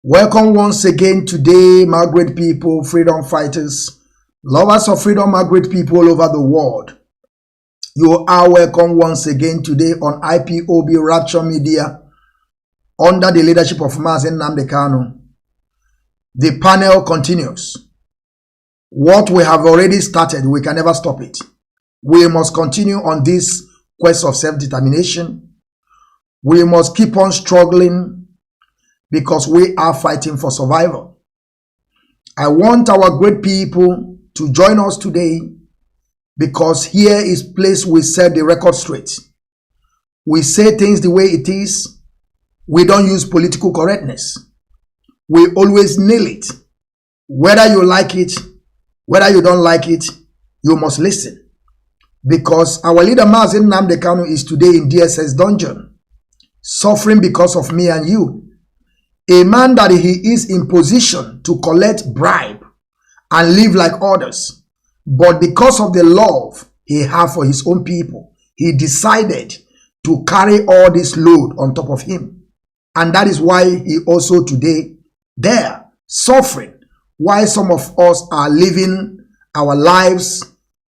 Welcome once again today, my great people, freedom fighters, lovers of freedom, my great people all over the world. You are welcome once again today on Ipob Rapture Media under the leadership of Mazi Nnamdi Kanu. The panel continues. What we have already started, we can never stop it. We must continue on this quest of self-determination. We must keep on struggling because we are fighting for survival. I want our great people to join us today because here is place we set the record straight. We say things the way it is. We don't use political correctness. We always nail it. Whether you like it, whether you don't like it, you must listen. Because our leader Mazi Nnamdi Kanu is today in DSS dungeon, suffering because of me and you. A man that he is in position to collect bribe and live like others. But because of the love he has for his own people, he decided to carry all this load on top of him. And that is why he also today there suffering. Why some of us are living our lives,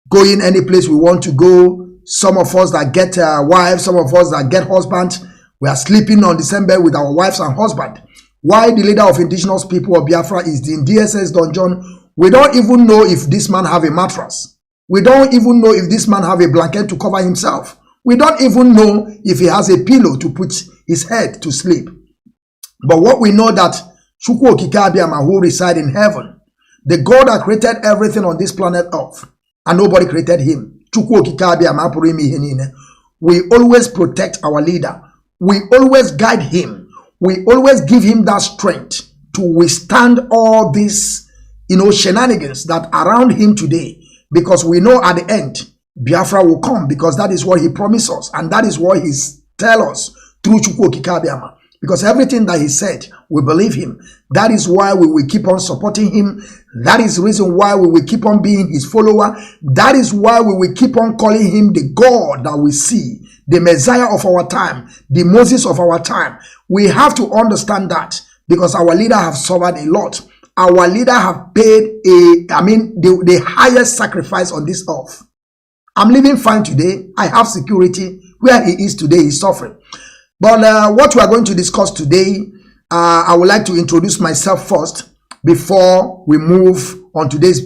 going any place we want to go. Some of us that get wives, some of us that get husbands. We are sleeping on the same bed with our wives and husbands. Why the leader of indigenous people of Biafra is in DSS dungeon, we don't even know if this man have a mattress. We don't even know if this man have a blanket to cover himself. We don't even know if he has a pillow to put his head to sleep. But what we know that Chukwu Okike Abiama, who reside in heaven, the God that created everything on this planet Earth, and nobody created him, Chukwu Okike Abiama, we always protect our leader. We always guide him. We always give him that strength to withstand all these, shenanigans that are around him today. Because we know at the end, Biafra will come, because that is what he promised us. And that is what he tells us through Chukwu Okike Abiama. Because everything that he said, we believe him. That is why we will keep on supporting him. That is the reason why we will keep on being his follower. That is why we will keep on calling him the God that we see, the Messiah of our time, the Moses of our time. We have to understand that because our leader have suffered a lot. Our leader have paid the highest sacrifice on this earth. I'm living fine today. I have security. Where he is today, he's suffering. But what we are going to discuss today, I would like to introduce myself first before we move on today's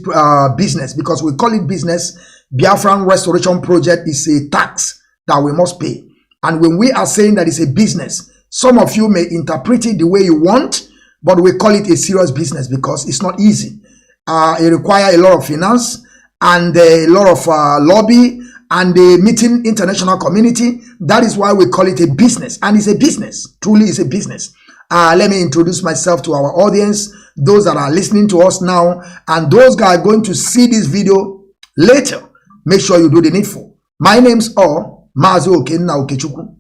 business, because we call it business. Biafran Restoration Project is a tax that we must pay. And when we are saying that it's a business, some of you may interpret it the way you want, but we call it a serious business because it's not easy. It requires a lot of finance and a lot of lobby and meeting international community. That is why we call it a business. And it's a business. Truly it's a business. Let me introduce myself to our audience, those that are listening to us now, and those that are going to see this video later. Make sure you do the needful. My name's Mazi Okechukwu,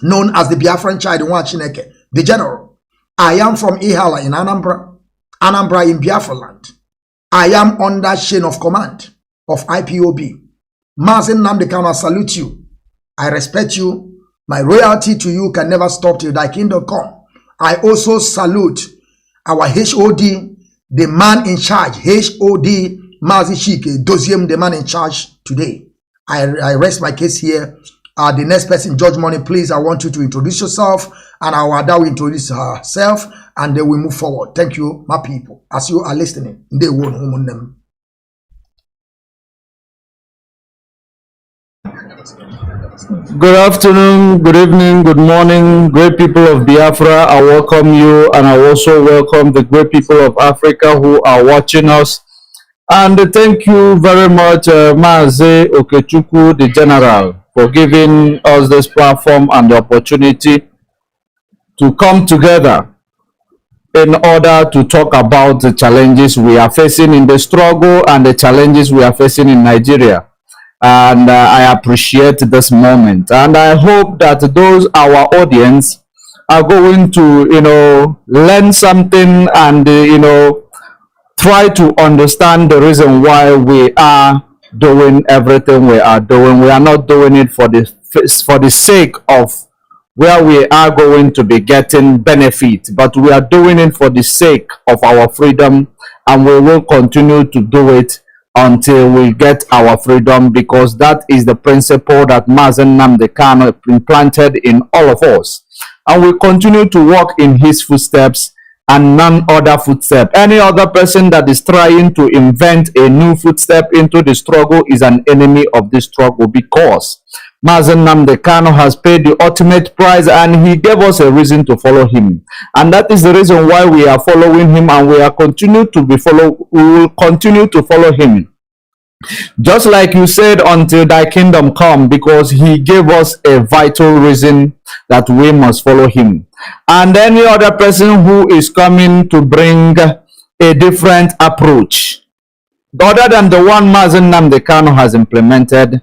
known as the Biafran child Chineke, the general. I am from Ihala in Anambra in Biafra land. I am under chain of command of Ipob. Mazi Nnamdi Kanu, I salute you. I respect you. My royalty to you can never stop till thy kingdom come. I also salute our HOD, the man in charge, HOD Mazi Chike Doziem, the man in charge today. I rest my case here. The next person, Judge Money, please, I want you to introduce yourself, and our Ada will introduce herself, and then we move forward. Thank you, my people, as you are listening. They won't home them. Good afternoon, good evening, good morning, great people of Biafra. I welcome you, and I also welcome the great people of Africa who are watching us. And thank you very much, Mazi Okechukwu, the General, for giving us this platform and the opportunity to come together in order to talk about the challenges we are facing in the struggle and the challenges we are facing in Nigeria. And I appreciate this moment. And I hope that those, our audience, are going to, learn something and, try to understand the reason why we are doing everything we are doing. We are not doing it for the sake of where we are going to be getting benefit, but we are doing it for the sake of our freedom, and we will continue to do it until we get our freedom, because that is the principle that Mazi Nnamdi Kanu implanted in all of us. And we continue to walk in his footsteps and none other footstep. Any other person that is trying to invent a new footstep into the struggle is an enemy of the struggle, because Mazi Nnamdi Kanu has paid the ultimate price and he gave us a reason to follow him. And that is the reason why we are following him, and we will continue to follow him. Just like you said, until thy kingdom come, because he gave us a vital reason that we must follow him. And any other person who is coming to bring a different approach other than the one Mazi Nnamdi Kanu has implemented,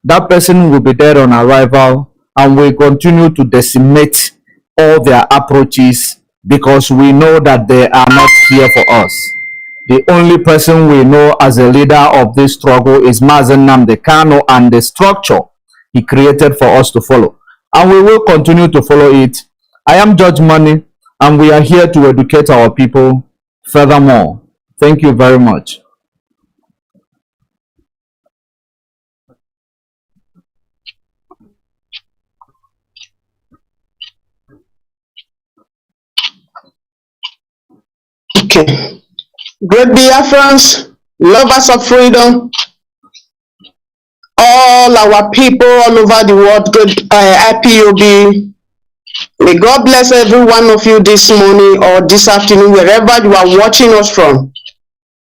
that person will be dead on arrival, and will continue to decimate all their approaches, because we know that they are not here for us. The only person we know as a leader of this struggle is Mazi Nnamdi Kanu and the structure he created for us to follow. And we will continue to follow it. I am Judge Money, and we are here to educate our people furthermore. Thank you very much. Okay. Great Biafrans, lovers of freedom, all our people all over the world, good IPOB, may God bless every one of you this morning or this afternoon, wherever you are watching us from.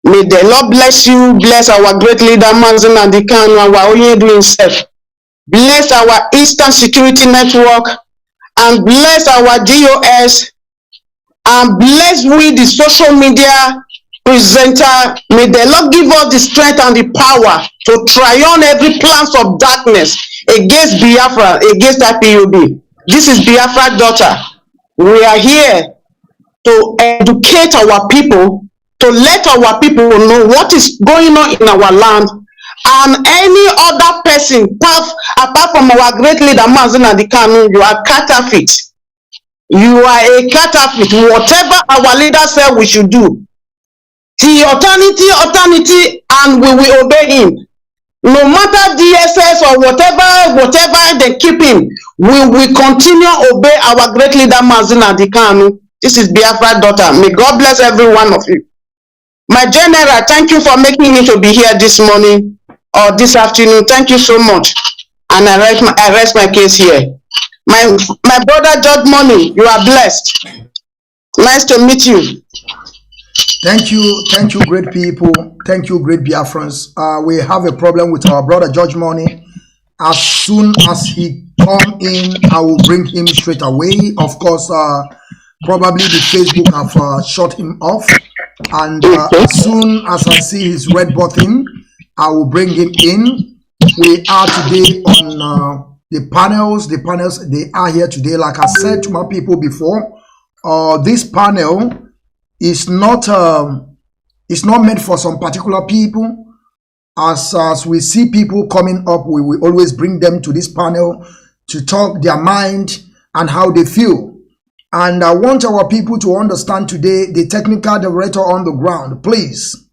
May the Lord bless you, bless our great leader, Mazi Nnamdi Kanu, our Onyedu himself. Bless our Eastern Security Network, and bless our DOS, and bless we the social media presenter. May the Lord give us the strength and the power to try on every plans of darkness against Biafra, against IPOB. This is Biafra daughter. We are here to educate our people, to let our people know what is going on in our land, and any other person, apart from our great leader, Mazi Nnamdi Kanu, you are counterfeit. You are a counterfeit. Whatever our leader said we should do, the authority, and we will obey him. No matter DSS or whatever they keep him, we will continue to obey our great leader, Mazi Nnamdi Kanu. This is Biafra daughter. May God bless every one of you. My general, thank you for making me to be here this morning or this afternoon. Thank you so much. And I rest my case here. My brother Judge Money, you are blessed. Nice to meet you. Thank you, great people. Thank you, great Biafrans. We have a problem with our brother Judge Money. As soon as he come in, I will bring him straight away. Of course, probably the Facebook have shut him off. And as soon as I see his red button, I will bring him in. We are today on the panels. The panels, they are here today. Like I said to my people before, this panel is not meant for some particular people. As we see people coming up, we will always bring them to this panel to talk their mind and how they feel. And I want our people to understand today, the technical director on the ground, please.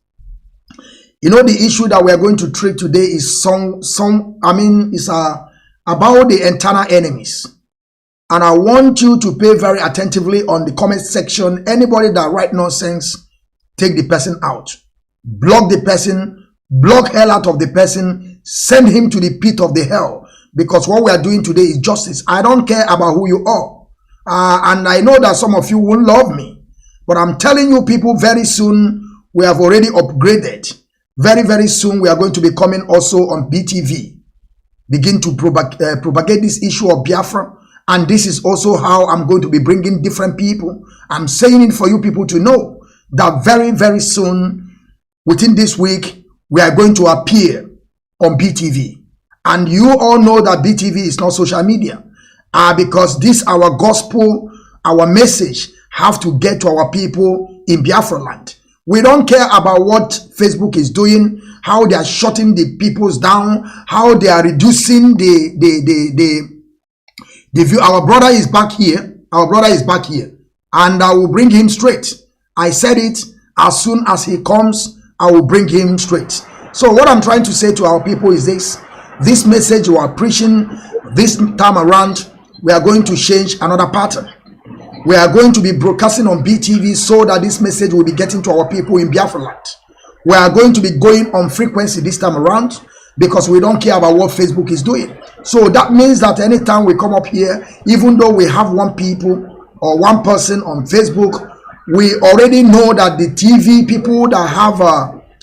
You know, the issue that we are going to treat today is about the internal enemies. And I want you to pay very attentively on the comment section. Anybody that write nonsense, take the person out. Block the person, block hell out of the person, send him to the pit of the hell. Because what we are doing today is justice. I don't care about who you are. And I know that some of you won't love me. But I'm telling you people, very soon, we have already upgraded. Very, very soon, we are going to be coming also on BTV. Begin to propagate this issue of Biafra. And this is also how I'm going to be bringing different people. I'm saying it for you people to know that very, very soon, within this week, we are going to appear on BTV. And you all know that BTV is not social media. Because this, our gospel, our message, have to get to our people in Biafra land. We don't care about what Facebook is doing, how they are shutting the peoples down, how they are reducing the Our brother is back here. Our brother is back here. And I will bring him straight. I said it. As soon as he comes, I will bring him straight. So what I'm trying to say to our people is this. This message we are preaching this time around, we are going to change another pattern. We are going to be broadcasting on BTV so that this message will be getting to our people in Biafra land. We are going to be going on frequency this time around because we don't care about what Facebook is doing. So that means that anytime we come up here, even though we have one people or one person on Facebook, we already know that the TV people that have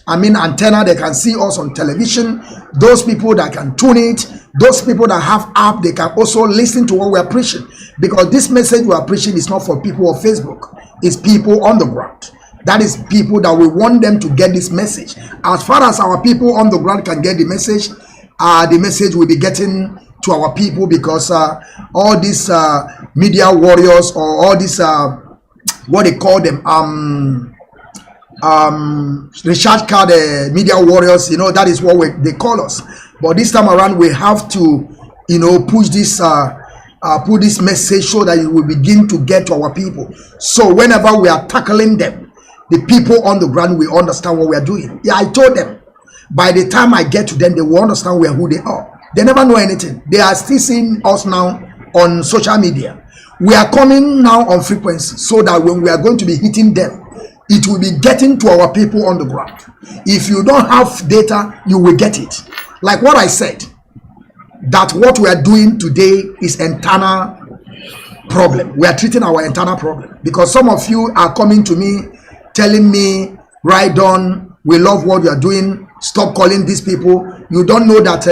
antenna, they can see us on television. Those people that can tune it, those people that have app, they can also listen to what we are preaching. Because this message we are preaching is not for people of Facebook. It's people on the ground. That is people that we want them to get this message. As far as our people on the ground can get the message will be getting to our people, because all these media warriors, or all these what they call them, recharge card media warriors, that is what they call us. But this time around, we have to push this put this message so that it will begin to get to our people. So whenever we are tackling them, the people on the ground will understand what we are doing. Yeah, I told them, by the time I get to them, they will understand who they are. They never know anything. They are still seeing us now on social media. We are coming now on frequency so that when we are going to be hitting them, it will be getting to our people on the ground. If you don't have data, you will get it. Like what I said, that what we are doing today is internal problem. We are treating our internal problem, because some of you are coming to me telling me, right on, we love what you are doing, stop calling these people. You don't know that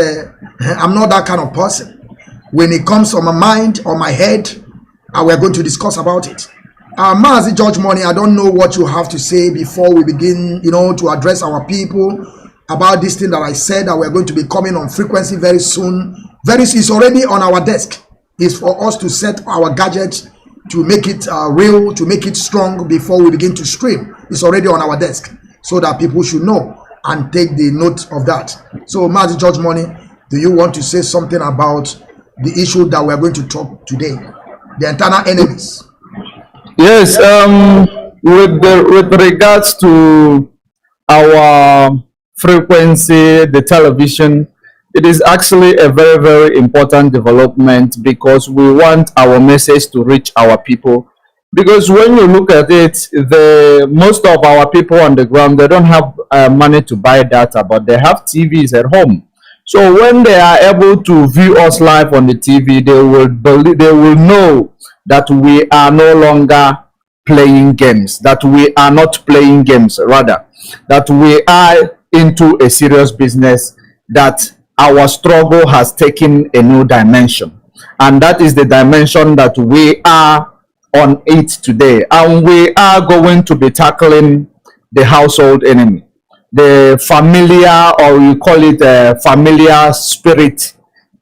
I'm not that kind of person. When it comes on my mind, on my head, we're going to discuss about it. Mazi George Money, I don't know what you have to say before we begin, to address our people about this thing that I said, that we're going to be coming on frequency very soon. It's already on our desk. It's for us to set our gadgets to make it real, to make it strong before we begin to stream. It's already on our desk, so that people should know and take the note of that. So Mazi George Money, do you want to say something about the issue that we're going to talk today, the internal enemies? Yes, with regards to our frequency, the television, it is actually a very, very important development, because we want our message to reach our people. Because when you look at it, most of our people on the ground, they don't have money to buy data, but they have TVs at home. So when they are able to view us live on the TV, they will know that we are no longer playing games, that we are not playing games, rather, that we are into a serious business, that our struggle has taken a new dimension. And that is the dimension that we are on it today. And we are going to be tackling the household enemy, the familiar, or you call it a familiar spirit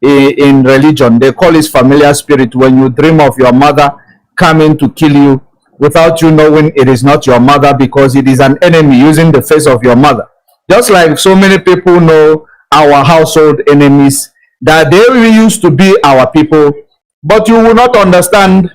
in religion. They call it familiar spirit when you dream of your mother coming to kill you without you knowing it is not your mother, because it is an enemy using the face of your mother. Just like so many people know our household enemies, that they used to be our people, but you will not understand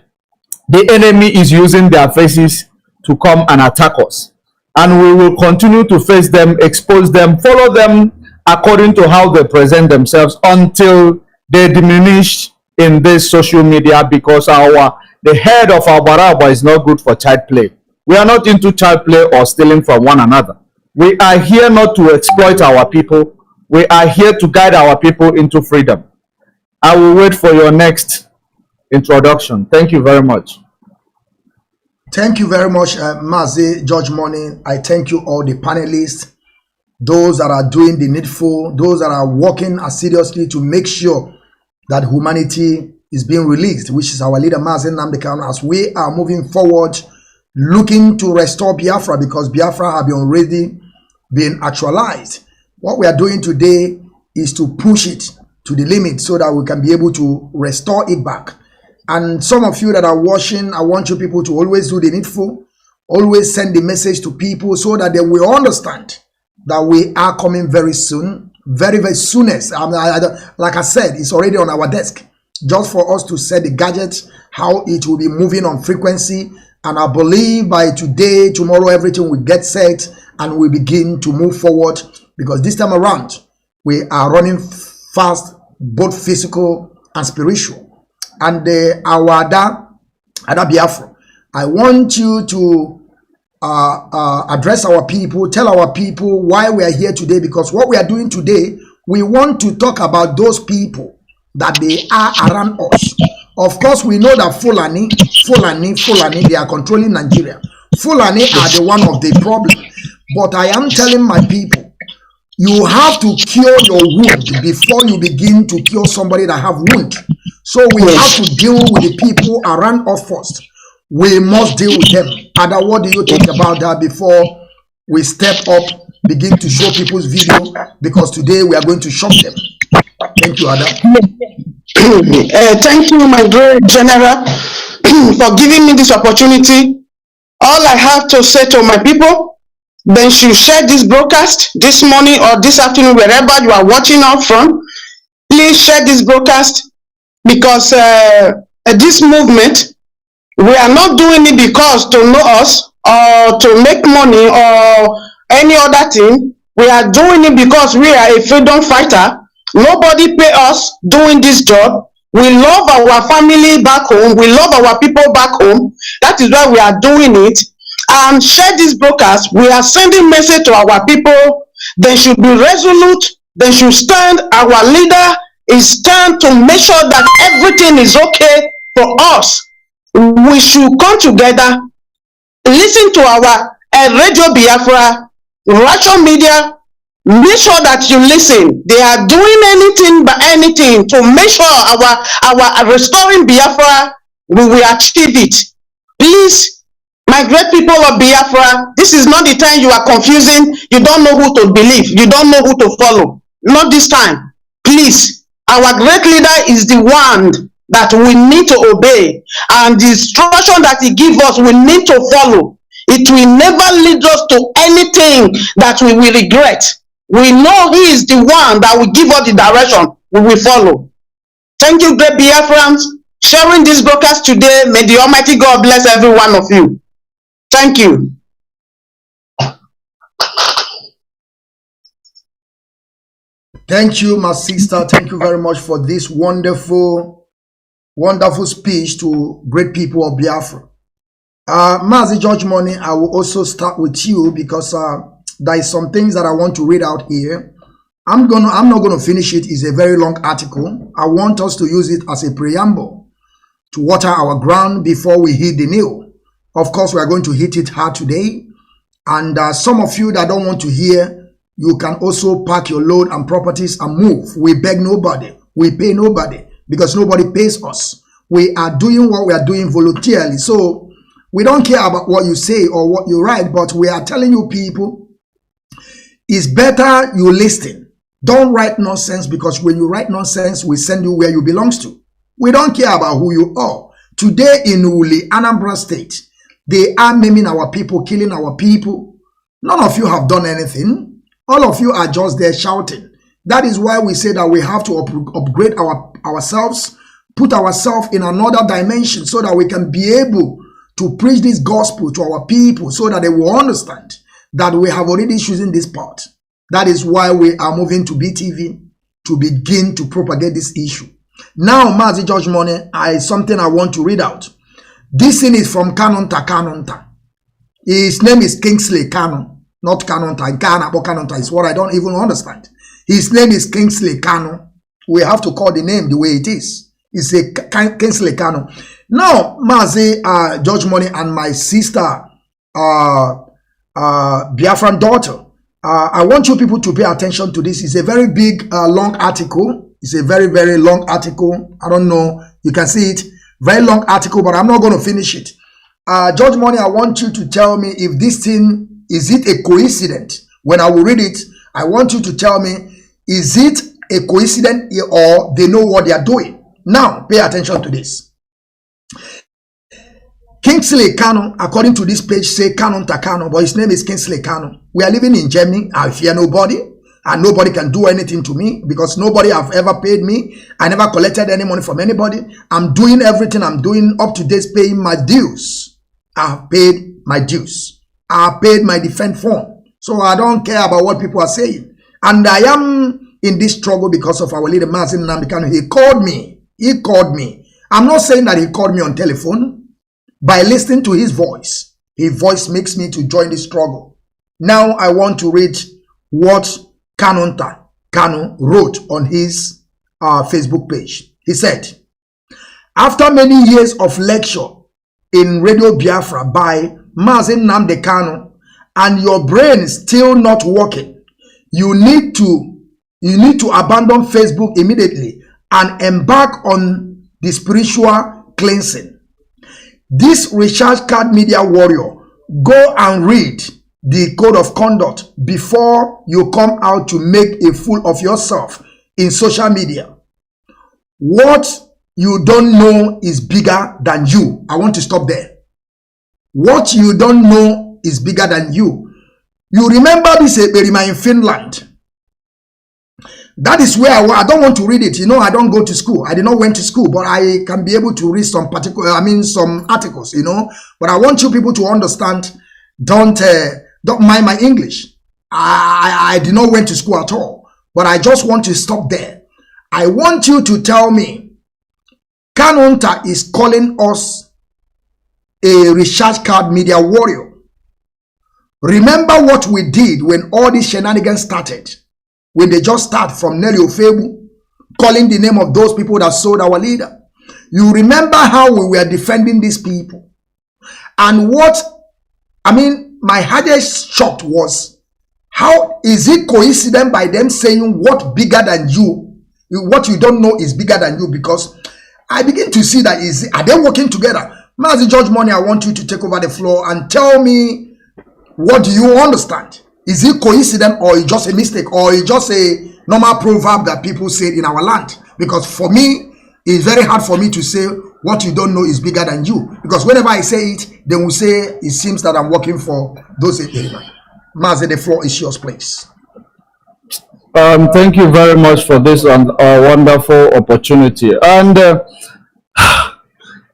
the enemy is using their faces to come and attack us. And we will continue to face them, expose them, follow them according to how they present themselves, until they diminish in this social media, because the head of our baraba is not good for child play. We are not into child play or stealing from one another. We are here not to exploit our people. We are here to guide our people into freedom. I will wait for your next introduction. Thank you very much. Thank you very much, Mazi George Money. I thank you all the panelists, those that are doing the needful, those that are working seriously to make sure that humanity is being released, which is our leader Mazi Nnamdi Kanu, as we are moving forward, looking to restore Biafra, because Biafra have already been actualized. What we are doing today is to push it to the limit so that we can be able to restore it back. And some of you that are watching, I want you people to always do the needful, always send the message to people so that they will understand that we are coming very soon, very, very soonest. Like I said, it's already on our desk. just for us to set the gadgets, how it will be moving on frequency. And I believe by today, tomorrow, everything will get set and we begin to move forward, because this time around, we are running fast, both physical and spiritual. And our Ada Biafra, I want you to address our people, tell our people why we are here today, because what we are doing today, we want to talk about those people that they are around us. Of course, we know that Fulani, they are controlling Nigeria. Fulani are the one of the problem. But I am telling my people, you have to cure your wound before you begin to cure somebody that have wound. So we have to deal with the people around us first. We must deal with them. Ada, what do you think about that before we step up, begin to show people's video? Because today we are going to shock them. Thank you, Ada. Thank you, my great general, for giving me this opportunity. All I have to say to my people, then should share this broadcast this morning or this afternoon, wherever you are watching out from. Please share this broadcast, because this movement, we are not doing it because to know us or to make money or any other thing. We are doing it because we are a freedom fighter. Nobody pay us doing this job. We love our family back home. We love our people back home. That is why we are doing it. And share this broadcast. We are sending message to our people. They should be resolute. They should stand. Our leader is stand to make sure that everything is okay for us. We should come together, listen to our Radio Biafra, Rapture Media. Make sure that you listen. They are doing anything but anything to make sure our restoring Biafra, we will achieve it. Please, my great people of Biafra, this is not the time you are confusing. You don't know who to believe. You don't know who to follow. Not this time. Please, our great leader is the one that we need to obey. And the instruction that he gives us, we need to follow. It will never lead us to anything that we will regret. We know he is the one that will give us the direction we will follow. Thank you, great Biafrans, sharing this broadcast today. May the Almighty God bless every one of you. Thank you. Thank you, my sister. Thank you very much for this wonderful speech to great people of Biafra. Mazi George Money, I will also start with you, because there is some things that I want to read out here. I'm not gonna finish it. It's a very long article. I want us to use it as a preamble to water our ground before we hit the nail. Of course, we are going to hit it hard today. And some of you that don't want to hear, you can also pack your load and properties and move. We beg nobody. We pay nobody, because nobody pays us. We are doing what we are doing voluntarily. So we don't care about what you say or what you write, but we are telling you people, it's better you listen. Don't write nonsense, because when you write nonsense, we send you where you belong to. We don't care about who you are. Today in Uli, Anambra State, they are maiming our people, killing our people. None of you have done anything. All of you are just there shouting. That is why we say that we have to upgrade ourselves, put ourselves in another dimension, so that we can be able to preach this gospel to our people, so that they will understand that we have already chosen this part. That is why we are moving to BTV to begin to propagate this issue. Now, Mazi George Money, something I want to read out. This thing is from Kanunta. His name is Kingsley Kanu, not Kanunta. Kanunta is what I don't even understand. His name is Kingsley Kanu. We have to call the name the way it is. It's a Kingsley Kanu. Now, Mazi George Money and my sister, Biafran daughter, I want you people to pay attention to this. It's a very big, long article. It's a very, very long article. I don't know. You can see it. Very long article, but I'm not going to finish it. George Money, I want you to tell me if this thing, is it a coincidence? When I will read it, I want you to tell me, is it a coincidence or they know what they are doing? Now, pay attention to this. Kingsley Kanu, according to this page, say Kanu Takano, but his name is Kingsley Kanu. We are living in Germany. I fear nobody. and nobody can do anything to me because nobody have ever paid me. I never collected any money from anybody. I'm doing everything I'm doing up to date, paying my dues. I have paid my dues. I have paid my defense fund. So I don't care about what people are saying. And I am in this struggle because of our leader, Mazi Nnamdi Kanu. He called me. He called me. I'm not saying that he called me on telephone. By listening to his voice makes me to join the struggle. Now I want to read what Kanu wrote on his Facebook page. He said, after many years of lecture in Radio Biafra by Mazi Nnamdi Kanu, and your brain is still not working, you need to abandon Facebook immediately and embark on the spiritual cleansing. This recharge card media warrior, go and read the code of conduct before you come out to make a fool of yourself in social media. What you don't know is bigger than you. I want to stop there. What you don't know is bigger than you. You remember this Eberima in Finland? That is where I don't want to read it. You know, I don't go to school. I did not went to school, but I can be able to read some some articles, you know. But I want you people to understand, don't mind my English. I did not went to school at all, but I just want to stop there. I want you to tell me, Kanunta is calling us a recharge card media warrior. Remember what we did when all these shenanigans started? When they just start from Nelly Ofebu, calling the name of those people that sold our leader. You remember how we were defending these people. And my hardest shock was, how is it coincident by them saying what bigger than you, what you don't know is bigger than you? Because I begin to see that, are they working together? Mazi George Money, I want you to take over the floor and tell me, what do you understand? Is it coincident, or is just a mistake, or is just a normal proverb that people say in our land? Because for me, it's very hard for me to say what you don't know is bigger than you. Because whenever I say it, they will say it seems that I'm working for those people. Mazi, the floor is yours, please. Thank you very much for this wonderful opportunity. And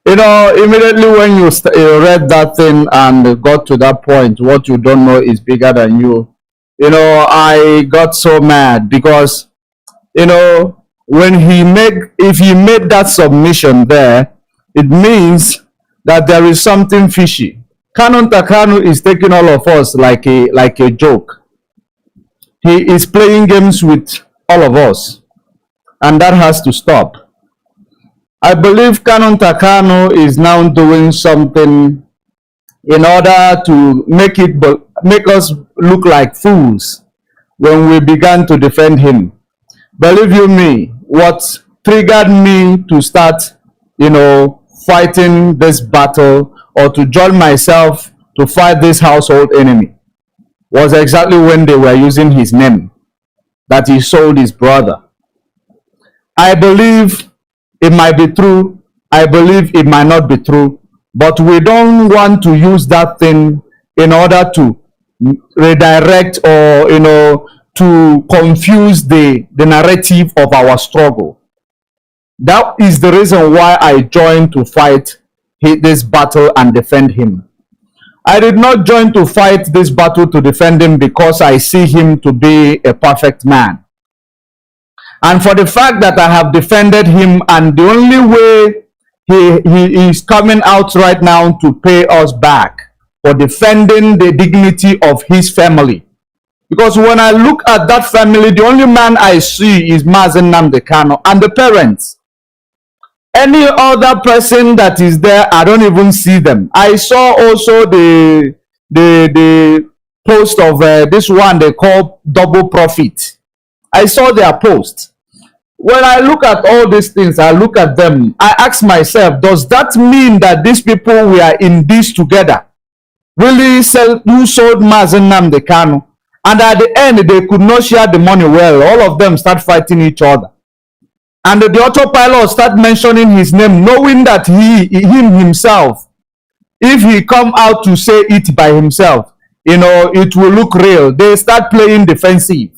you know, immediately when you read that thing and got to that point, what you don't know is bigger than you. You know, I got so mad because, you know, if he made that submission there, it means that there is something fishy. Kanu is taking all of us like a joke. He is playing games with all of us, and that has to stop. I believe Kanu is now doing something in order to make us look like fools when we began to defend him. Believe you me, what triggered me to start, you know, fighting this battle or to join myself to fight this household enemy was exactly when they were using his name, that he sold his brother. I believe it might be true. I believe it might not be true. But we don't want to use that thing in order to redirect or, you know, to confuse the narrative of our struggle. That is the reason why I joined to fight this battle and defend him. I did not join to fight this battle to defend him because I see him to be a perfect man. And for the fact that I have defended him, and the only way he is coming out right now to pay us back for defending the dignity of his family. Because when I look at that family, the only man I see is Mazi Nnamdi Kanu and the parents. Any other person that is there, I don't even see them. I saw also the post of this one they call Double Profit. I saw their post. When I look at all these things, I look at them, I ask myself, does that mean that these people were in this together? Really who sold Mazi Nnamdi Kanu? And at the end, they could not share the money well. All of them start fighting each other. And the autopilot start mentioning his name, knowing that himself, if he come out to say it by himself, you know, it will look real. They start playing defensive.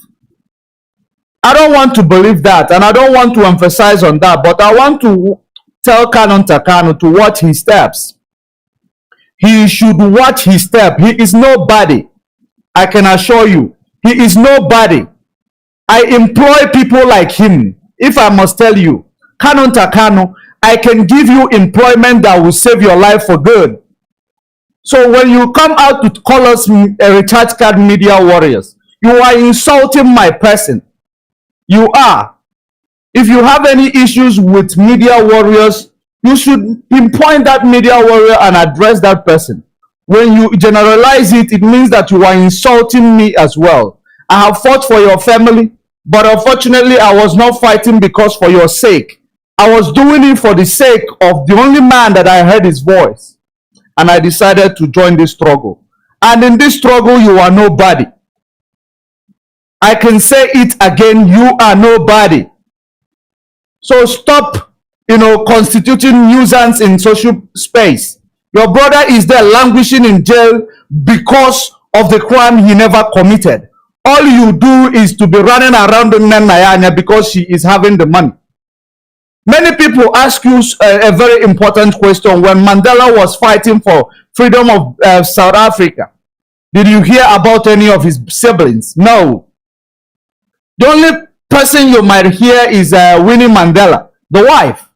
I don't want to believe that, and I don't want to emphasize on that, but I want to tell Kanu to watch his steps. He should watch his step. He is nobody. I can assure you, he is nobody. I employ people like him. If I must tell you, Kanu, I can give you employment that will save your life for good. So when you come out to call us a recharge card media warriors, you are insulting my person. You are. If you have any issues with media warriors, you should pinpoint that media warrior and address that person. When you generalize it, it means that you are insulting me as well. I have fought for your family, but unfortunately, I was not fighting because for your sake. I was doing it for the sake of the only man that I heard his voice. And I decided to join this struggle. And in this struggle, you are nobody. I can say it again, you are nobody. So stop, constituting nuisance in social space. Your brother is there languishing in jail because of the crime he never committed. All you do is to be running around Nnamdi because she is having the money. Many people ask you a very important question. When Mandela was fighting for freedom of South Africa, did you hear about any of his siblings? No. The only person you might hear is Winnie Mandela, the wife.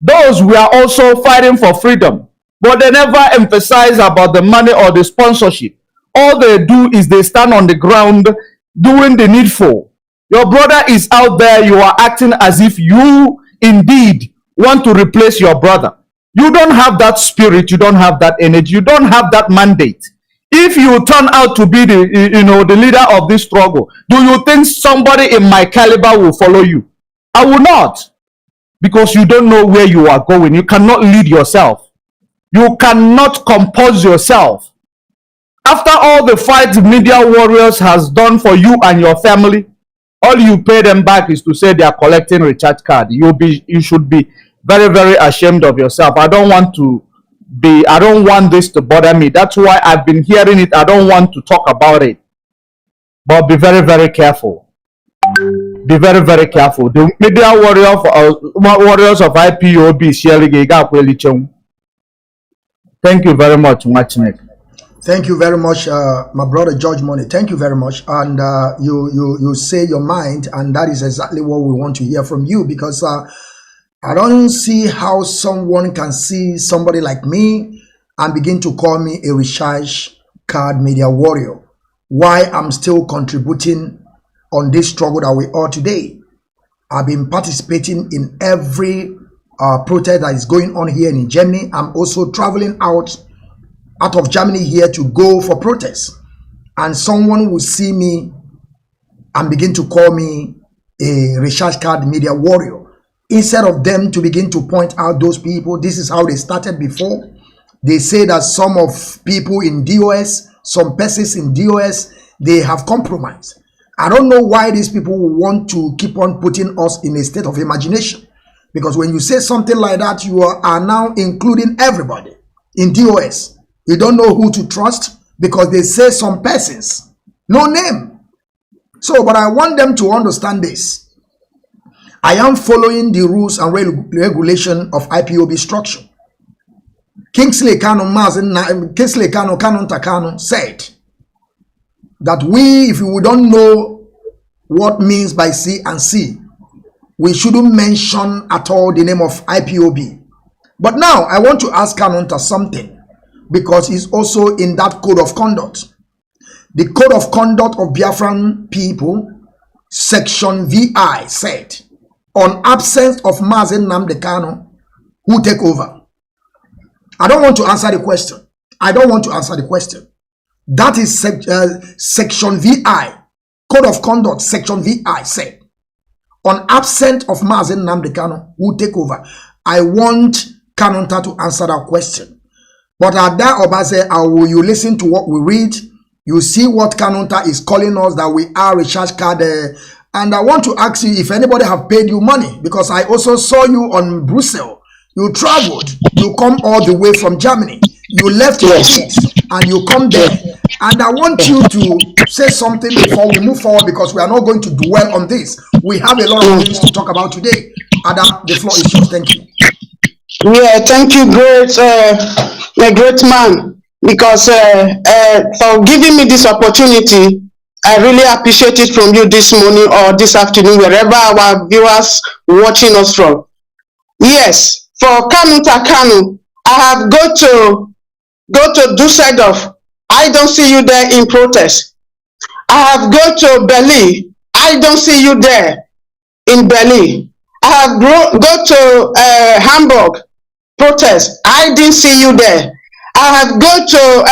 Those were also fighting for freedom, but they never emphasize about the money or the sponsorship. All they do is they stand on the ground doing the needful. Your brother is out there, you are acting as if you indeed want to replace your brother. You don't have that spirit, you don't have that energy, you don't have that mandate. If you turn out to be the leader of this struggle, do you think somebody in my caliber will follow you? I will not, because you don't know where you are going. You cannot lead yourself. You cannot compose yourself. After all the fight the media warriors has done for you and your family, all you pay them back is to say they are collecting recharge card. You should be very, very ashamed of yourself. I don't want this to bother me. That's why I've been hearing it. I don't want to talk about it. But be very, very careful. Be very, very careful. The media warriors of IPOB, thank you very much, Machnek. Thank you very much, my brother George Money. Thank you very much. And you say your mind, and that is exactly what we want to hear from you, because I don't see how someone can see somebody like me and begin to call me a recharge card media warrior. Why I'm still contributing on this struggle that we are today. I've been participating in every protest that is going on here in Germany. I'm also traveling out of Germany here to go for protests. And someone will see me and begin to call me a recharge card media warrior. Instead of them to begin to point out those people, this is how they started before. They say that some of people in DOS, some persons in DOS, they have compromised. I don't know why these people will want to keep on putting us in a state of imagination. Because when you say something like that, you are now including everybody in DOS. You don't know who to trust because they say some persons, no name. So, but I want them to understand this. I am following the rules and regulation of IPOB structure. Kingsley Kanu, Kanu said that if we don't know what means by C and C, we shouldn't mention at all the name of IPOB. But now I want to ask Kanu something, because it's also in that code of conduct. The code of conduct of Biafran people, section VI, said, on absence of Mazi Nnamdi Kanu, who take over? I don't want to answer the question. I don't want to answer the question. That is section VI, code of conduct, section VI said, on absence of Mazi Nnamdi Kanu, who take over? I want Kanu to answer that question. But at that Obaze, you listen to what we read, you see what Kanu is calling us, that we are recharge card. And I want to ask you if anybody have paid you money, because I also saw you on Brussels. You traveled, you come all the way from Germany. You left your kids and you come there And I want you to say something before we move forward, because we are not going to dwell on this. We have a lot of things to talk about today. Ada, the floor is yours. Thank you. Yeah, thank you, my great man, because for giving me this opportunity. I really appreciate it from you this morning or this afternoon, wherever our viewers watching us from. Yes, for Kanu, I have go to Dusseldorf. I don't see you there in protest. I have go to Berlin. I don't see you there in Berlin. I have go to Hamburg protest. I didn't see you there. I have go to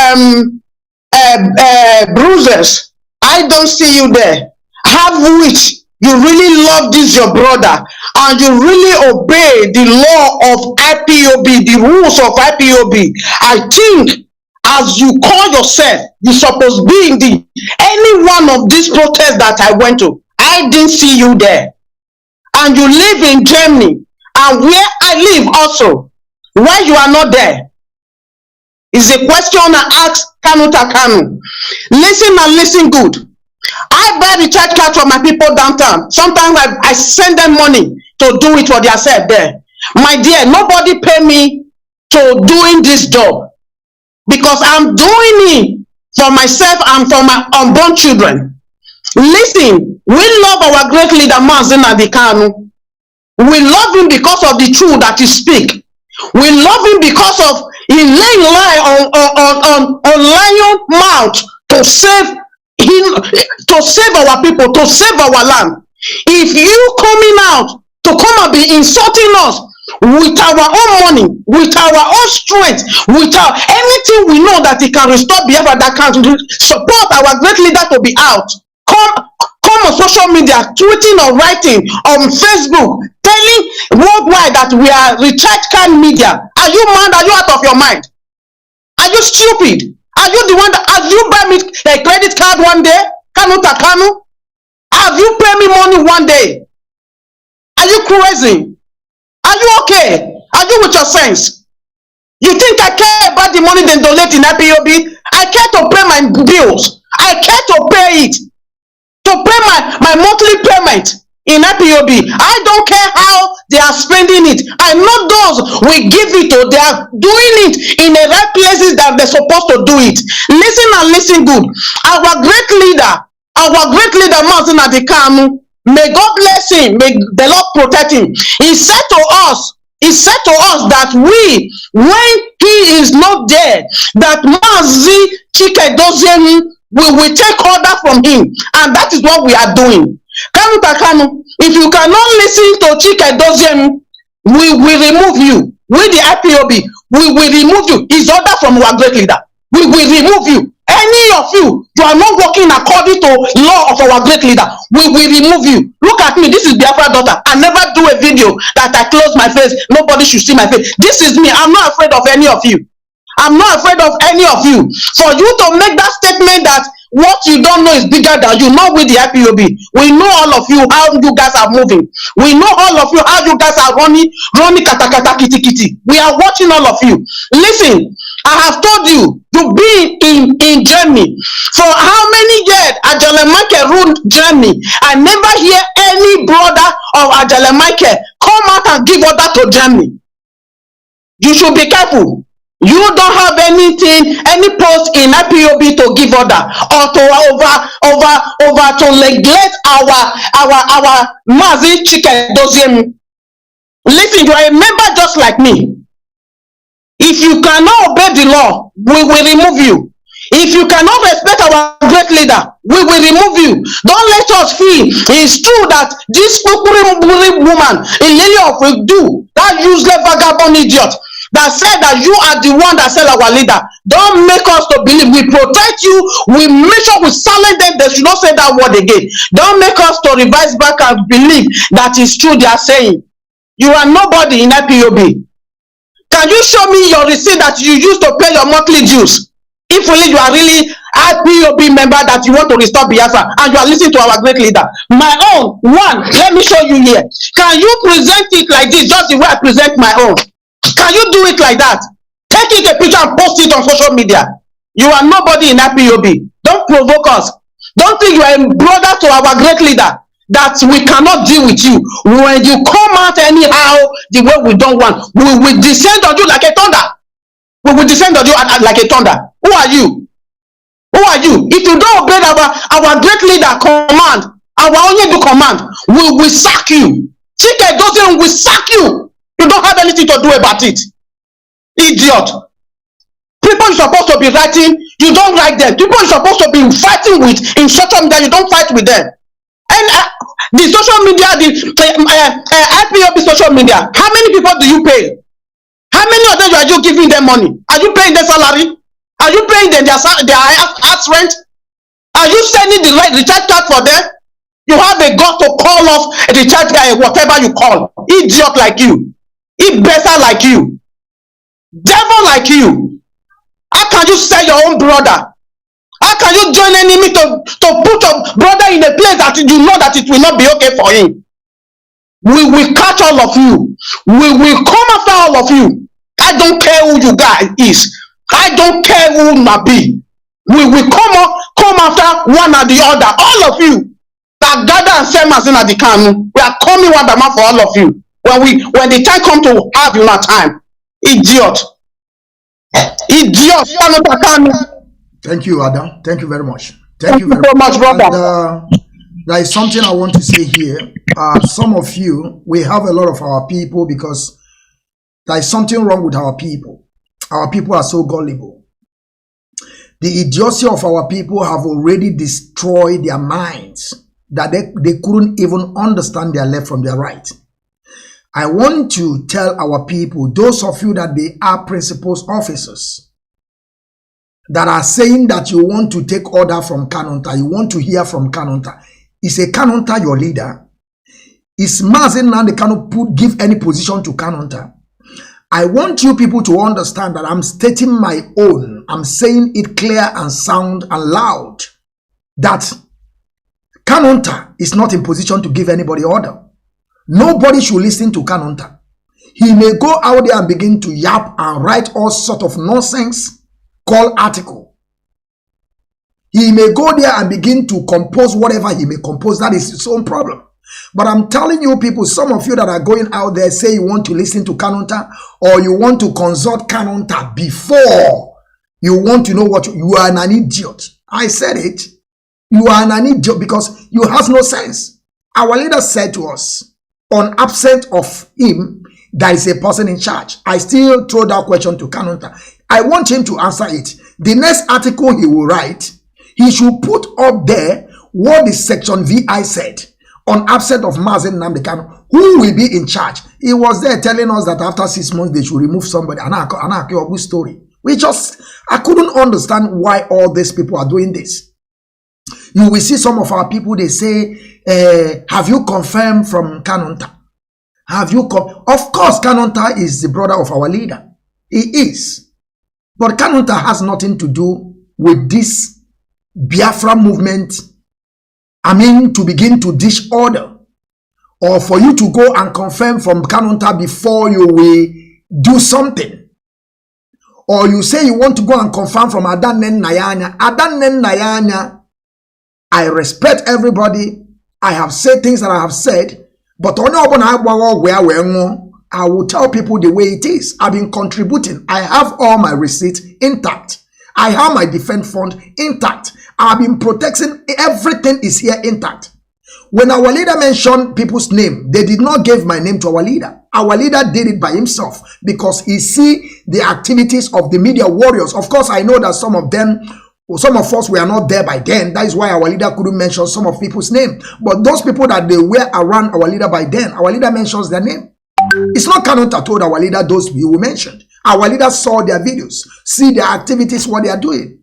Brussels. I don't see you there. Have which you really love this your brother and you really obey the law of IPOB, the rules of IPOB. I think as you call yourself, you're supposed to be in any one of these protests that I went to. I didn't see you there. And you live in Germany, and where I live also, why you are not there? Is a question I ask Kanu. Listen and listen good. I buy the recharge card for my people downtown. Sometimes I send them money to do it for themselves there. My dear, nobody pay me to doing this job because I'm doing it for myself and for my unborn children. Listen, we love our great leader Mazi Kanu. We love him because of the truth that he speaks. We love him because of he laying lie on lion mouth to save him, to save our people, to save our land. If you coming out to come and be insulting us with our own money, with our own strength, with our anything we know that it can restore Biafra, that can support our great leader to be out, come on social media, tweeting or writing on Facebook, telling worldwide that we are recharge card media. Are you mad? Are you out of your mind? Are you stupid? Are you the one that, have you buy me a credit card one day? Kanu? Have you pay me money one day? Are you crazy? Are you okay? Are you with your sense? You think I care about the money they donate in IPOB? I care to pay my bills. I care to pay it. To pay my monthly payment in IPOB. I don't care how they are spending it. I know those we give it to, they are doing it in the right places that they're supposed to do it. Listen and listen good. Our great leader Mazi Kanu, may God bless him, may the Lord protect him. He said to us that when he is not there, that Mazi we will take order from him, and that is what we are doing. Kanu, if you cannot listen to Chike Doziem, we will remove you. With the IPOB, we will remove you. It's order from our great leader. We will remove you. Any of you are not working according to law of our great leader, we will remove you. Look at me. This is Biafra daughter. I never do a video that I close my face. Nobody should see my face. This is me. I'm not afraid of any of you. I'm not afraid of any of you. For you to make that statement that what you don't know is bigger than you, not with the IPOB. We know all of you, how you guys are moving. We know all of you, how you guys are running katakata kiti kiti. We are watching all of you. Listen, I have told you, you've been in Germany. For how many years Ajale Michael ruled Germany? I never hear any brother of Ajale Michael come out and give order to Germany. You should be careful. You don't have anything, any post in IPOB to give order or to over to neglect our Mazi Doziem. Listen, you are a member just like me. If you cannot obey the law, we will remove you. If you cannot respect our great leader, we will remove you. Don't let us feel it's true that this woman in Lily of will do that useless vagabond idiot that said that you are the one that said our leader. Don't make us to believe. We protect you. We make sure we silence them. They should not say that word again. Don't make us to revise back and believe that it's true they are saying. You are nobody in IPOB. Can you show me your receipt that you used to pay your monthly dues? If only you are really IPOB member that you want to restore Biafra and you are listening to our great leader. My own one, let me show you here. Can you present it like this, just the way I present my own? Can you do it like that? Take it a picture and post it on social media. You are nobody in IPOB. Don't provoke us. Don't think you are a brother to our great leader that we cannot deal with you. When you come out anyhow, the way we don't want, we will descend on you like a thunder. We will descend on you like a thunder. Who are you? Who are you? If you don't obey our great leader command, our only do command, we will sack you. Chike doesn't will sack you. You don't have anything to do about it. Idiot. People you're supposed to be writing, you don't write them. People you're supposed to be fighting with in social media, you don't fight with them. And the social media, the IPOB social media, how many people do you pay? How many of them are you giving them money? Are you paying their salary? Are you paying them their house rent? Are you sending the right recharge card for them? You have a got to call off a recharge guy, whatever you call. Idiot like you. Better like you. Devil like you. How can you sell your own brother? How can you join enemy to put your brother in a place that you know that it will not be okay for him? We will catch all of you. We will come after all of you. I don't care who you guys is. I don't care who Nnamdi. We will come after one or the other. All of you that gather and say Mazi at the Kanu. We are coming one by one for all of you. When the time comes to have you not time. Idiot. Idiot. Thank you, Adam. Thank you very much. Thank you very much, brother. And, there is something I want to say here. Some of you, we have a lot of our people because there is something wrong with our people. Our people are so gullible. The idiocy of our people have already destroyed their minds that they couldn't even understand their left from their right. I want to tell our people, those of you that they are principals officers, that are saying that you want to take order from Kanunta, you want to hear from Kanunta. Is a Kanunta your leader? Is Mazi Nnamdi Kanu give any position to Kanunta? I want you people to understand that I'm stating my own. I'm saying it clear and sound and loud that Kanunta is not in position to give anybody order. Nobody should listen to Kanunta. He may go out there and begin to yap and write all sort of nonsense called article. He may go there and begin to compose whatever he may compose. That is his own problem. But I'm telling you people, some of you that are going out there say you want to listen to Kanunta or you want to consult Kanunta before you want to know what you are an idiot. I said it. You are an idiot because you have no sense. Our leader said to us, on absent of him, there is a person in charge. I still throw that question to Kanunta. I want him to answer it. The next article he will write, he should put up there what the section VI said on absent of Mazi Nnamdi Kanu. Who will be in charge? He was there telling us that after 6 months they should remove somebody. An story. I couldn't understand why all these people are doing this. You will see some of our people, they say, have you confirmed from Kanunta? Have you Of course, Kanunta is the brother of our leader. He is. But Kanunta has nothing to do with this Biafra movement. I mean, to begin to dish order, or for you to go and confirm from Kanunta before you will do something, or you say you want to go and confirm from Adannen Nayanya. Adannen Nayanya, I respect everybody. I have said things that I have said, but I will tell people the way it is. I've been contributing. I have all my receipts intact. I have my defense fund intact. I've been protecting. Everything is here intact. When our leader mentioned people's name, they did not give my name to our leader. Our leader did it by himself because he see the activities of the media warriors. Of course, I know that some of us were not there by then. That is why our leader couldn't mention some of people's name. But those people that they were around our leader by then, our leader mentions their name. It's not Kanunta told our leader those you mentioned. Our leader saw their videos, see their activities, what they are doing.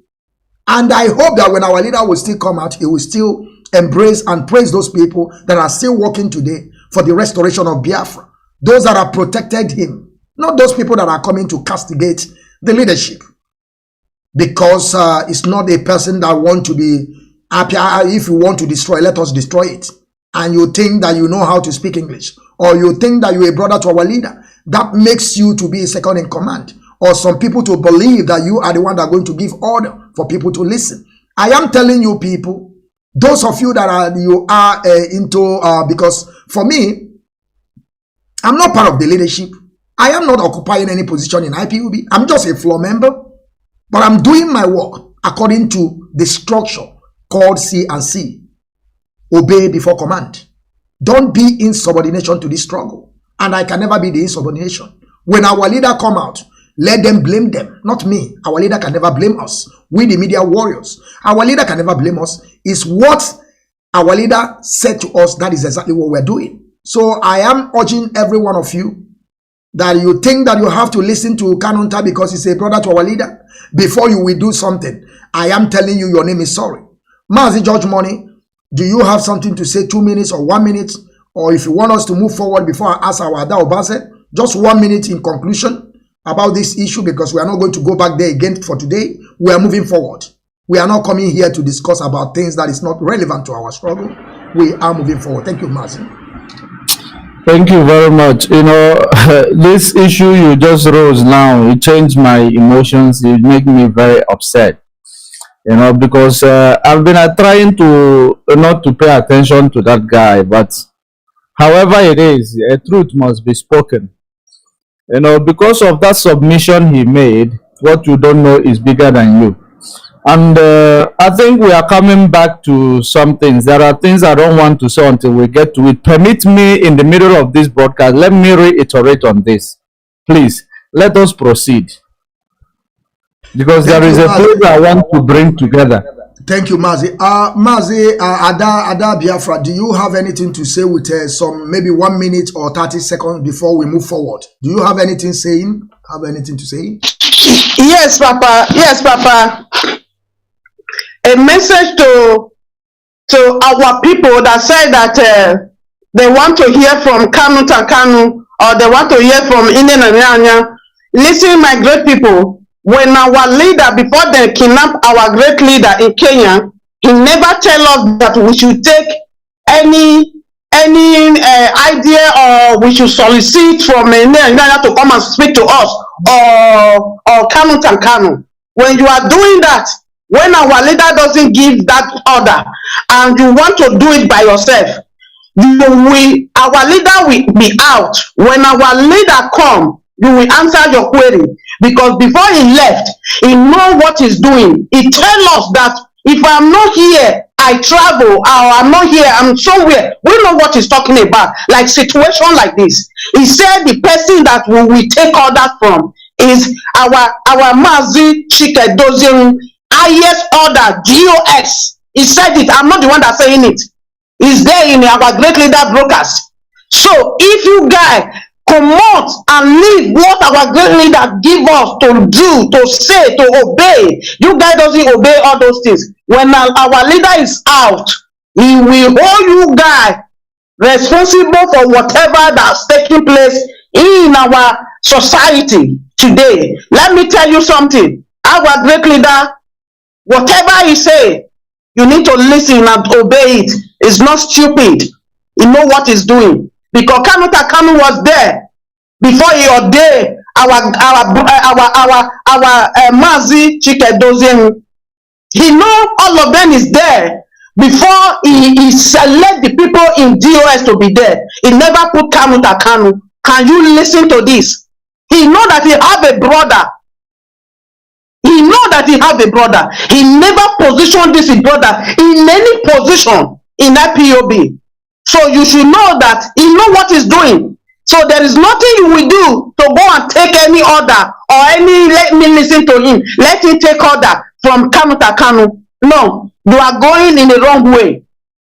And I hope that when our leader will still come out, he will still embrace and praise those people that are still working today for the restoration of Biafra. Those that have protected him, not those people that are coming to castigate the leadership. Because it's not a person that want to be happy. If you want to destroy, let us destroy it. And you think that you know how to speak English, or you think that you're a brother to our leader, that makes you to be second in command, or some people to believe that you are the one that are going to give order for people to listen. I am telling you people, those of you that are into because for me, I'm not part of the leadership. I am not occupying any position in IPOB. I'm just a floor member, but I'm doing my work according to the structure called C&C. Obey before command. Don't be in subordination to this struggle. And I can never be the insubordination. When our leader come out, let them blame them, not me. Our leader can never blame us. We the media warriors. Our leader can never blame us. It's what our leader said to us. That is exactly what we're doing. So I am urging every one of you that you think that you have to listen to Kanu because he's a brother to our leader before you will do something. I am telling you, your name is sorry. Mazi George Money, do you have something to say? 2 minutes or 1 minute? Or if you want us to move forward before I ask our Ada Obase, just 1 minute in conclusion about this issue, because we are not going to go back there again for today. We are moving forward. We are not coming here to discuss about things that is not relevant to our struggle. We are moving forward. Thank you, Mazi. Thank you very much. You know, this issue you just rose now, it changed my emotions. It made me very upset. You know, because I've been trying to not to pay attention to that guy, but however it is, a truth must be spoken. You know, because of that submission he made, what you don't know is bigger than you. And I think we are coming back to some things. There are things I don't want to say until we get to it. Permit me in the middle of this broadcast, let me reiterate on this. Please, let us proceed. Because there is a place I want to bring together. Thank you, Mazi. Mazi, Ada Biafra, do you have anything to say with some maybe 1 minute or 30 seconds before we move forward? Do you have anything saying? Have anything to say? Yes, Papa. Yes, Papa. A message to our people that say that they want to hear from Kanu, or they want to hear from Indian and Nyanya. Listen, my great people. When our leader, before they kidnap our great leader in Kenya, he never tell us that we should take any idea, or we should solicit from Nyanya to come and speak to us, or Kanu. When you are doing that, when our leader doesn't give that order, and you want to do it by yourself, our leader will be out. When our leader come, you will answer your query. Because before he left, he know what he's doing. He tell us that if I'm not here, I travel, or I'm not here, I'm somewhere. We know what he's talking about. Like situation like this. He said the person that we will take orders from is our Mazi Chikedozie highest order, GOX. He said it. I'm not the one that's saying it. It's there in our great leader broadcast. So if you guys come out and leave what our great leader give us to do, to say, to obey, you guys doesn't obey all those things. When our leader is out, he will hold you guys responsible for whatever that's taking place in our society today. Let me tell you something. Our great leader, whatever he say, you need to listen and obey it. It's not stupid. He know what he's doing. Because Kanu was there before he ordained our Mazi Chikedozie. He know all of them is there before he select the people in DOS to be there. He never put Kanu. Can you listen to this? He know that he have a brother. He know that he have a brother. He never positioned this brother in any position in IPOB. So you should know that he know what he's doing. So there is nothing you will do to go and take any order or let me listen to him. Let him take order from Kanu. No, you are going in the wrong way.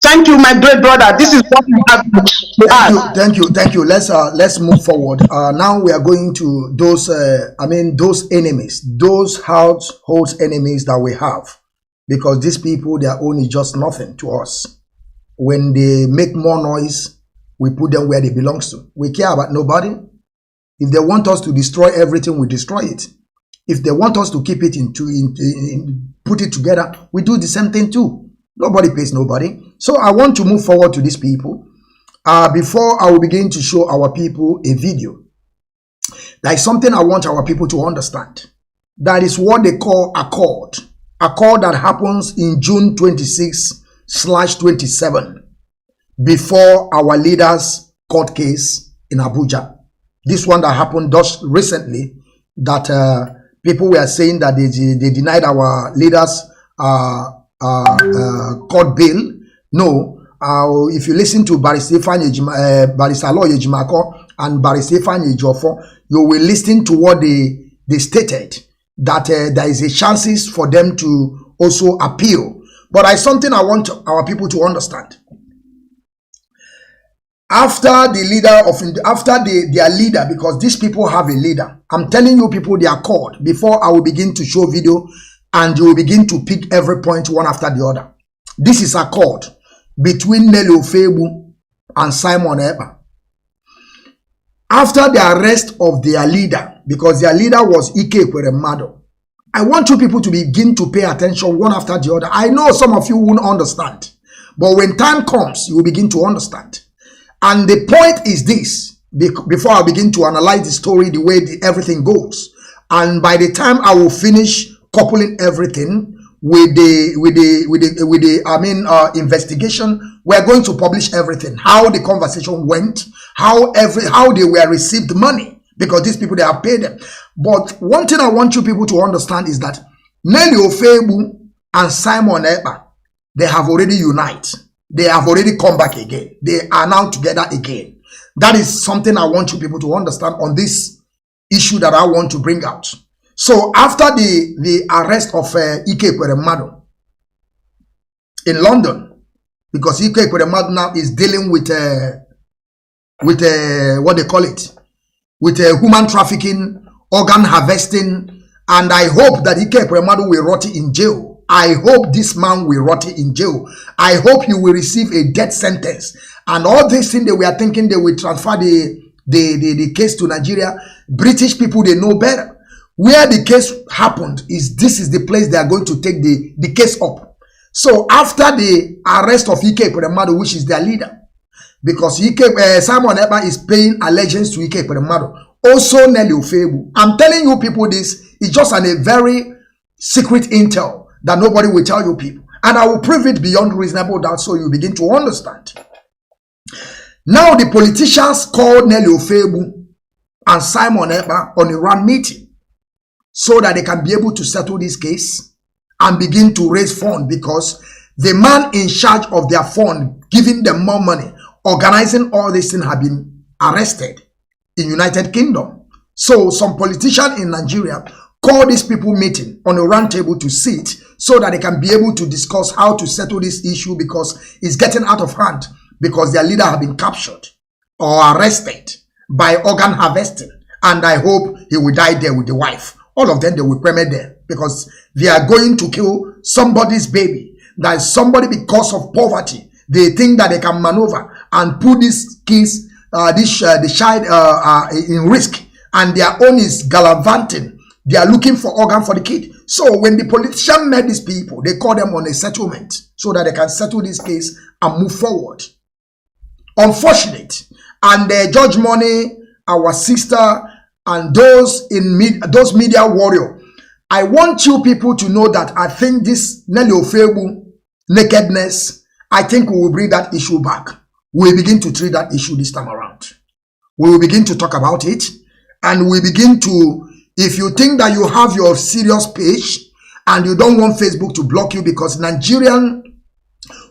Thank you, my great brother. This is what you have to ask. Thank you. Let's move forward. Now we are going to those those enemies, those household enemies that we have, because these people, their own is just nothing to us. When they make more noise, we put them where they belong to. We care about nobody. If they want us to destroy everything, we destroy it. If they want us to keep it put it together, we do the same thing too. Nobody pays nobody. So I want to move forward to these people. Before I will begin to show our people a video, there is something I want our people to understand. That is what they call accord. call that happens in June 26/27 before our leaders' court case in Abuja. This one that happened just recently, that people were saying that they denied our leaders court bail. No, if you listen to Barrister Law Yejimako and Barrister Ejiofor, you will listen to what they stated, that there is a chances for them to also appeal. But it's something I want our people to understand. After their leader, because these people have a leader. I'm telling you people, they are called. Before I will begin to show video, and you will begin to pick every point one after the other. This is a accord between Nelly Ofebu and Simon Ekpa. After the arrest of their leader, because their leader was Ike Ekweremadu, I want you people to begin to pay attention one after the other. I know some of you won't understand, but when time comes, you will begin to understand. And the point is this, before I begin to analyze the story, the way everything goes, and by the time I will finish coupling everything with the investigation, we are going to publish everything, how the conversation went, how they were received money, because these people, they have paid them. But one thing I want you people to understand is that Nelly Ofebu and Simon Ekpa, they have already united. They have already come back again. They are now together again. That is something I want you people to understand on this issue that I want to bring out. So after the arrest of Ike Ekweremadu in London, because Ike Ekweremadu now is dealing with what they call it, with human trafficking, organ harvesting, and I hope that Ike Ekweremadu will rot in jail. I hope this man will rot in jail. I hope he will receive a death sentence. And all these things, they were thinking they will transfer the case to Nigeria. British people, they know better. Where the case happened this is the place they are going to take the case up. So after the arrest of Ike Ekweremadu, which is their leader, because Simon Ekpa is paying allegiance to Ike Ekweremadu, also Nelly Ofebu. I'm telling you people this is just a very secret intel that nobody will tell you people. And I will prove it beyond reasonable doubt so you begin to understand. Now the politicians called Nelly Ofebu and Simon Ekpa on a run meeting so that they can be able to settle this case and begin to raise funds, because the man in charge of their fund, giving them more money, organizing all these things, have been arrested in United Kingdom. So some politician in Nigeria call these people meeting on a round table to sit so that they can be able to discuss how to settle this issue, because it's getting out of hand, because their leader have been captured or arrested by organ harvesting, and I hope he will die there with the wife. All of them, they will premiere there, because they are going to kill somebody's baby. That is somebody, because of poverty, they think that they can maneuver and put these kids, the child in risk, and their own is gallivanting. They are looking for organ for the kid. So when the politician met these people, they call them on a settlement so that they can settle this case and move forward. Unfortunate. And Judge Money, our sister, and those media warrior, I want you people to know that I think this Nelly Ofebu nakedness, I think we will bring that issue back. We will begin to treat that issue this time around. We will begin to talk about it, and we begin to, if you think that you have your serious page and you don't want Facebook to block you, because Nigerian,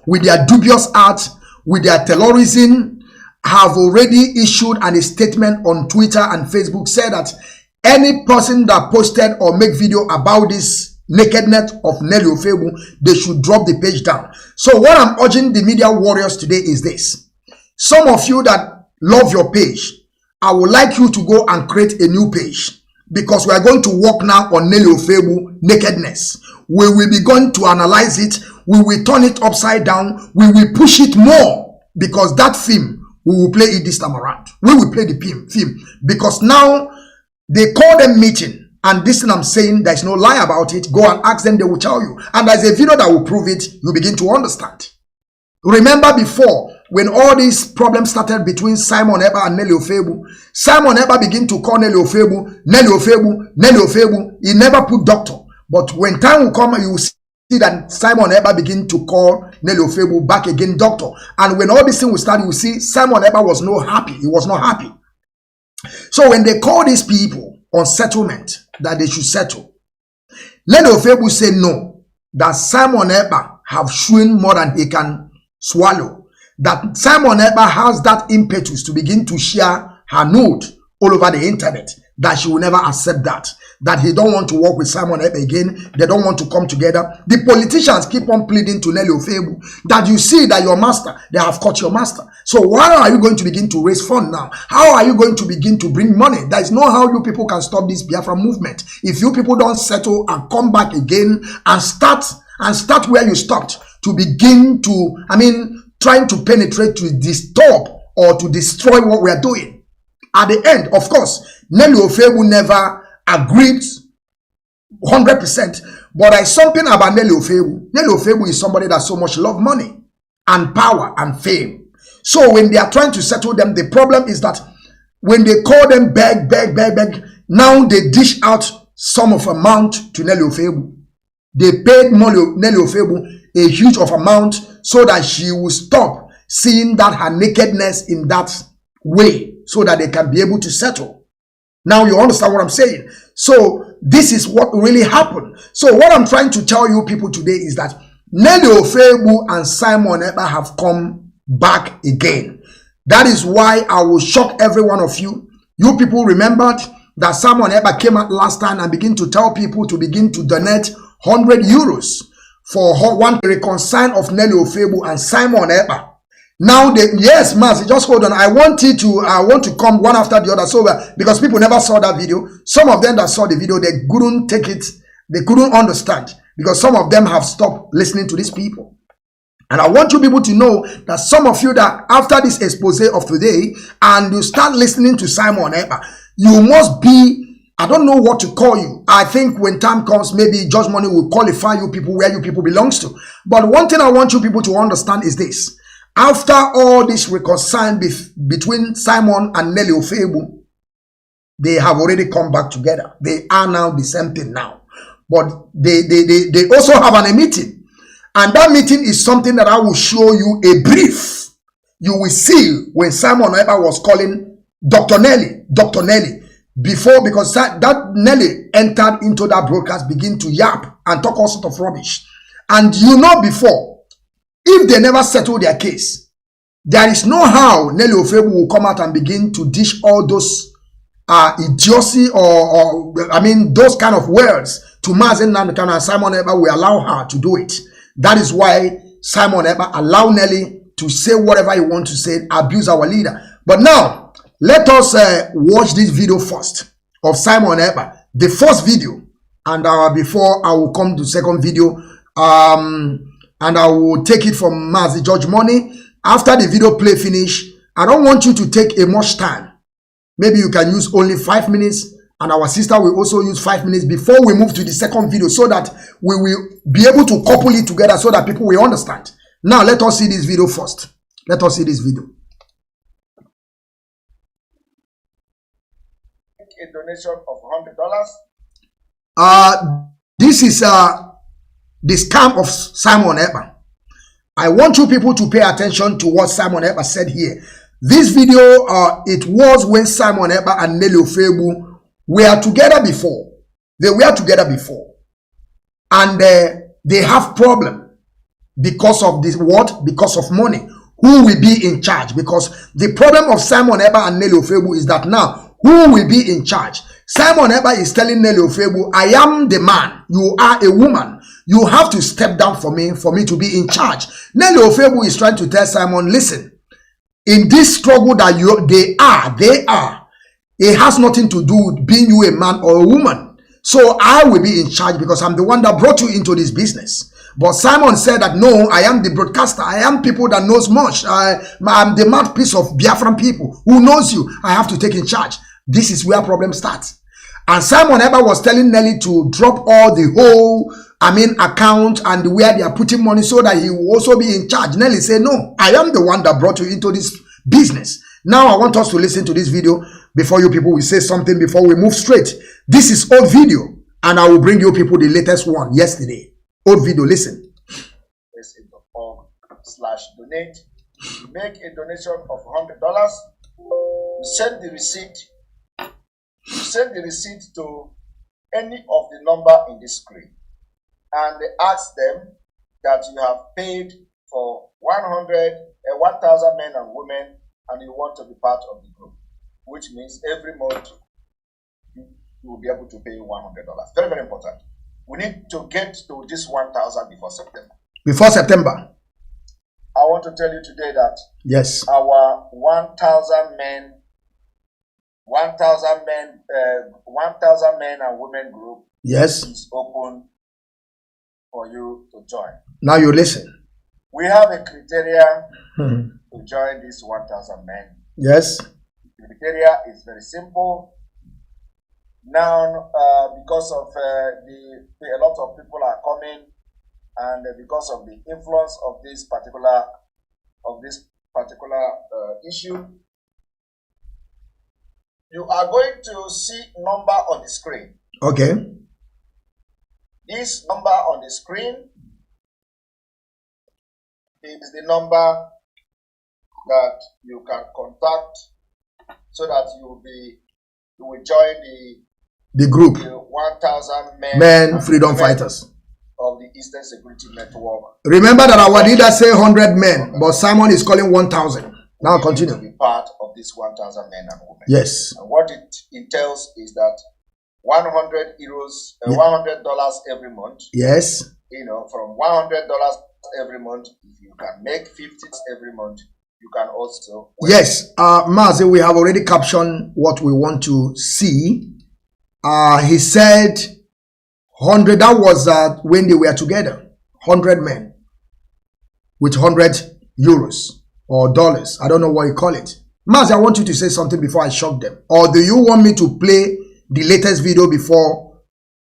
with their dubious art, with their terrorism, have already issued a statement on Twitter and Facebook, said that any person that posted or make video about this nakedness of Nelly Ofebu, they should drop the page down. So what I'm urging the media warriors today is this. Some of you that love your page, I would like you to go and create a new page, because we are going to work now on Nelly Ofebu nakedness. We will be going to analyze it. We will turn it upside down. We will push it more, because that film, we will play it this time around. We will play the film, because now they call them meeting, and this thing I'm saying, there's no lie about it. Go and ask them, they will tell you. And there's a video that will prove it. You begin to understand. Remember before, when all these problems started between Simon Ekpa and Nelly Ofebu, Simon Ekpa began to call Nelly Ofebu, Nelly Ofebu, Nelly Ofebu. He never put doctor. But when time will come, you will see that Simon Ekpa begin to call Nelly Ofebu back again, doctor. And when all this thing will start, you will see Simon Ekpa was not happy. He was not happy. So when they call these people on settlement, that they should settle, Nelly Ofebu say no, that Simon Ekpa have shown more than he can swallow. That Simon Ekpa has that impetus to begin to share her note all over the internet, that she will never accept that he don't want to work with Simon Ekpa again. They don't want to come together. The politicians keep on pleading to Nelly Ofebu that you see that your master, they have caught your master. So why are you going to begin to raise funds now? How are you going to begin to bring money? There is no how you people can stop this Biafra movement. If you people don't settle and come back again and start where you stopped, to begin to, trying to penetrate, to disturb or to destroy what we are doing. At the end, of course, Nelly Ofebu never agreed 100%, but there is something about Nelly Ofebu. Nelly Ofebu is somebody that so much love money and power and fame. So when they are trying to settle them, the problem is that when they call them beg, now they dish out some of amount to Nelly Ofebu. They paid Nelly Ofebu a huge of amount so that she will stop seeing that her nakedness in that way, so that they can be able to settle. Now you understand what I'm saying? So this is what really happened. So what I'm trying to tell you people today is that Nelly Ofebu and Simon Ekpa have come back again. That is why I will shock every one of you. You people remembered that Simon Ekpa came out last time and began to tell people to begin to donate 100 euros for one reconcile of Nelly Ofebu and Simon Ekpa. Now, yes, Mazi, just hold on. I want to come one after the other. So, because people never saw that video. Some of them that saw the video, they couldn't take it. They couldn't understand. Because some of them have stopped listening to these people. And I want you people to know that some of you that after this expose of today, and you start listening to Simon Ekpa, you must be, I don't know what to call you. I think when time comes, maybe Judge Money will qualify you people where you people belongs to. But one thing I want you people to understand is this. After all this reconcile between Simon and Nelly Ofebu, they have already come back together. They are now the same thing now. But they also have a meeting. And that meeting is something that I will show you a brief. You will see when Simon Ekpa was calling Dr. Nelly. Before, because that Nelly entered into that broadcast, begin to yap and talk all sorts of rubbish. And you know before, if they never settle their case, there is no how Nelly Ofebu will come out and begin to dish all those idiocy or those kind of words to Mazi, Nnamdi, and Simon Ekpa will allow her to do it. That is why Simon Ekpa allow Nelly to say whatever he wants to say, abuse our leader. But now, let us watch this video first of Simon Ekpa, the first video, and before I will come to the second video, and I will take it from Mazi Judge Money. After the video play finish, I don't want you to take a much time. Maybe you can use only 5 minutes, and our sister will also use 5 minutes before we move to the second video, so that we will be able to couple it together so that people will understand. Now, let us see this video first. Let us see this video. A donation of $100. This is the scam of Simon Ekpa. I want you people to pay attention to what Simon Ekpa said here. This video, it was when Simon Ekpa and Nelly Ofebu were together before. They were together before. And they have problem because of this what? Because of money. Who will be in charge? Because the problem of Simon Ekpa and Nelly Ofebu is that now, who will be in charge? Simon Ekpa is telling Nelly Ofebu, I am the man. You are a woman. You have to step down for me to be in charge. Nelly Ofebu is trying to tell Simon, listen, in this struggle that they are, it has nothing to do with being you a man or a woman. So I will be in charge because I'm the one that brought you into this business. But Simon said that, no, I am the broadcaster. I am people that knows much. I'm the mouthpiece of Biafran people who knows you. I have to take in charge. This is where problem starts. And Simon Ekpa was telling Nelly to drop all the whole, account and where they are putting money so that he will also be in charge. Nelly said, no, I am the one that brought you into this business. Now I want us to listen to this video before you people will say something before we move straight. This is old video. And I will bring you people the latest one yesterday. Old video, listen. Donate. You make a donation of $100. You send the receipt. You send the receipt to any of the number in the screen, and ask them that you have paid for 1,000 men and women, and you want to be part of the group, which means every month you will be able to pay $100. Very, very important. We need to get to this 1,000 before September. Before September. I want to tell you today that yes, our 1,000 men and women group yes is open for you to join. Now you listen. We have a criteria to join this 1,000 men. Yes. The criteria is very simple. Now, because of a lot of people are coming, and because of the influence of this particular issue, you are going to see number on the screen. Okay. This number on the screen is the number that you can contact so that you will join the group, the 1,000 men freedom fighters of the Eastern Security Network. Remember that our leader say 100 men, but Simon is calling 1,000. Now continue. To be part of this 1,000 men and women. Yes. And what it entails is that 100 euros, $100 every month. Yes. From $100 every month, if you can make 50 every month, you can also. Yes. Mazi, we have already captioned what we want to see. He said 100, that was when they were together. 100 men with 100 euros or dollars. I don't know what you call it. Mazi, I want you to say something before I shock them. Or do you want me to play the latest video before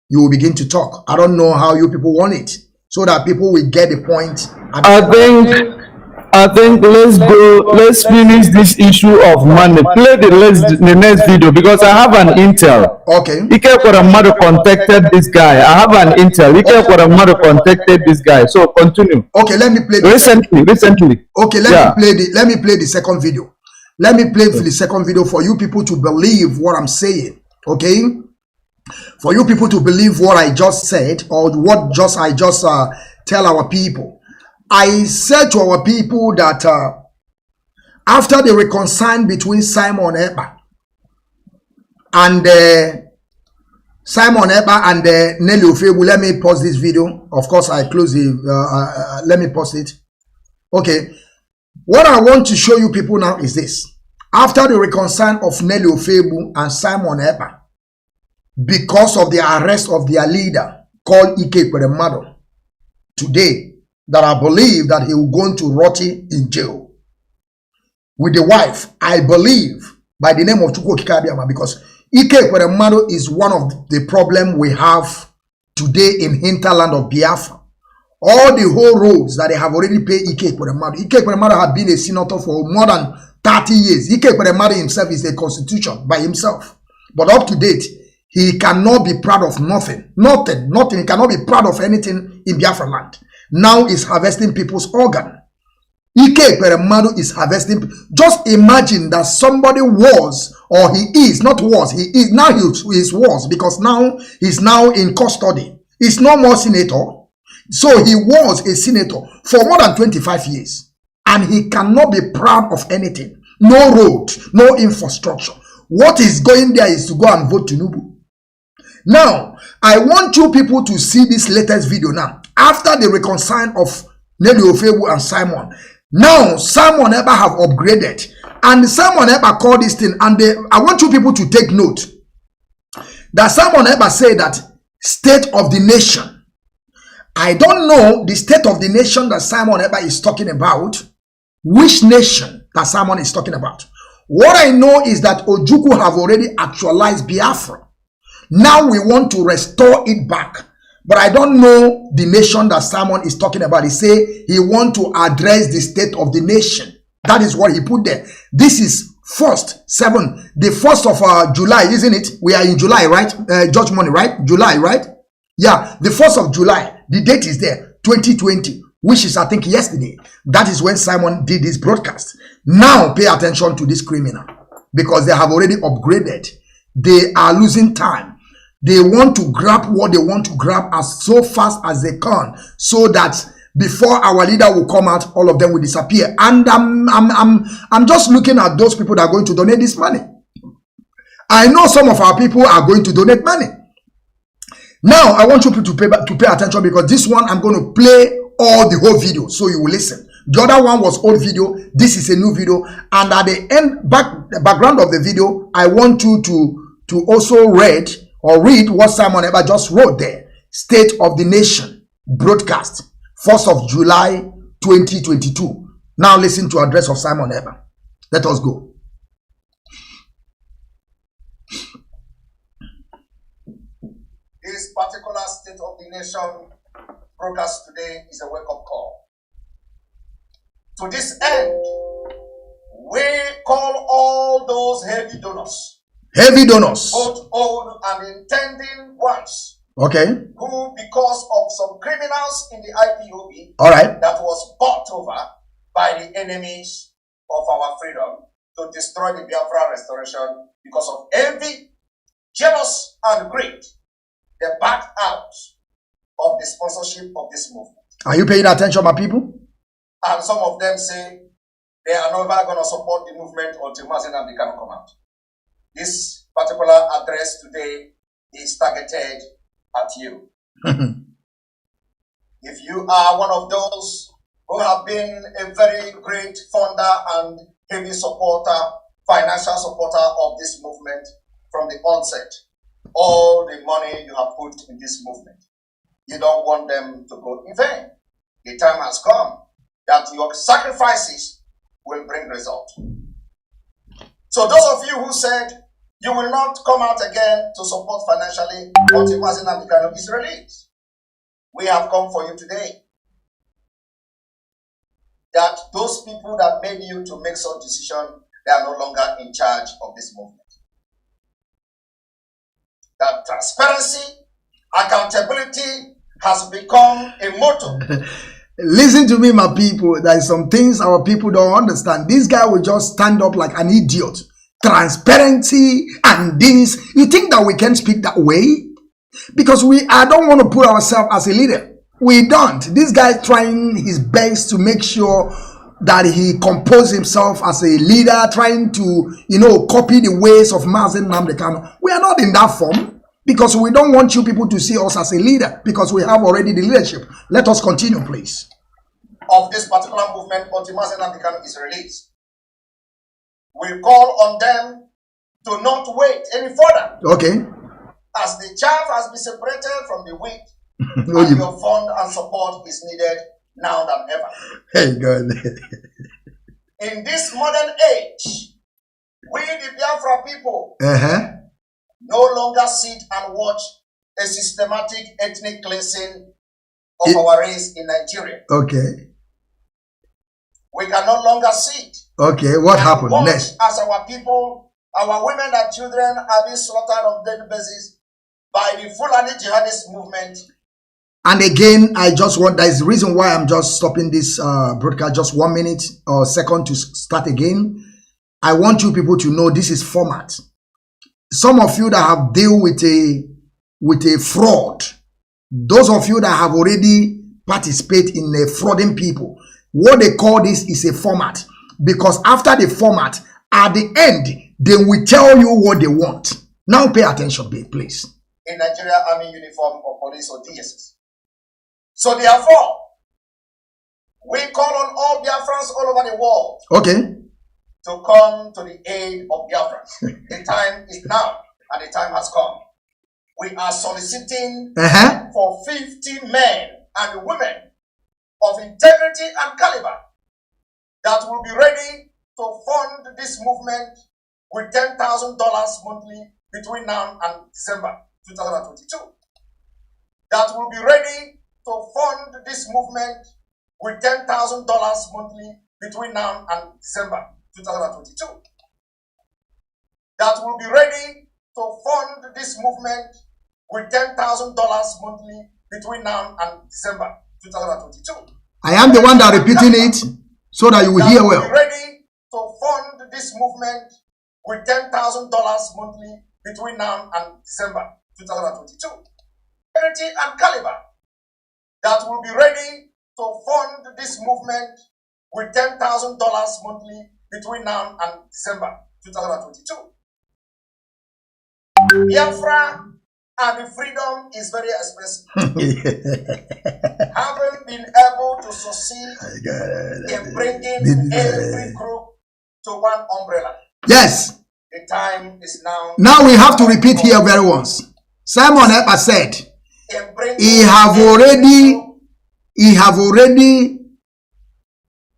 you will begin to talk? I don't know how you people want it, so that people will get the point. I think let's finish this issue of money. Play the next video, because I have an intel. Okay. Ike Kwaramadu contacted this guy. I have an intel. Ike Kwaramadu contacted this guy. So continue. Okay, let me play recently. Okay, let me play the second video. Let me play the second video for you people to believe what I'm saying. Okay? For you people to believe what I just said, or what I just tell our people. I said to our people that after the reconcile between Simon Ekpa and Nelly Ofebu, let me pause this video. Of course, I close the. Let me pause it. Okay. What I want to show you people now is this. After the reconcile of Nelly Ofebu and Simon Ekpa, because of the arrest of their leader called Ike Kwaramadu, today, that I believe that he will go to rot in jail with the wife. I believe by the name of Chukwu Kikabiama, because Ike Kwaramadu is one of the problem we have today in hinterland of Biafra. All the whole roads that they have already paid Ike Kwaramadu. Ike Kwaramadu has been a senator for more than 30 years. Ike Kwaramadu himself is a constitution by himself. But up to date, he cannot be proud of nothing. Nothing. He cannot be proud of anything in Biafra land. Now is harvesting people's organ. Ike Kwaramadu is harvesting. Just imagine that somebody was, or he is, not was, he is, now he is was, because now he's now in custody. He's no more senator. So he was a senator for more than 25 years. And he cannot be proud of anything. No road, no infrastructure. What is going there is to go and vote Tinubu. Now, I want you people to see this latest video now. After the reconcile of Nelly Ofebu and Simon, now Simon Ekpa have upgraded, and Simon Ekpa called this thing, and I want you people to take note that Simon Ekpa said that state of the nation. I don't know the state of the nation that Simon Ekpa is talking about, which nation that Simon is talking about. What I know is that Ojukwu have already actualized Biafra. Now we want to restore it back. But I don't know the nation that Simon is talking about. He say he want to address the state of the nation. That is what he put there. This is First, 7, the 1st of July, isn't it? We are in July, right? George Money, right? July, right? Yeah, the 1st of July. The date is there, 2020, which is, I think, yesterday. That is when Simon did this broadcast. Now, pay attention to this criminal because they have already upgraded. They are losing time. They want to grab what they want to grab as so fast as they can, so that before our leader will come out, all of them will disappear. And I'm just looking at those people that are going to donate this money. I know some of our people are going to donate money. Now, I want you people to pay attention because this one, I'm going to play all the whole video so you will listen. The other one was old video. This is a new video. And at the end, background of the video, I want you to also read what Simon Eber just wrote there. State of the Nation broadcast, 1st of July 2022. Now listen to address of Simon Eber. Let us go. This particular State of the Nation broadcast today is a wake-up call. To this end, we call all those heavy donors, both old and intending ones, okay, who, because of some criminals in the IPOB, all right, that was bought over by the enemies of our freedom to destroy the Biafra restoration because of envy, jealous, and greed, they backed out of the sponsorship of this movement. Are you paying attention, my people? And some of them say they are never going to support the movement until Mazi and Nnamdi Kanu come out. This particular address today is targeted at you. If you are one of those who have been a very great funder and heavy supporter, financial supporter of this movement from the onset, all the money you have put in this movement, you don't want them to go in vain. The time has come that your sacrifices will bring result. So those of you who said you will not come out again to support financially until Mazi Nnamdi Kanu is released, we have come for you today. That those people that made you to make such decision, they are no longer in charge of this movement. That transparency, accountability has become a motto. Listen to me, my people. There are some things our people don't understand. This guy will just stand up like an idiot. Transparency and this. You think that we can speak that way? Because I don't want to put ourselves as a leader. We don't. This guy trying his best to make sure that he composes himself as a leader, trying to, copy the ways of Mazi Nnamdi Kanu. We are not in that form because we don't want you people to see us as a leader because we have already the leadership. Let us continue, please. Of this particular movement until Mazi Nnamdi Kanu is released, we call on them to not wait any further. Okay. As the chaff has been separated from the wheat, and your fund and support is needed now than ever. Hey, God. In this modern age, we the Biafra people no longer sit and watch a systematic ethnic cleansing of our race in Nigeria. Okay. We can no longer sit. Okay, what happened next? As our people, our women and children are being slaughtered on daily basis by the Fulani jihadist movement. And again, there is a reason why I'm just stopping this broadcast, just 1 minute or second to start again. I want you people to know this is format. Some of you that have dealt with a fraud, those of you that have already participated in a frauding people, what they call this is a format. Because after the format, at the end, they will tell you what they want. Now pay attention, please. In Nigeria Army uniform or police or DSS. So therefore, we call on all Biafrans all over the world. Okay. To come to the aid of Biafrans. The time is now and the time has come. We are soliciting for 50 men and women of integrity and caliber that will be ready to fund this movement with $10,000 monthly between now and December 2022. That will be ready to fund this movement with $10,000 monthly between now and December 2022. that will be ready to fund this movement with $10,000 monthly between now and December 2022. I am the one that repeating it so that you will hear well. Be ready to fund this movement with $10,000 monthly between now and December 2022. Quality and caliber that will be ready to fund this movement with $10,000 monthly between now and December 2022. Biafra and the freedom is very expensive. Haven't been able to succeed in bringing every group to one umbrella. Yes. The time is now. Now we have to repeat here very once. Simon Epa said, he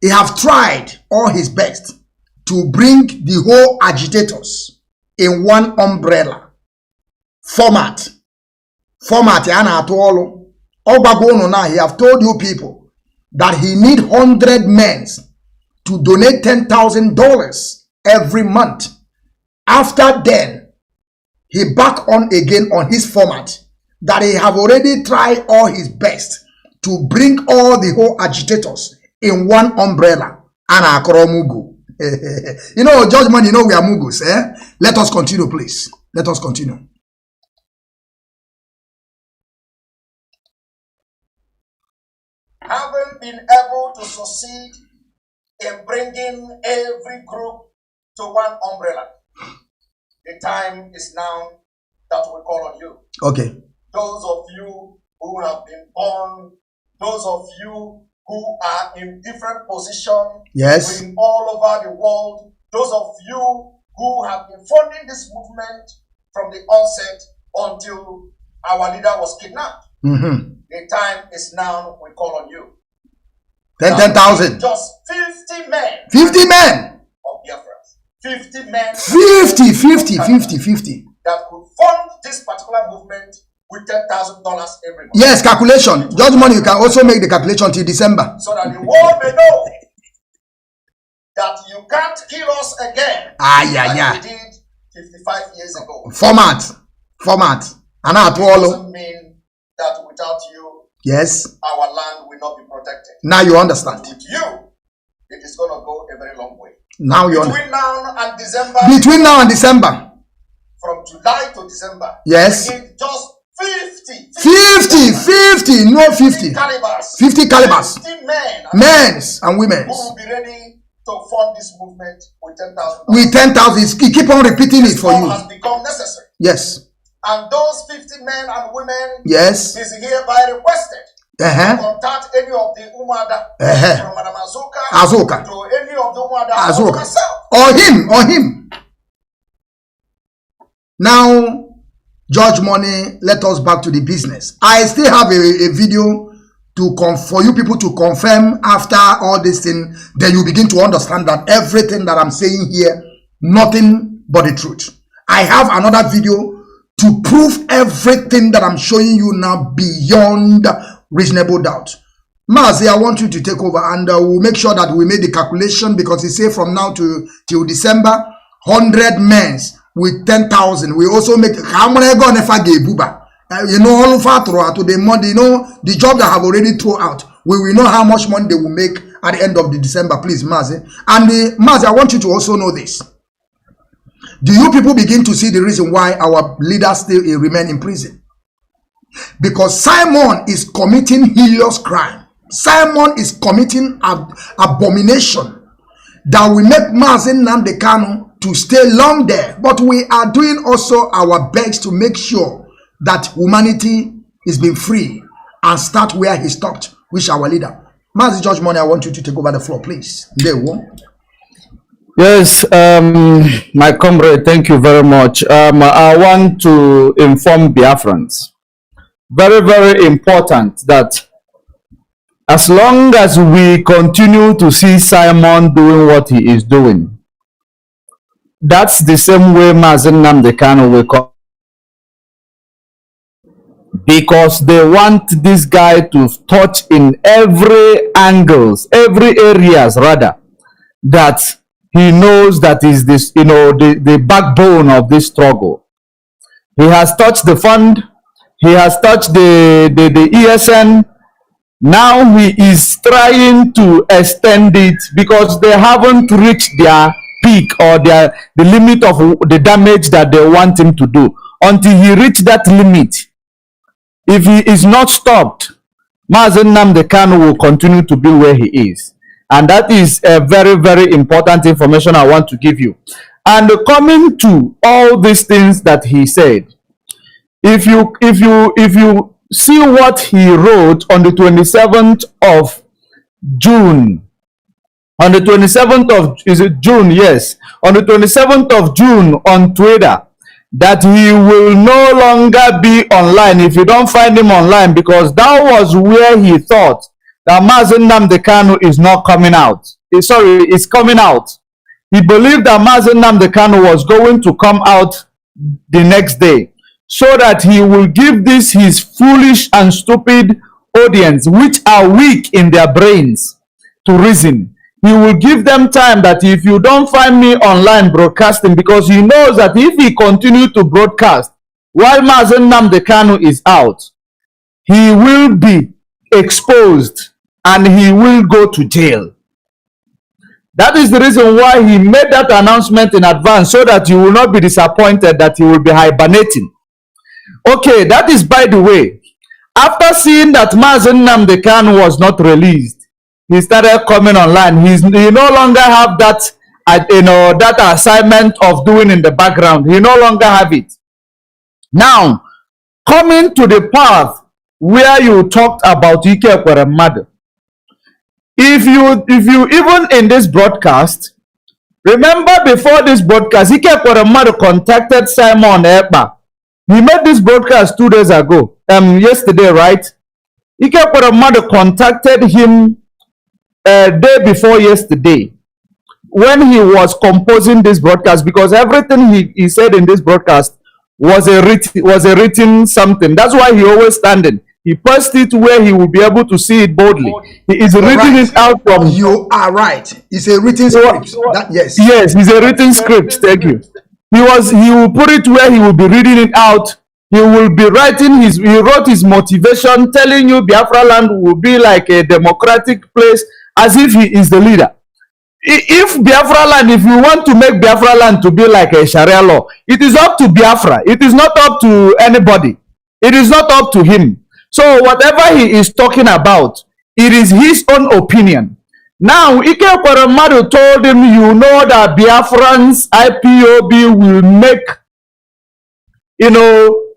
have tried all his best to bring the whole agitators in one umbrella. Format. Yana Atuolo. Obagono now, he have told you people that he need 100 men to donate $10,000 every month. After then, he back on again on his format that he have already tried all his best to bring all the whole agitators in one umbrella. Ana Mugu. You know, judgment, you know we are Mugus. Let us continue, please. Let us continue. Haven't been able to succeed in bringing every group to one umbrella. The time is now that we call on you. Okay. Those of you who have been born, those of you who are in different positions, yes, all over the world, those of you who have been funding this movement from the onset until our leader was kidnapped. The time is now we call on you. 10,000. Just 50 men. 50 men. Of Biafrans. 50 men. 50. That could fund this particular movement with $10,000 every month. Yes, calculation. Just money, you can also make the calculation till December. So that the world may know that you can't kill us again. Like you did 55 years ago. Format. And it doesn't mean that without you, yes, our land will not be protected. Now you understand. With you, it is going to go a very long way. Now you Between now and December. Between now and December. From July to December. Yes. Just 50. 50. No 50. Calibers. 50 calibers. 50 men. Men and women. Who will be ready to fund this movement with $10,000. With 10,000. He keep on repeating it for you. Has become necessary. Yes. And those 50 men and women, yes, is hereby requested to contact any of the Umada from Madam Azuka to any of the Umada or myself. Or him. Now, George Money, let us back to the business. I still have a video for you people to confirm after all this thing. Then you begin to understand that everything that I'm saying here, nothing but the truth. I have another video to prove everything that I'm showing you now beyond reasonable doubt. Mazi, I want you to take over and we'll make sure that we made the calculation because he said from now till December, 100 men with 10,000. We also make how many go never get buba. You know, all far throw out to the money, you know, the job that have already thrown out. We will know how much money they will make at the end of the December, please, Mazi. And Mazi, I want you to also know this. Do you people begin to see the reason why our leaders still remain in prison? Because Simon is committing heinous crime. Simon is committing abomination that will make Mazi Nnamdi Kanu to stay long there. But we are doing also our best to make sure that humanity is being free and start where he stopped, which our leader. Mazi George Money, I want you to take over the floor, please. There we go. Yes, my comrade, thank you very much. I want to inform Biafrans, very, very important that as long as we continue to see Simon doing what he is doing, that's the same way Mazi Nnamdi Kanu will come. Because they want this guy to touch in every angles, every areas rather, that he knows that is this, the backbone of this struggle. He has touched the fund, he has touched the ESN. Now he is trying to extend it because they haven't reached their peak or the limit of the damage that they want him to do. Until he reaches that limit, if he is not stopped, Mazi Nnamdi Kanu will continue to be where he is. And that is a very, very important information I want to give you. And coming to all these things that he said, if you see what he wrote on the 27th of June, on the 27th of, is it June? Yes. On the 27th of June on Twitter, that he will no longer be online if you don't find him online, because that was where he thought that Mazi Nnamdi Kanu is not coming out. Sorry, is coming out. He believed that Mazi Nnamdi Kanu was going to come out the next day, so that he will give this his foolish and stupid audience, which are weak in their brains, to reason. He will give them time that if you don't find me online broadcasting, because he knows that if he continues to broadcast while Mazi Nnamdi Kanu is out, he will be exposed and he will go to jail. That is the reason why he made that announcement in advance, so that you will not be disappointed that he will be hibernating. Okay, that is by the way. After seeing that Mazi Nnamdi Kanu was not released, he started coming online. He no longer have that, that assignment of doing in the background. He no longer have it. Now, coming to the path where you talked about Ike Ekweremadu. If you even in this broadcast, remember before this broadcast, Ike Ekweremadu contacted Simon Ekpa. He made this broadcast 2 days ago, yesterday, right? Ike Ekweremadu contacted him day before yesterday when he was composing this broadcast, because everything he said in this broadcast was a written something. That's why he always standing. He posted it where he will be able to see it boldly. He is reading it out from. You are right. It's a written script. Yes. Yes, it's a written script. Thank you. He will put it where he will be reading it out. He will be writing he wrote his motivation, telling you Biafra land will be like a democratic place, as if he is the leader. If Biafra land, if you want to make Biafra land to be like a Sharia law, it is up to Biafra. It is not up to anybody. It is not up to him. So whatever he is talking about, it is his own opinion. Now, Ike Ekweremadu told him, you know that Biafrans, IPOB will make,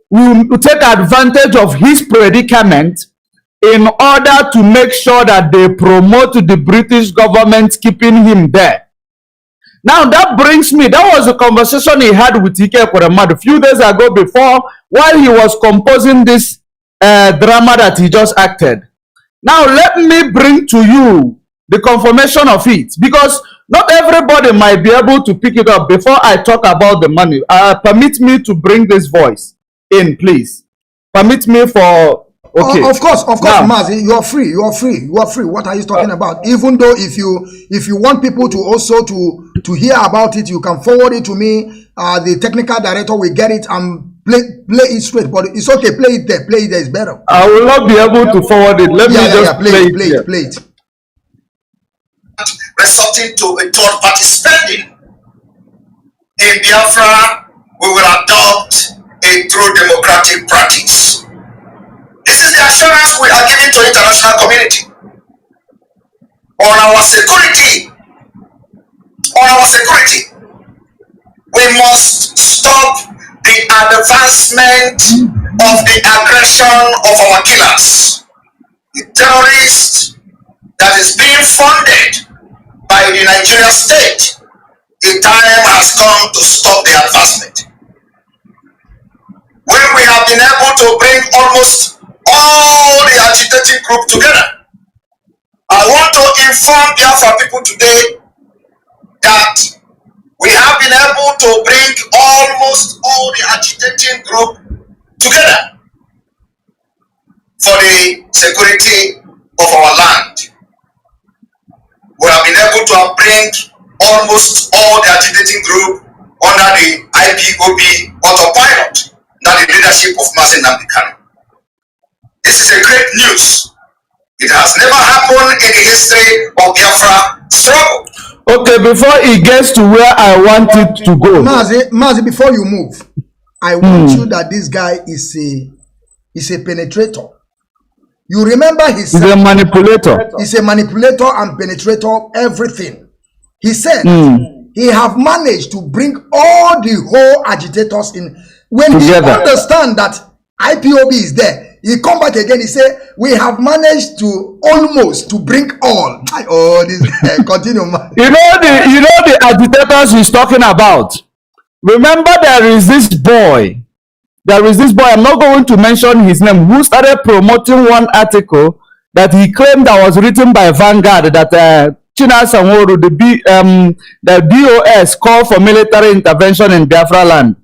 will take advantage of his predicament in order to make sure that they promote the British government keeping him there. Now that brings me, that was a conversation he had with Ike Ekweremadu a few days ago, before, while he was composing this drama that he just acted. Now let me bring to you the confirmation of it, because not everybody might be able to pick it up. Before I talk about the money, permit me to bring this voice in, please. Permit me for. Okay. Of course, Mazi, you are free. What are you talking about? Even though if you want people to also to hear about it, you can forward it to me. The technical director will get it and play it straight. But it's okay. Play it there. Play it there is better. I will not be able to forward it. Let me just play it. Resorting to a third party spending. In Biafra, we will adopt a true democratic practice. This is the assurance we are giving to the international community on our security. We must stop the advancement of the aggression of our killers, the terrorists that is being funded by the Nigerian state. The time has come to stop the advancement. When we have been able to bring almost all the agitating group together, I want to inform Biafra people today that we have been able to bring almost all the agitating group together for the security of our land. We have been able to bring almost all the agitating group under the IPOB autopilot under the leadership of Mazi Nnamdi Kanu. This is a great news. It has never happened in the history of Biafra struggle. Okay, before it gets to where I want it to go. Mazi, before you move, I want you that this guy is a penetrator. You remember he's a manipulator. He's a manipulator and penetrator of everything. He said he have managed to bring all the whole agitators in. When together. He understand that IPOB is there, he come back again. He say we have managed to almost to bring all. Oh, this continue. You know the agitators he's talking about. Remember, there is this boy. I'm not going to mention his name, who started promoting one article that he claimed that was written by Vanguard that China Sanworu, the DOS, called for military intervention in Biafra land.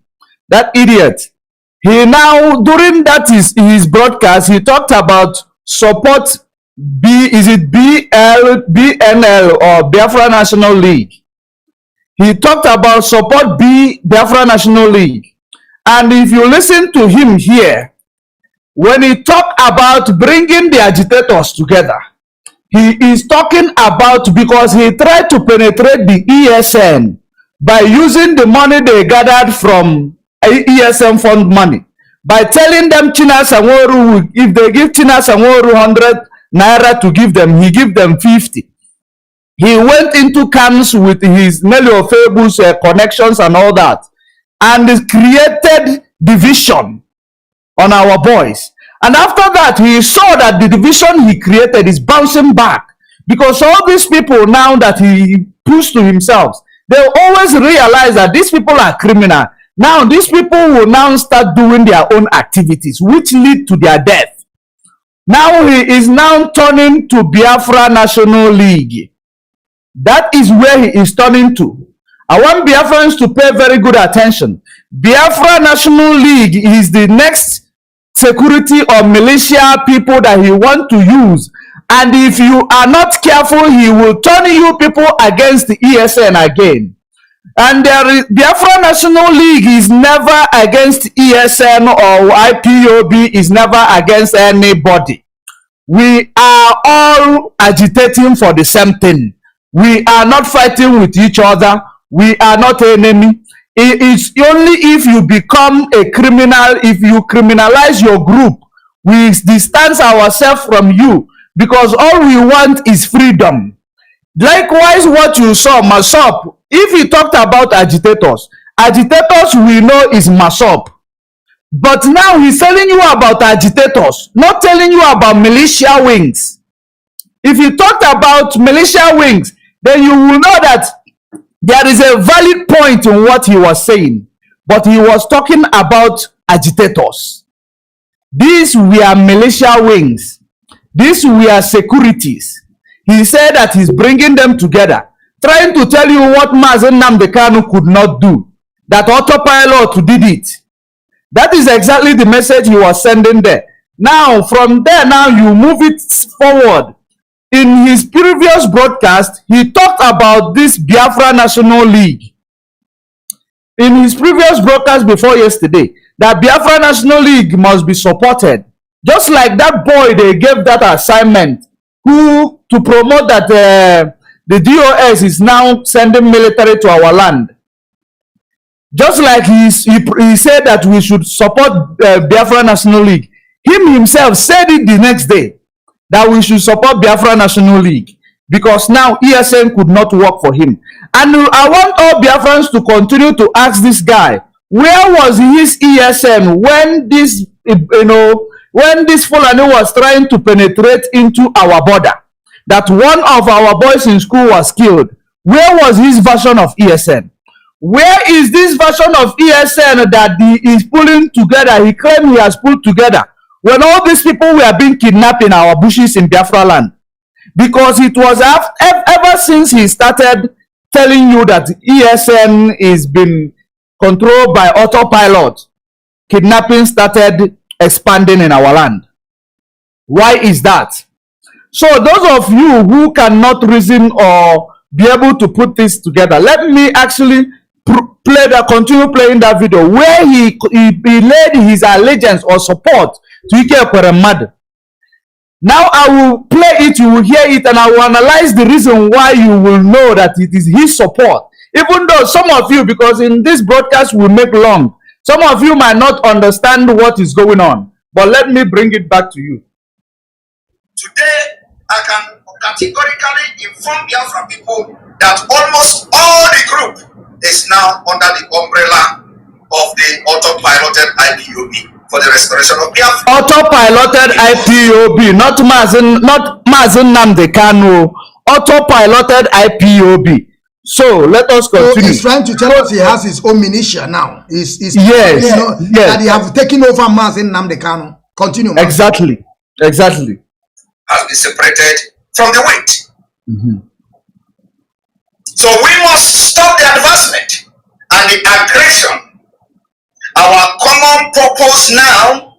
That idiot. He now, during that his broadcast, he talked about support BNL or Biafra National League. He talked about support Biafra National League. And if you listen to him here, when he talk about bringing the agitators together, he is talking about, because he tried to penetrate the ESN by using the money they gathered from ESN fund money, by telling them China Sanworu, if they give China Sanworu 100 naira to give them, he give them 50. He went into camps with his Nelio Fabus connections and all that, and created division on our boys. And after that, he saw that the division he created is bouncing back, because all these people now that he pushed to himself, they always realize that these people are criminal. Now these people will now start doing their own activities, which lead to their death. Now he is now turning to Biafra National League. That is where he is turning to. I want Biafrans to pay very good attention. Biafra National League is the next security or militia people that he wants to use. And if you are not careful, he will turn you people against the ESN again. And Biafra National League is never against ESN, or IPOB is never against anybody. We are all agitating for the same thing. We are not fighting with each other. We are not enemy. It is only if you become a criminal, if you criminalize your group, we distance ourselves from you, because all we want is freedom. Likewise, what you saw, Masop, if he talked about agitators we know is Masop. But now he's telling you about agitators, not telling you about militia wings. If you talked about militia wings, then you will know that there is a valid point in what he was saying, but he was talking about agitators. These were militia wings. These were securities. He said that he's bringing them together, trying to tell you what Mazi Nnamdi Kanu could not do, that autopilot did it. That is exactly the message he was sending there. Now, from there, now you move it forward. In his previous broadcast, he talked about this Biafra National League. In his previous broadcast before yesterday, that Biafra National League must be supported. Just like that boy they gave that assignment, who to promote that the DOS is now sending military to our land. Just like he said that we should support Biafra National League. Him himself said it the next day, that we should support Biafra National League, because now ESN could not work for him. And I want all Biafrans to continue to ask this guy, where was his ESN when this, when this Fulani was trying to penetrate into our border, that one of our boys in school was killed? Where was his version of ESN? Where is this version of ESN that he is pulling together? He claimed he has pulled together, when all these people were being kidnapped in our bushes in Biafra land. Because it was ever since he started telling you that ESN is been controlled by autopilot, kidnapping started expanding in our land. Why is that? So those of you who cannot reason or be able to put this together. Let me actually continue playing that video where he laid his allegiance or support to Ike Ekweremadu. Now I will play it, you will hear it, and I will analyze the reason why you will know that it is his support. Even though some of you, because in this broadcast we make long, some of you might not understand what is going on. But let me bring it back to you. Today, I can categorically inform Biafra people that almost all the group is now under the umbrella of the autopiloted IPOB for the restoration of Biafra. Autopiloted IPOB, not Mazi Nnamdi Kanu. Autopiloted IPOB. So let us continue. So he's trying to tell us he has his own militia now. Yes, that he have taken over Mazi Nnamdi Kanu. Continue. Mazi. Exactly. Has been separated from the wheat. So we must stop the advancement and the aggression. Our common purpose now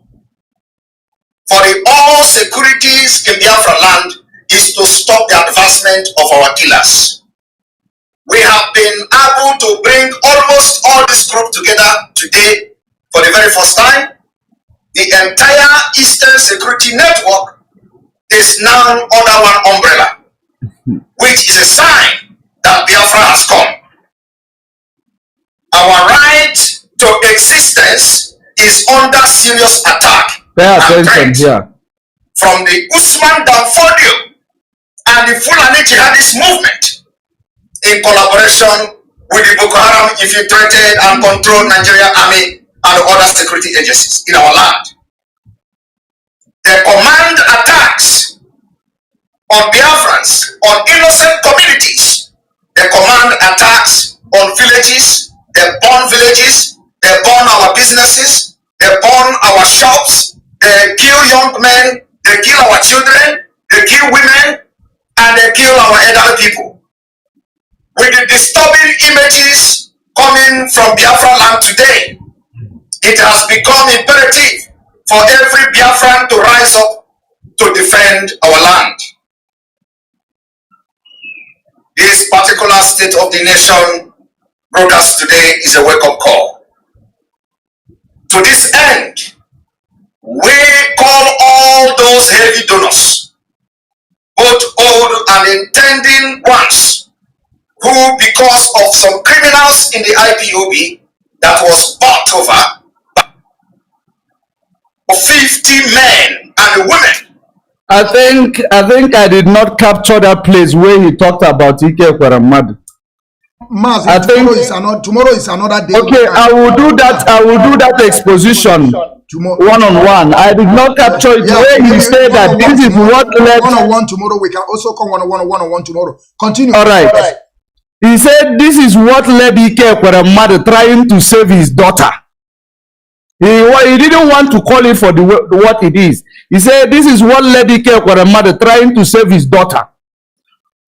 for the all securities in Biafra land is to stop the advancement of our killers. We have been able to bring almost all this group together today for the very first time. The entire Eastern Security Network is now under one umbrella, which is a sign that Biafra has come. Our right to existence is under serious attack and threat from the Usman Danfodio and the Fulani Jihadist movement in collaboration with the Boko Haram infiltrated and controlled Nigerian army and other security agencies in our land. They command attacks on Biafrans, on innocent communities. They command attacks on villages. They burn villages. They burn our businesses. They burn our shops. They kill young men. They kill our children. They kill women. And they kill our elderly people. With the disturbing images coming from Biafra land today, it has become imperative for every Biafran to rise up to defend our land. This particular state of the nation broadcast today is a wake-up call. To this end, we call all those heavy donors, both old and intending ones, who, because of some criminals in the IPOB that was bought over by 50 men and women. I think I did not capture that place where he talked about Ike Ekweremadu. Mazi, tomorrow is another day. Okay, I will do that exposition one-on-one. I did not capture it where he said that this is what led. One-on-one tomorrow. We can also come one-on-one tomorrow. Continue. All right. He said this is what led Ike Ekweremadu trying to save his daughter. He didn't want to call it for what it is. He said this is what led Ike Ekweremadu trying to save his daughter.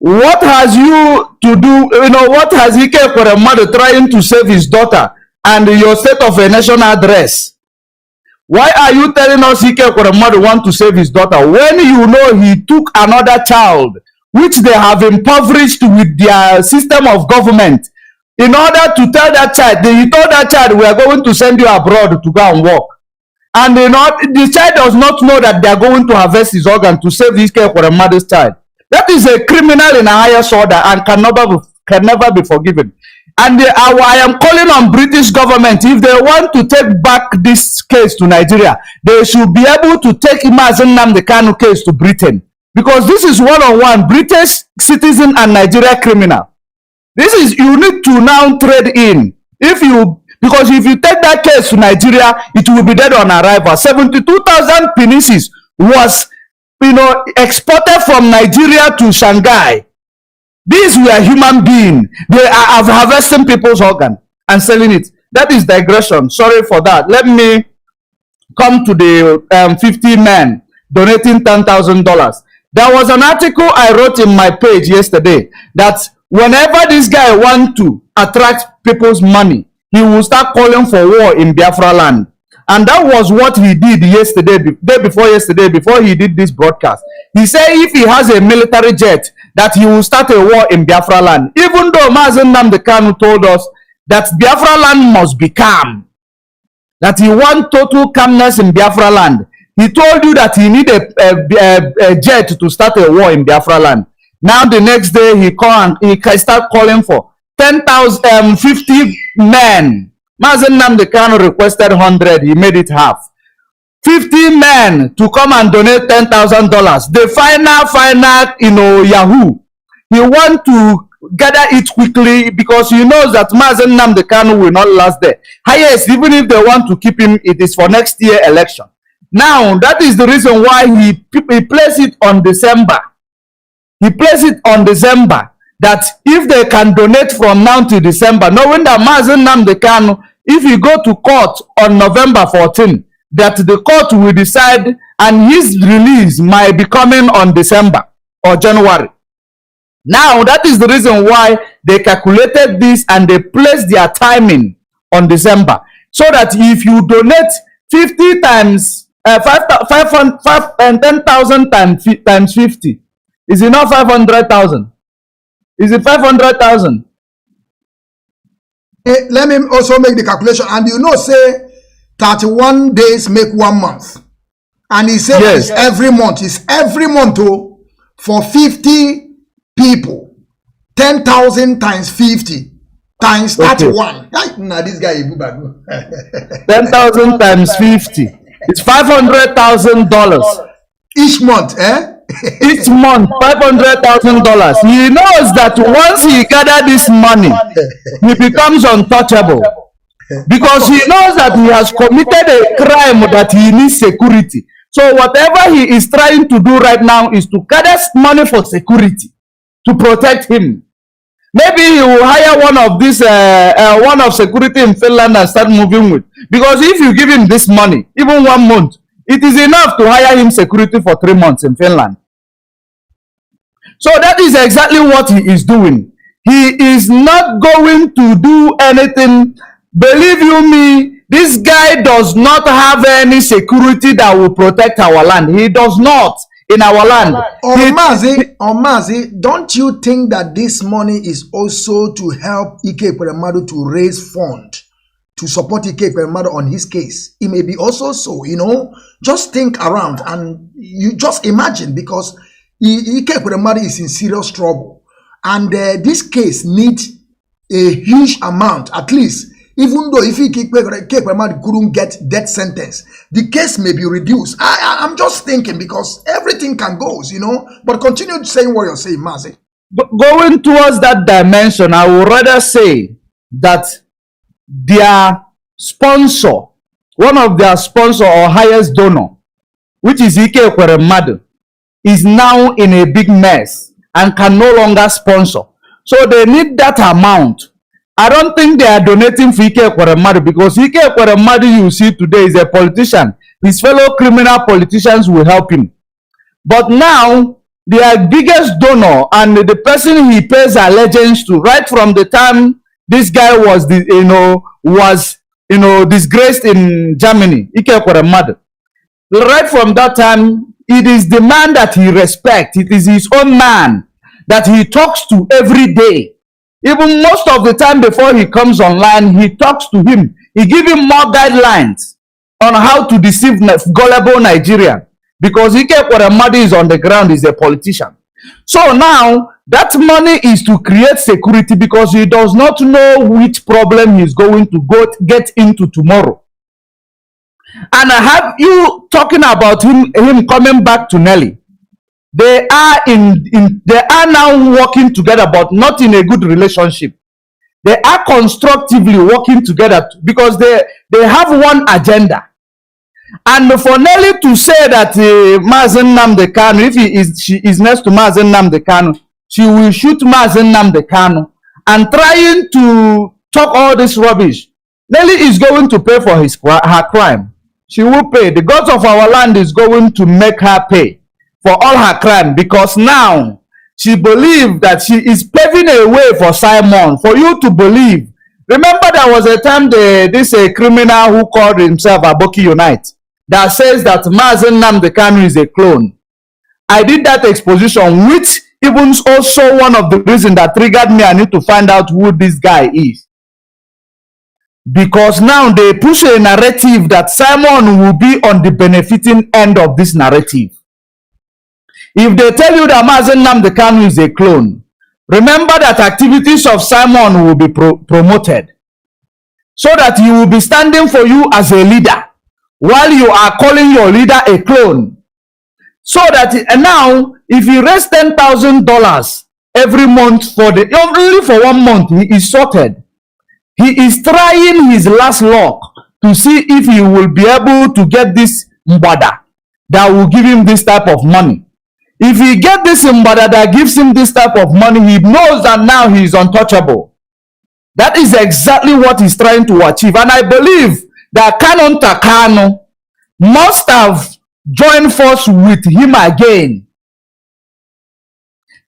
What has you to do, what has Ike Ekweremadu trying to save his daughter and your state of a national address? Why are you telling us Ike Ekweremadu want to save his daughter when you know he took another child which they have impoverished with their system of government in order to tell that child, he told that child, we are going to send you abroad to go and work. And the child does not know that they are going to harvest his organ to save Ike Ekweremadu's child. That is a criminal in a higher order and can never be forgiven. And I am calling on British government, if they want to take back this case to Nigeria, they should be able to take Mazi Nnamdi Kanu case to Britain. Because this is one-on-one British citizen and Nigeria criminal. This is, you need to now trade in. Because if you take that case to Nigeria, it will be dead on arrival. 72,000 penises was, exported from Nigeria to Shanghai. These were human beings. They are harvesting people's organ and selling it. That is digression. Sorry for that. Let me come to the 50 men donating $10,000. There was an article I wrote in my page yesterday that whenever this guy wants to attract people's money, he will start calling for war in Biafra land. And that was what he did yesterday, day before yesterday, before he did this broadcast. He said if he has a military jet that he will start a war in Biafra land. Even though Mazi Nnamdi Kanu told us that Biafra land must be calm, that he wants total calmness in Biafra land. He told you that he need a jet to start a war in Biafra land. Now the next day he start calling for 10,000, 50 men. Mazi Nnamdi Kanu requested 100. He made it half. 50 men to come and donate $10,000. The final, Yahoo. He want to gather it quickly because he knows that Mazi Nnamdi Kanu will not last there. Highest, even if they want to keep him, it is for next year election. Now, that is the reason why he placed it on December. He placed it on December that if they can donate from now to December, knowing that Mazi Nnamdi Kanu, if he go to court on November 14, that the court will decide and his release might be coming on December or January. Now, that is the reason why they calculated this and they placed their timing on December. So that if you donate 50 times, 10,000 times 50, is it not 500,000? Is it 500,000? Let me also make the calculation. And say 31 days make 1 month. And he said Yes. it's every month. It's every month for 50 people. 10,000 times 50 times 31. Now this guy is good. 10,000 times 50. It's $500,000 Each month, each month. $500,000. He knows that once he gather this money, he becomes untouchable because he knows that he has committed a crime that he needs security. So whatever he is trying to do right now is to gather money for security to protect him. Maybe he will hire one of security in Finland and start moving with. Because if you give him this money, even 1 month, it is enough to hire him security for 3 months in Finland. So that is exactly what he is doing. He is not going to do anything. Believe you me, this guy does not have any security that will protect our land. He does not. In our land. Mazi, don't you think that this money is also to help Ike Ekweremadu to raise fund to support Ike Ekweremadu on his case? It may be also so, just think around and you just imagine, because Ike Ekweremadu is in serious trouble and this case needs a huge amount, at least. Even though if Ike Ekweremadu couldn't get death sentence, the case may be reduced. I'm just thinking because everything can go, But continue saying what you're saying, Mazi. Going towards that dimension, I would rather say that their sponsor, one of their sponsor or highest donor, which is Ike Ekweremadu, is now in a big mess and can no longer sponsor. So they need that amount. I don't think they are donating for Ike Ekweremadu because Ike Ekweremadu you see today is a politician. His fellow criminal politicians will help him. But now, their biggest donor and the person he pays allegiance to, right from the time this guy was, disgraced in Germany, Ike Ekweremadu. Right from that time, it is the man that he respects. It is his own man that he talks to every day. Even most of the time before he comes online, he talks to him. He gives him more guidelines on how to deceive gullible Nigerian. Because Ike Ekweremadu is on the ground, is a politician. So now, that money is to create security because he does not know which problem he's going to get into tomorrow. And I have you talking about him coming back to Nelly. They are now working together, but not in a good relationship. They are constructively working together because they have one agenda. And for Nelly to say that Mazi Nnamdi Kanu, if she is next to Mazi Nnamdi Kanu, she will shoot Mazi Nnamdi Kanu, and trying to talk all this rubbish, Nelly is going to pay for her crime. She will pay. The gods of our land is going to make her pay for all her crime, because now she believes that she is paving a way for Simon, for you to believe. Remember, there was a time this criminal who called himself Aboki Unite that says that Mazi Nnamdi Kanu is a clone. I did that exposition, which even also one of the reasons that triggered me, I need to find out who this guy is. Because now they push a narrative that Simon will be on the benefiting end of this narrative. If they tell you that Mazi Nnamdi Kanu is a clone, remember that activities of Simon will be promoted, so that he will be standing for you as a leader, while you are calling your leader a clone. So that now, if he raise $10,000 every month for only for 1 month, he is sorted. He is trying his last luck to see if he will be able to get this mbada that will give him this type of money. If he get this mbada that gives him this type of money, he knows that now he is untouchable. That is exactly what he's trying to achieve. And I believe that Kanu must have joined force with him again,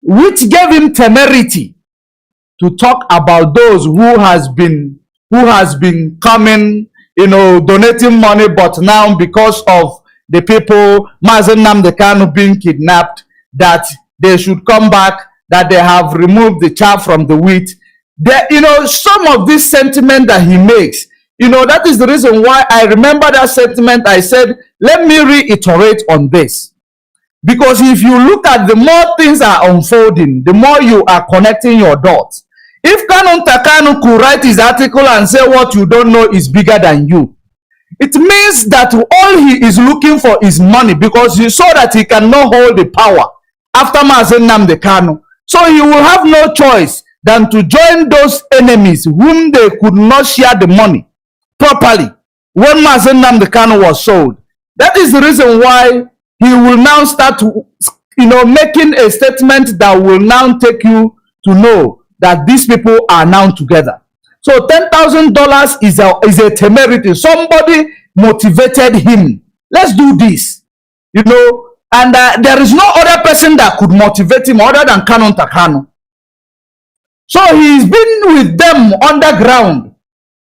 which gave him temerity to talk about those who has been coming, donating money, but now because of the people, Mazi Nnamdi Kanu being kidnapped, that they should come back, that they have removed the chaff from the wheat. Some of this sentiment that he makes, that is the reason why I remember that sentiment. I said, let me reiterate on this. Because if you look at the more things are unfolding, the more you are connecting your dots. If Kanu could write his article and say what you don't know is bigger than you, it means that all he is looking for is money, because he saw that he cannot hold the power after Mazi Nnamdi Kanu. So he will have no choice than to join those enemies whom they could not share the money properly when Mazi Nnamdi Kanu was sold. That is the reason why he will now start making a statement that will now take you to know that these people are now together. So $10,000 is a temerity. Somebody motivated him. Let's do this, and there is no other person that could motivate him other than Kanu. So he's been with them underground,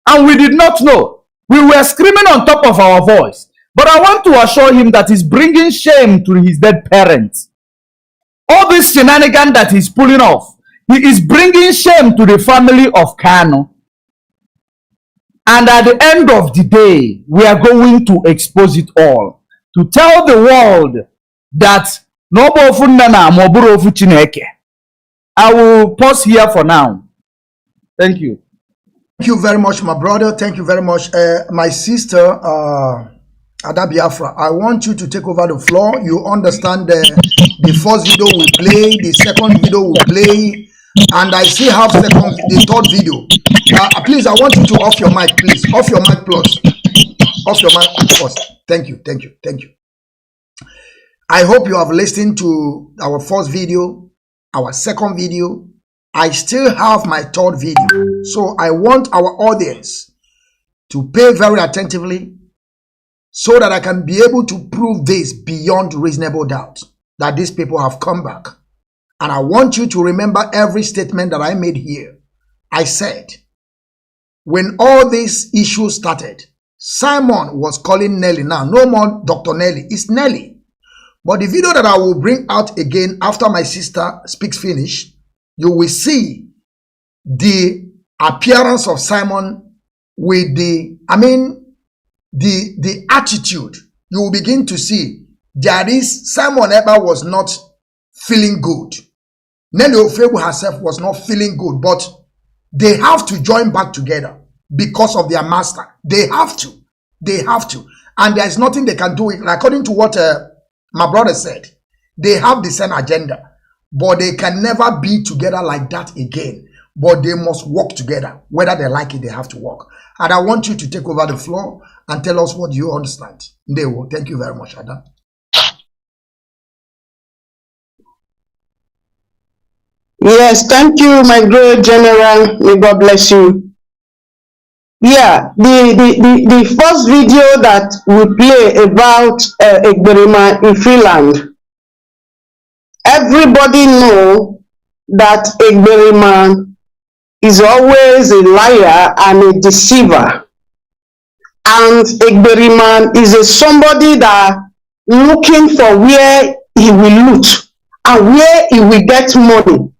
and we did not know. We were screaming on top of our voice. But I want to assure him that he's bringing shame to his dead parents. All this shenanigan that he's pulling off, he is bringing shame to the family of Kanu. And at the end of the day, we are going to expose it all. To tell the world that I will pause here for now. Thank you. Thank you very much, my brother. Thank you very much. My sister, Biafra, I want you to take over the floor. You understand the first video we play, the second video we play, and I still have the third video. Please, I want you to off your mic, please. Off your mic plus. Off your mic plus. Thank you. I hope you have listened to our first video, our second video. I still have my third video. So I want our audience to pay very attentively so that I can be able to prove this beyond reasonable doubt that these people have come back. And I want you to remember every statement that I made here. I said, when all these issues started, Simon was calling Nelly. Now, no more Dr. Nelly. It's Nelly. But the video that I will bring out again after my sister speaks finish, you will see the appearance of Simon with the attitude. You will begin to see that is Simon Eber was not feeling good. Nelly Ofebu herself was not feeling good, but they have to join back together because of their master. They have to. And there is nothing they can do. According to what my brother said, they have the same agenda, but they can never be together like that again. But they must work together. Whether they like it, they have to work. And I want you to take over the floor and tell us what you understand. Ndewo, thank you very much, Ada. Yes, thank you, my great general. May God bless you. Yeah, the first video that we play about Egberima in Finland, everybody know that Egberima is always a liar and a deceiver. And Egberima is somebody that looking for where he will loot and where he will get money.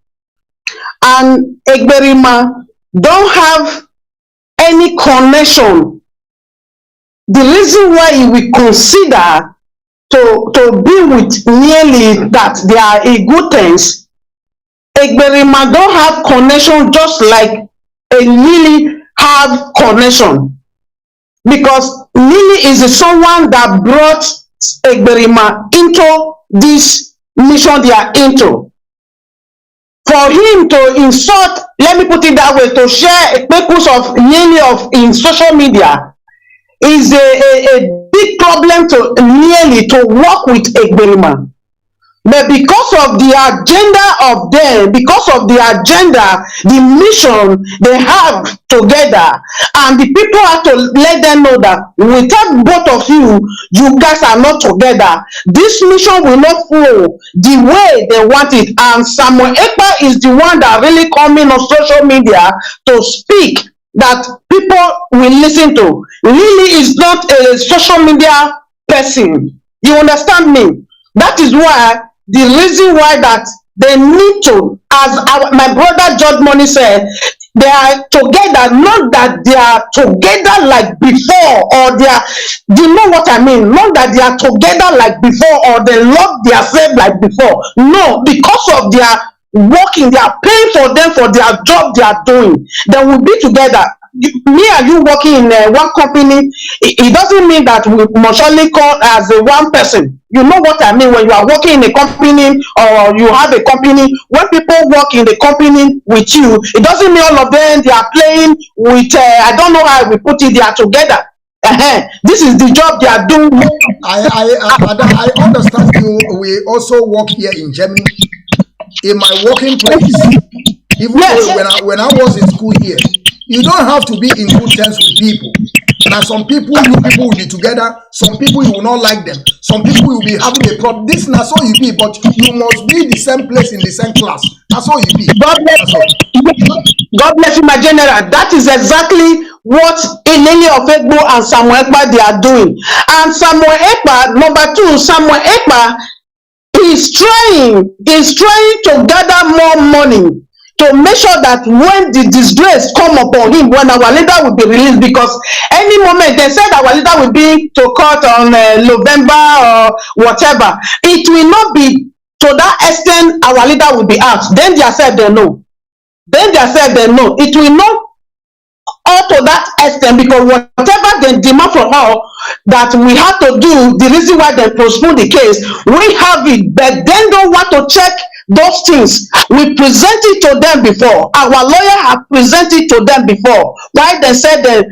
And Egberima don't have any connection. The reason why he will consider to be with nearly that they are a good things, Egberima don't have connection just like a Lily have connection. Because Lily is someone that brought Egberima into this mission they are into. For him to insult, let me put it that way, to share purpose of Lily in social media is a big problem to Lily to work with Egberima. But because of the agenda of them, because of the agenda, the mission they have together, and the people have to let them know that without both of you, you guys are not together. This mission will not flow the way they want it. And Samuel Ekpa is the one that really coming on social media to speak that people will listen to. Lily is not a social media person. You understand me? That is why the reason why that they need to, as my brother George Money said, they are together, not that they are together like before, or they are, you know what I mean? Not that they are together like before, or they love themselves like before. No, because of their working, they are paying for them for their job they are doing. They will be together. Me and you working in one company, it doesn't mean that we must only call as a one person. You know what I mean? When you are working in a company, or you have a company, when people work in the company with you, it doesn't mean all of them they are playing with I don't know how we put it, they are together. This is the job they are doing. I understand you. We also work here in Germany. In my working place, even though when I was in school here, you don't have to be in good terms with people. Now, some people, you people will be together. Some people, you will not like them. Some people will be having a problem. This is not so you be, but you must be the same place in the same class. That's all you be. God bless you, my general. That is exactly what Eleni Ofegbo and Samuel Ekpa they are doing. And Samuel Ekpa, number two, Samuel Ekpa is trying to gather more money to make sure that when the disgrace come upon him, when our leader will be released, because any moment they said our leader will be to court on November or whatever, it will not be to that extent our leader will be out. Then they said they know. It will not all to that extent, because whatever they demand from us that we have to do, the reason why they postpone the case, we have it, but then don't want to check those things. We present it to them before. Our lawyer have presented to them before. Why they said they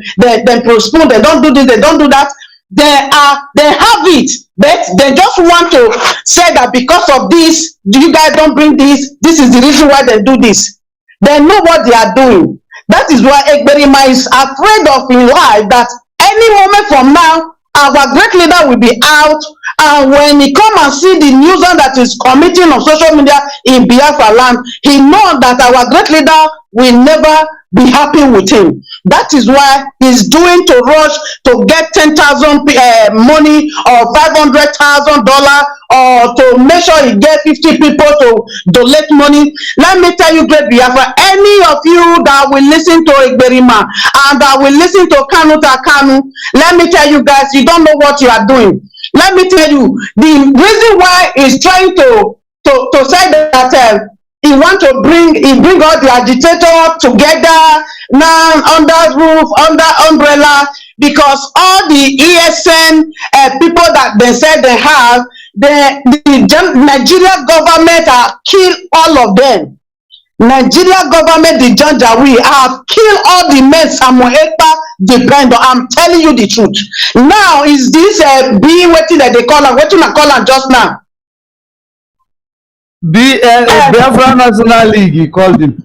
postpone, they don't do this, they don't do that. They have it, but they just want to say that because of this, you guys don't bring this. This is the reason why they do this. They know what they are doing. That is why Egberima is afraid of in life that any moment from now, our great leader will be out, and when he come and see the news that is committing on social media in Biafra land, he knows that our great leader will never be happy with him. That is why he's doing to rush to get 10,000 money or $500,000, or to make sure he get 50 people to donate money. Let me tell you, great Biafra, any of you that will listen to Egberima and that will listen to Kanu, let me tell you guys, you don't know what you are doing. Let me tell you, the reason why he's trying to say that he want to bring all the agitator together now under roof, under umbrella, because all the ESN people that they said they have, the Nigeria government have killed all of them. Nigeria government, the Janjaweed, have killed all the men Samuel Ekpa depend on. I'm telling you the truth. Now is this being waiting that they call him? What you call him just now? Biafra National League, he called him.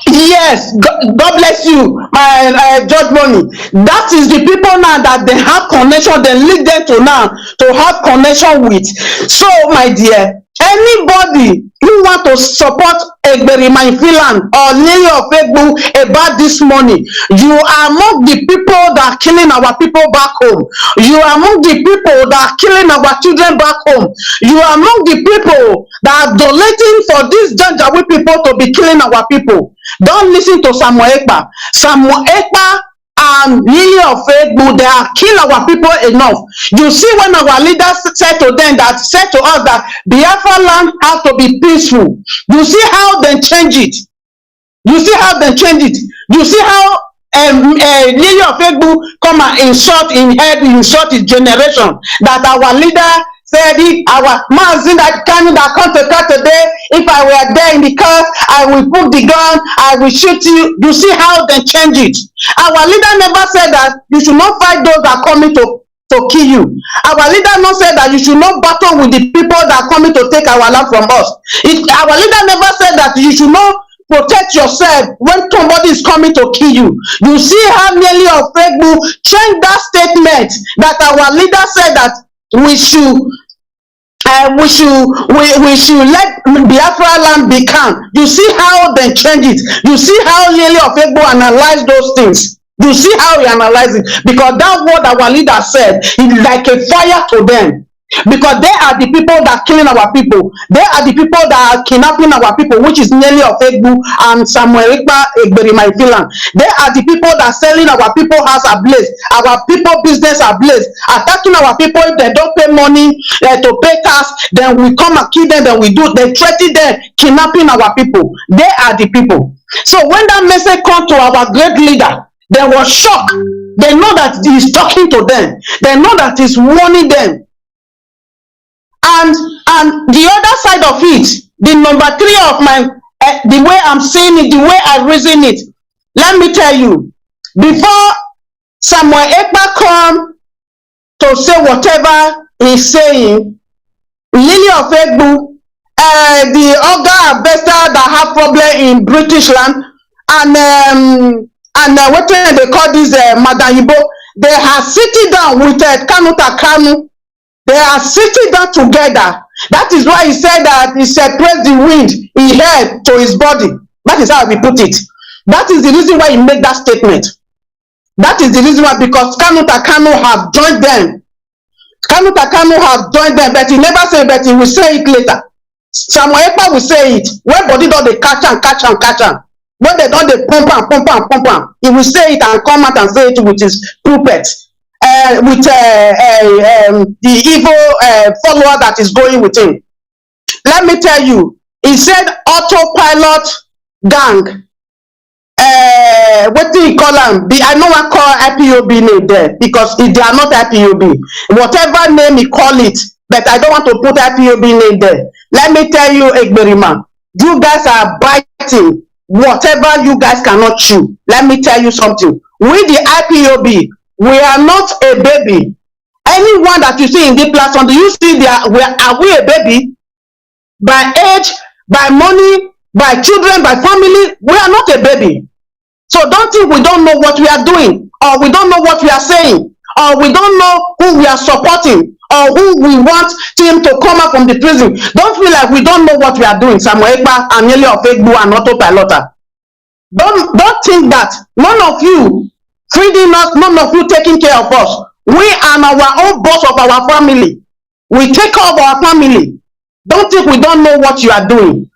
Yes, God bless you, my George Money. That is the people now that they have connection, they lead them to now to have connection with. So, my dear, Anybody who want to support Egberima in Finland or Lily of Egbu about this money, you are among the people that are killing our people back home. You are among the people that are killing our children back home. You are among the people that are donating for these Janjaweed people to be killing our people. Don't listen to Samuel Ekpa. Samuel Ekpa and Lily of Egbu, they are kill our people enough. You see, when our leaders said to them that said to us that Biafra land has to be peaceful, you see how they change it. You see how they change it. You see how Lily of Egbu come and insult his generation. That our leader said, if our Mazi that Kanu that come to car today, if I were there in the car, I will put the gun, I will shoot you. You see how they change it. Our leader never said that you should not fight those that are coming to kill you. Our leader not said that you should not battle with the people that are coming to take our land from us. Our leader never said that you should not protect yourself when somebody is coming to kill you. You see how nearly of Egbu changed that statement that our leader said that we should let Biafra land be calm. You see how they change it. You see how nearly of Egbu analyze those things. You see how he analyze it, because that word our leader said is like a fire to them. Because they are the people that are killing our people. They are the people that are kidnapping our people, which is nearly of Egbu and Samuel Egberima in Finland. They are the people that are selling our people house ablaze, our people business ablaze, attacking our people. If they don't pay money to pay tax, then we come and kill them. Then we do. They threaten them, kidnapping our people. They are the people. So when that message comes to our great leader, they were shocked. They know that he's talking to them. They know that he's warning them. And the other side of it, the number 3 of my, the way I'm saying it, the way I reason it, let me tell you, before Samuel Ekpa come to say whatever he's saying, Lily of Egbu, the other investor that have problem in British land, and what they call this Madam Ibo, they are sitting down with Kanu. They are sitting down together. That is why he said that he separates the wind he had to his body. That is how we put it. That is the reason why he made that statement. That is the reason why, because Kanu have joined them. Kanu have joined them, but he never said, but he will say it later. Samuel Ekpa will say it. When body don't they catch am. When they don't they pump am, he will say it and come out and say it with his puppet. With the evil follower that is going with him. Let me tell you, he said autopilot gang. What do you call them? I know I call IPOB name there because they are not IPOB. Whatever name he call it, but I don't want to put IPOB name there. Let me tell you, Egberima, you guys are biting whatever you guys cannot chew. Let me tell you something. We the IPOB, we are not a baby. Anyone that you see in the platform, do you see are we a baby? By age, by money, by children, by family, we are not a baby. So don't think we don't know what we are doing, or we don't know what we are saying, or we don't know who we are supporting, or who we want him to come out from the prison. Don't feel like we don't know what we are doing. Samuel Ekpa and Lily of Egbu and autopilot. Don't think that. None of you feeding us, none of you taking care of us. We are our own boss of our family. We take care of our family. Don't think we don't know what you are doing.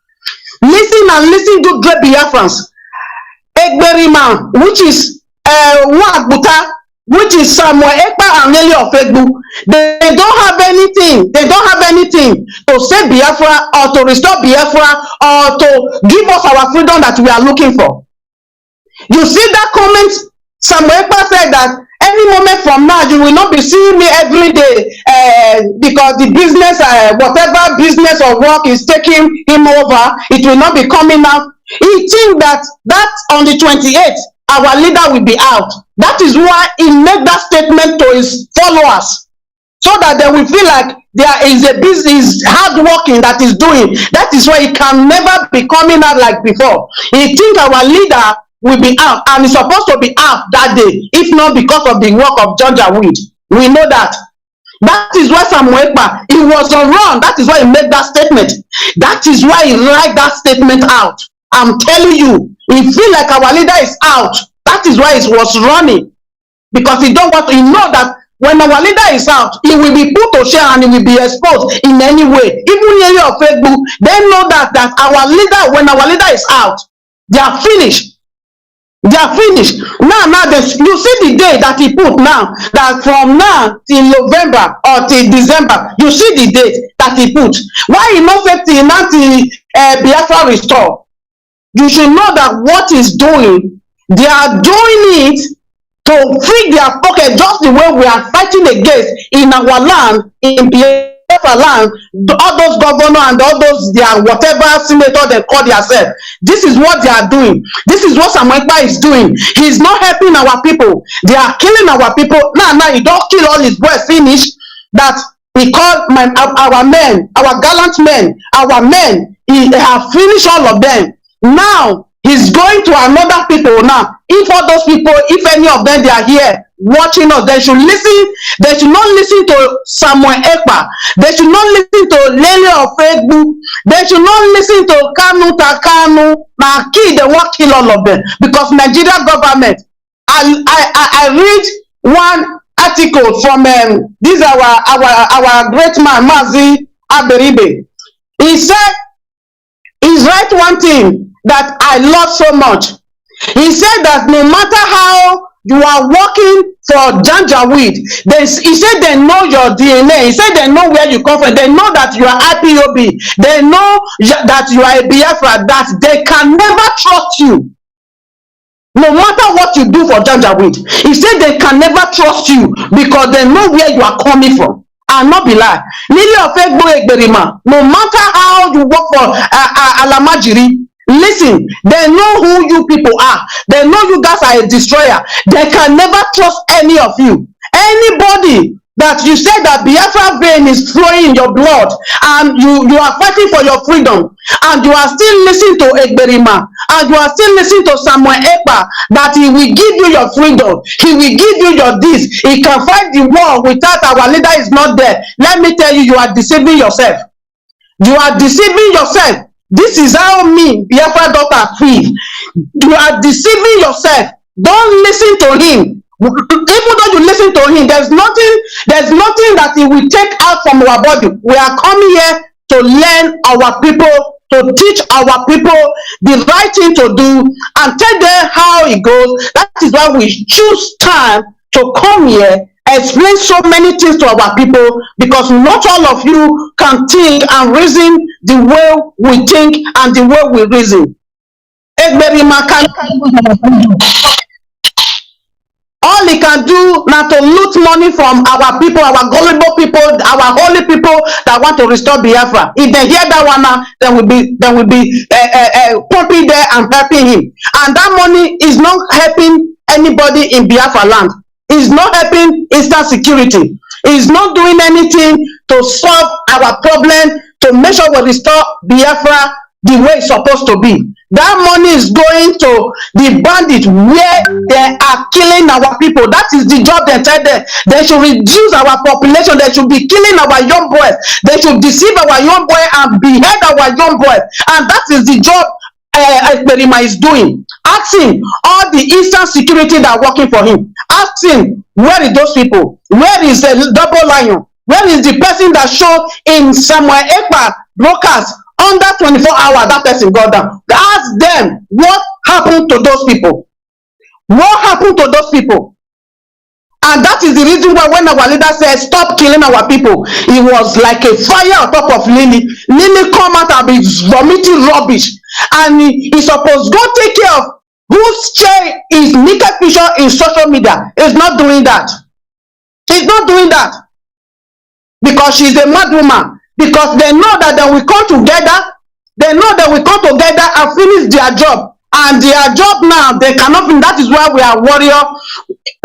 Listen and listen to great Biafrans. Egberima, which is Buta, which is Samuel Ekpa and Lily of Egbu, they don't have anything. They don't have anything to save Biafra or to restore Biafra or to give us our freedom that we are looking for. You see that comment? Samuel Ekpa said that any moment from now you will not be seeing me every day because the business, whatever business or work is taking him over, it will not be coming out. He thinks that on the 28th, our leader will be out. That is why he made that statement to his followers, so that they will feel like there is a business, hard working that is doing. That is why he can never be coming out like before. He thinks our leader will be out, and he's supposed to be out that day, if not because of the work of Janjaweed. We know that. That is why Samuel Ekpa, he was on run. That is why he made that statement. That is why he write that statement out. I'm telling you, he feel like our leader is out. That is why he was running. Because he don't want to, he know that when our leader is out, he will be put to shame and he will be exposed in any way. Even in area of Facebook, they know that our leader, when our leader is out, they are finished. They are finished. Now, you see the day that he put now, that from now till November or till December, you see the date that he put. Why he not say till now till Biafra restore? You should know that what he's doing, they are doing it to free their pocket, just the way we are fighting against in our land, in Biafra land, all those governors and all those their whatever senator they call themselves. This is what they are doing. This is what Samuel Ekpa is doing. He's not helping our people. They are killing our people. Now he don't kill all his boys finish. That he called our men, our gallant men, our men. He have finished all of them. Now he's going to another people now. If all those people, if any of them they are here watching us, they should listen. They should not listen to Samuel Ekpa. They should not listen to Lele of Facebook. They should not listen to Kanu. Now they won't kill all of them because Nigeria government. I read one article from this our great man Mazi Aberibe. He said he's right one thing that I love so much. He said that no matter how you are working for Janjaweed, he said they know your DNA. He said they know where you come from. They know that you are IPOB. They know that you are a Biafra, that they can never trust you. No matter what you do for Janjaweed, he said they can never trust you because they know where you are coming from. And not be lie. Lily of Egberima, no matter how you work for Alamajiri, listen, they know who you people are. They know you guys are a destroyer. They can never trust any of you. Anybody that you say that Biafra vein is flowing in your blood and you are fighting for your freedom and you are still listening to Egberima and you are still listening to Samuel Ekpa that he will give you your freedom, he will give you your this, he can fight the war without our leader is not there. Let me tell you, you are deceiving yourself. You are deceiving yourself. This is how me, Biafra daughter, feel. You are deceiving yourself. Don't listen to him. Even though you listen to him, there's nothing that he will take out from our body. We are coming here to learn our people, to teach our people the right thing to do and tell them how it goes. That is why we choose time to come here, explain so many things to our people, because not all of you can think and reason the way we think and the way we reason. All he can do now to loot money from our people, our gullible people, our holy people that want to restore Biafra. If they hear that one now, then will be pumping there and helping him. And that money is not helping anybody in Biafra land. It's not helping Eastern security. It's not doing anything to solve our problem, to make sure we restore Biafra the way it's supposed to be. That money is going to the bandits where they are killing our people. That is the job they tell them. They should reduce our population. They should be killing our young boys. They should deceive our young boy and behead our young boys. And that is the job Experima is doing. Ask him all the Eastern security that are working for him. Ask him, where is those people? Where is the double lion? Where is the person that showed in Samuel Ekpa broadcast? Under 24 hours, that person got down. Ask them what happened to those people. What happened to those people? And that is the reason why when our leader said, stop killing our people, it was like a fire on top of Lily. Lily come out and be vomiting rubbish. And he's supposed to go take care of whose chair is naked picture in social media. He's not doing that. She's not doing that. Because she's a mad woman. Because they know that they will come together. They know they will come together and finish their job. And their job now, they cannot finish. That is why we are warrior,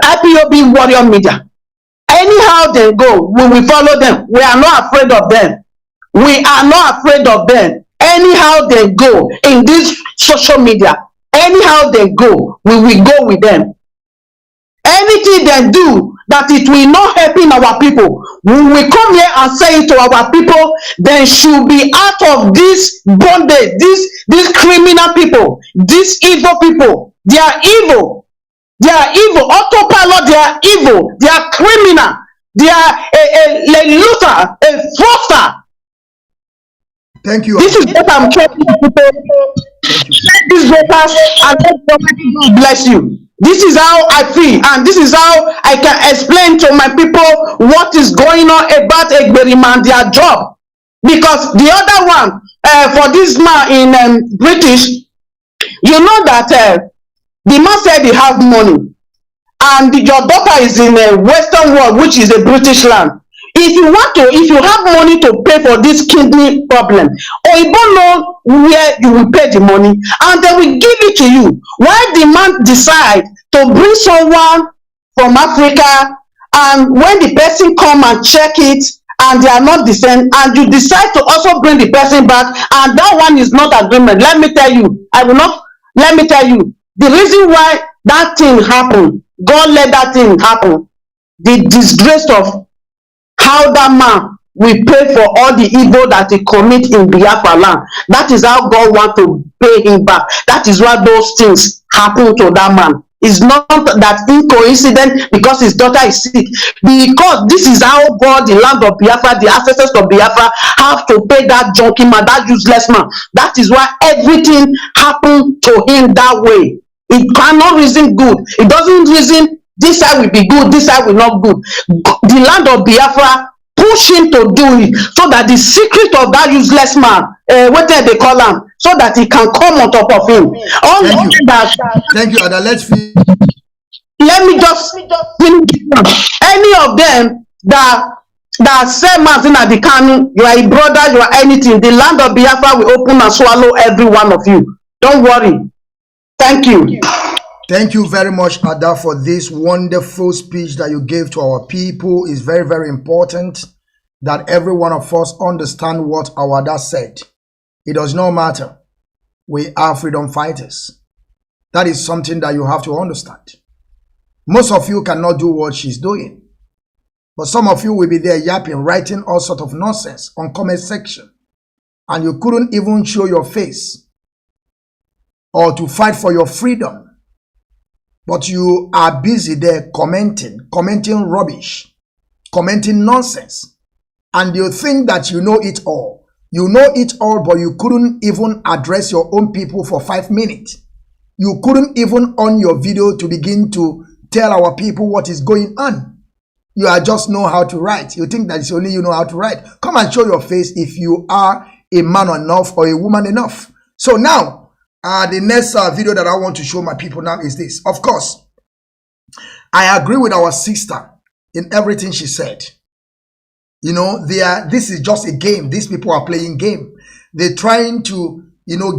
IPOB warrior media. Anyhow they go, we will follow them. We are not afraid of them. We are not afraid of them. Anyhow they go in this social media, anyhow they go, we will go with them. Anything they do, that it will not help in our people. When we come here and say it to our people, they should be out of this bondage, these criminal people, these evil people. They are evil. They are evil. Autopilot, they are evil. They are criminal. They are a looter, a fraudster. Thank you. This is what I'm trying to people. Let these voters and let God bless you. This is how I feel, and this is how I can explain to my people what is going on about Egberima and their job. Because the other one, for this man in British, you know that the man said he has money, and your daughter is in a Western world, which is a British land. If you have money to pay for this kidney problem, or you don't know where you will pay the money, and they will give it to you. Why the man decide to bring someone from Africa, and when the person come and check it, and they are not the same, and you decide to also bring the person back, and that one is not agreement. Let me tell you, the reason why that thing happened, God let that thing happen, the disgrace of how that man will pay for all the evil that he commit in Biafra land. That is how God want to pay him back. That is why those things happen to that man. It's not that incoincident because his daughter is sick. Because this is how God, the land of Biafra, the ancestors of Biafra, have to pay that junkie man, that useless man. That is why everything happened to him that way. It cannot reason good. It doesn't reason this side will be good, this side will not good. The land of Biafra push him to do it so that the secret of that useless man, what they call him, so that he can come on top of him. Thank you, Ada. Let me just finish. Any of them that say Mazi Nnamdi Kanu, you are a brother, you are anything, the land of Biafra will open and swallow every one of you. Don't worry. Thank you. Thank you very much, Ada, for this wonderful speech that you gave to our people. It's very, very important that every one of us understand what our Ada said. It does not matter. We are freedom fighters. That is something that you have to understand. Most of you cannot do what she's doing. But some of you will be there yapping, writing all sort of nonsense on comment section. And you couldn't even show your face or to fight for your freedom. But you are busy there commenting rubbish, commenting nonsense. And you think that you know it all. You know it all, but you couldn't even address your own people for 5 minutes. You couldn't even on your video to begin to tell our people what is going on. You are just know how to write. You think that it's only you know how to write. Come and show your face if you are a man enough or a woman enough. So now, the next video that I want to show my people now is this. Of course, I agree with our sister in everything she said. You know, this is just a game. These people are playing game. They're trying to,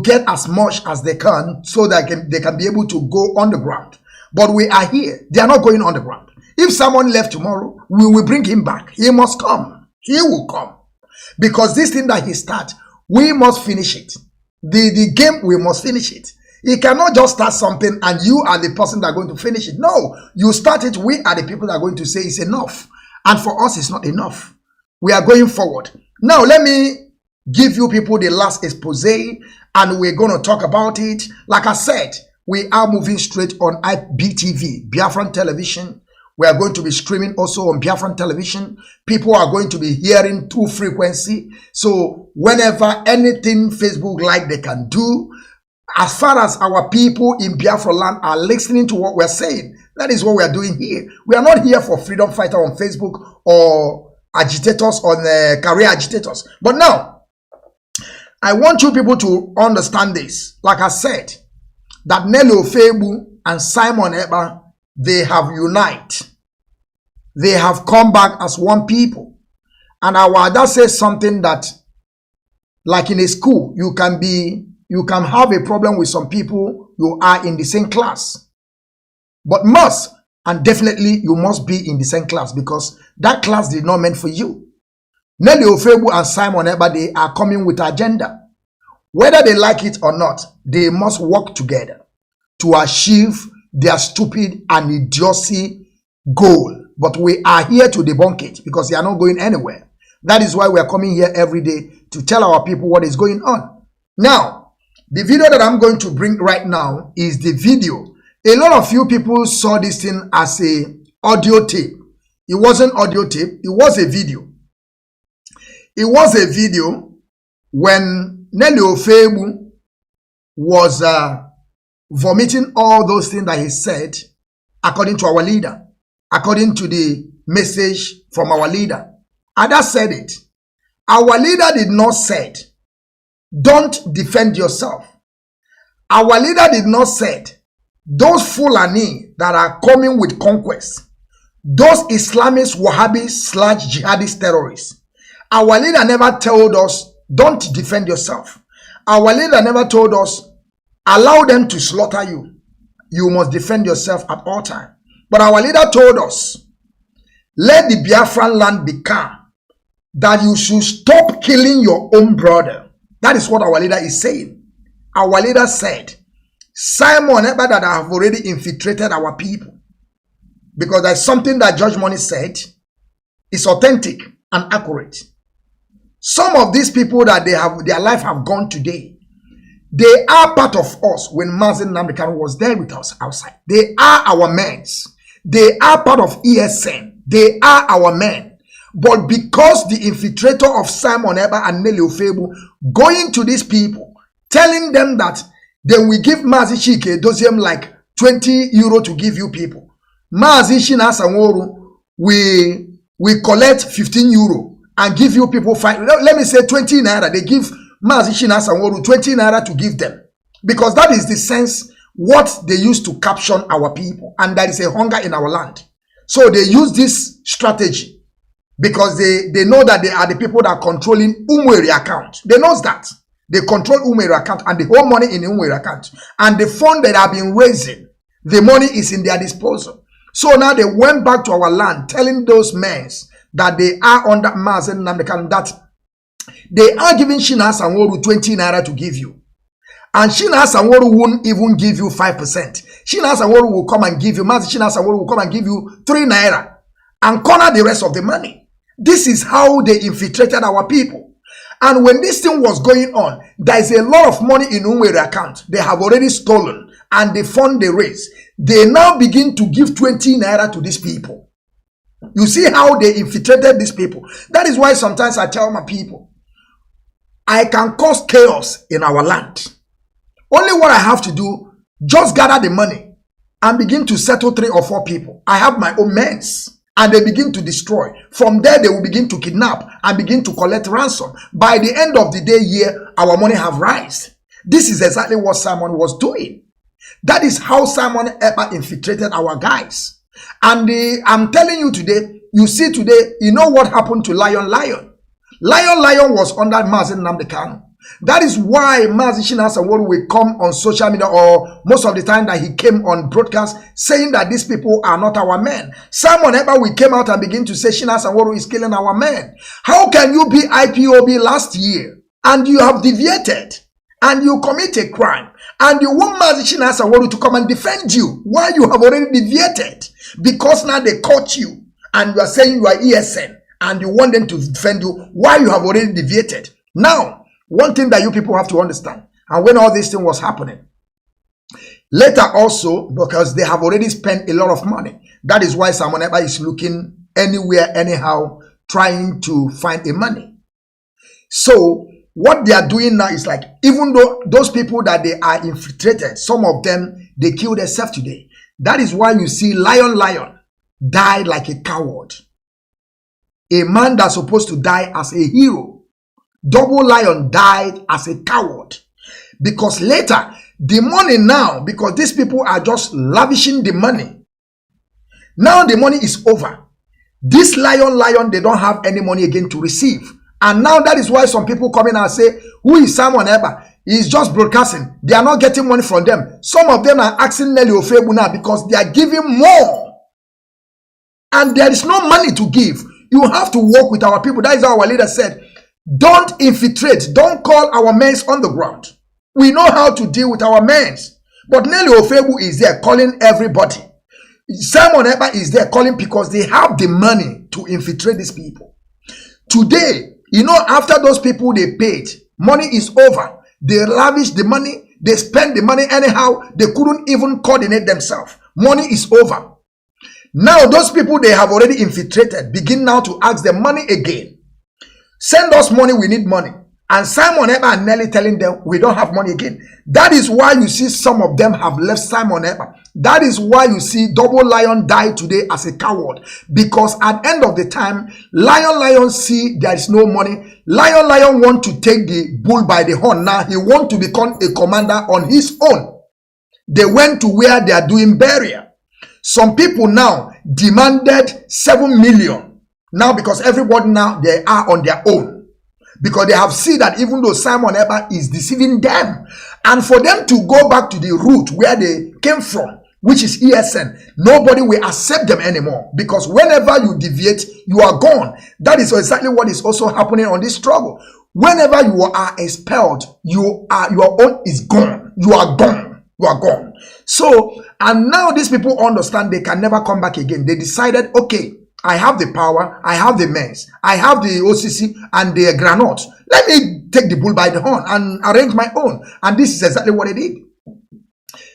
get as much as they can so that they can be able to go on the ground. But we are here. They are not going on the ground. If someone left tomorrow, we will bring him back. He must come. He will come. Because this thing that he started, we must finish it. The game, we must finish it. You cannot just start something and you are the person that are going to finish it. No, you start it. We are the people that are going to say it's enough. And for us, it's not enough. We are going forward. Now, let me give you people the last expose and we're going to talk about it. Like I said, we are moving straight on IBTV, Biafran television. We are going to be streaming also on Biafran television. People are going to be hearing through frequency. So whenever anything Facebook like they can do, as far as our people in Biafra land are listening to what we're saying, that is what we are doing here. We are not here for freedom fighter on Facebook or agitators on career agitators. But now, I want you people to understand this. Like I said, that Nelly Ofebu and Simon Eba, they have united. They have come back as one people. And our Ada says something that, like in a school, you can have a problem with some people you are in the same class. But must, and definitely you must be in the same class because that class did not meant for you. Nelly Ofebu and Simon Eba, they are coming with agenda. Whether they like it or not, they must work together to achieve their stupid and idiocy goal. But we are here to debunk it because they are not going anywhere. That is why we are coming here every day to tell our people what is going on. Now, the video that I'm going to bring right now is the video. A lot of you people saw this thing as a audio tape. It wasn't audio tape. It was a video. It was a video when Nelly Ofebu was vomiting all those things that he said according to our leader, according to the message from our leader. Ada said it. Our leader did not say, don't defend yourself. Our leader did not say, those Fulani that are coming with conquest, those Islamist, Wahhabis / jihadist terrorists. Our leader never told us, don't defend yourself. Our leader never told us, allow them to slaughter you. You must defend yourself at all times. But our leader told us, let the Biafran land be calm, that you should stop killing your own brother. That is what our leader is saying. Our leader said, Simon Ekpa that have already infiltrated our people. Because there's something that Judge Money said is authentic and accurate. Some of these people that their life have gone today, they are part of us when Mazi Nnamdi was there with us outside. They are our men. They are part of ESN. They are our men. But because the infiltrator of Simon Ekpa and Nelly Ofebu going to these people, telling them that they will give Mazi Chike Doziem like 20 euro to give you people. Mazi Shina Sanworu, we collect 15 euro and give you people 5. Let me say 20 naira. They give Mazi Shina Sanworu 20 naira to give them. Because that is the sense what they used to caption our people. And there is a hunger in our land. So they use this strategy because they know that they are the people that are controlling Umweri account. They know that. They control Umweri account and the whole money in the Umweri account. And the fund that have been raising, the money is in their disposal. So now they went back to our land telling those men that they are under Mazi Nnamdi, that they are giving Shina Sanworu 20 naira to give you. And Shina Sanworu won't even give you 5%. Shina Sanworu will come and give you, Mazi Shina Sanworu will come and give you 3 naira and corner the rest of the money. This is how they infiltrated our people. And when this thing was going on, there is a lot of money in Umweri account. They have already stolen and the fund they raise. They now begin to give 20 naira to these people. You see how they infiltrated these people. That is why sometimes I tell my people, I can cause chaos in our land. Only what I have to do, just gather the money and begin to settle 3 or 4 people. I have my own men and they begin to destroy. From there, they will begin to kidnap and begin to collect ransom. By the end of the day here, our money have risen. This is exactly what Simon was doing. That is how Simon Ekpa infiltrated our guys. And I'm telling you today, you see today, you know what happened to Lion? Lion was under Mazi Nnamdi Kanu. That is why Mazi Shina Sanworu will come on social media, or most of the time that he came on broadcast saying that these people are not our men. Simon Ekpa will came out and begin to say Shina Sanworu is killing our men. How can you be IPOB last year and you have deviated and you commit a crime and you want Mazi Shina Sanworu to come and defend you while you have already deviated? Because now they caught you and you are saying you are ESN and you want them to defend you while you have already deviated. Now, one thing that you people have to understand, and when all this thing was happening, later also, because they have already spent a lot of money, that is why Simon Ekpa is looking anywhere, anyhow, trying to find a money. So, what they are doing now is like, even though those people that they are infiltrated, some of them, they killed themselves today. That is why you see Lion died like a coward. A man that's supposed to die as a hero. Double Lion died as a coward. Because later, the money now, because these people are just lavishing the money. Now the money is over. This Lion, they don't have any money again to receive. And now that is why some people come in and say, who is Simon Ekpa? He's just broadcasting. They are not getting money from them. Some of them are asking Nelly Ofebu now because they are giving more. And there is no money to give. You have to work with our people. That is how our leader said, don't infiltrate. Don't call our men on the ground. We know how to deal with our men. But Nelly Ofebu is there calling everybody. Simon Ekpa is there calling because they have the money to infiltrate these people. Today, after those people they paid, money is over. They lavish the money, they spend the money anyhow, they couldn't even coordinate themselves. Money is over. Now, those people they have already infiltrated begin now to ask them money again. Send us money, we need money. And Simon Ekpa and Nelly telling them, we don't have money again. That is why you see some of them have left Simon Ekpa. That is why you see Double Lion die today as a coward. Because at the end of the time, Lion see there is no money. Lion want to take the bull by the horn. Now he want to become a commander on his own. They went to where they are doing burial. Some people now demanded 7 million. Now because everybody now they are on their own. Because they have seen that even though Simon Ekpa is deceiving them, and for them to go back to the root where they came from, which is ESN, nobody will accept them anymore. Because whenever you deviate, you are gone. That is exactly what is also happening on this struggle. Whenever you are expelled, your own is gone. You are gone. You are gone. So, and now these people understand they can never come back again. They decided, okay, I have the power, I have the mess, I have the OCC and the granite. Let me take the bull by the horn and arrange my own. And this is exactly what they did.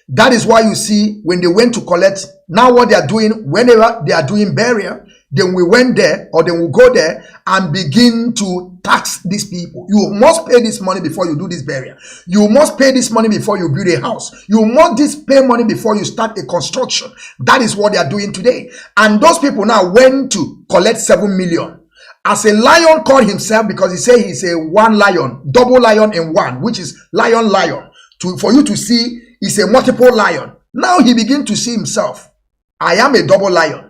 That is why you see when they went to collect, now what they are doing, whenever they are doing burial, then we went there or then we go there and begin to tax these people. You must pay this money before you do this burial. You must pay this money before you build a house. You must pay money before you start a construction. That is what they are doing today. And those people now went to collect 7 million. As a lion called himself because he said he's a one lion, double lion in one, which is lion. For you to see, he's a multiple lion. Now he begin to see himself. I am a double lion.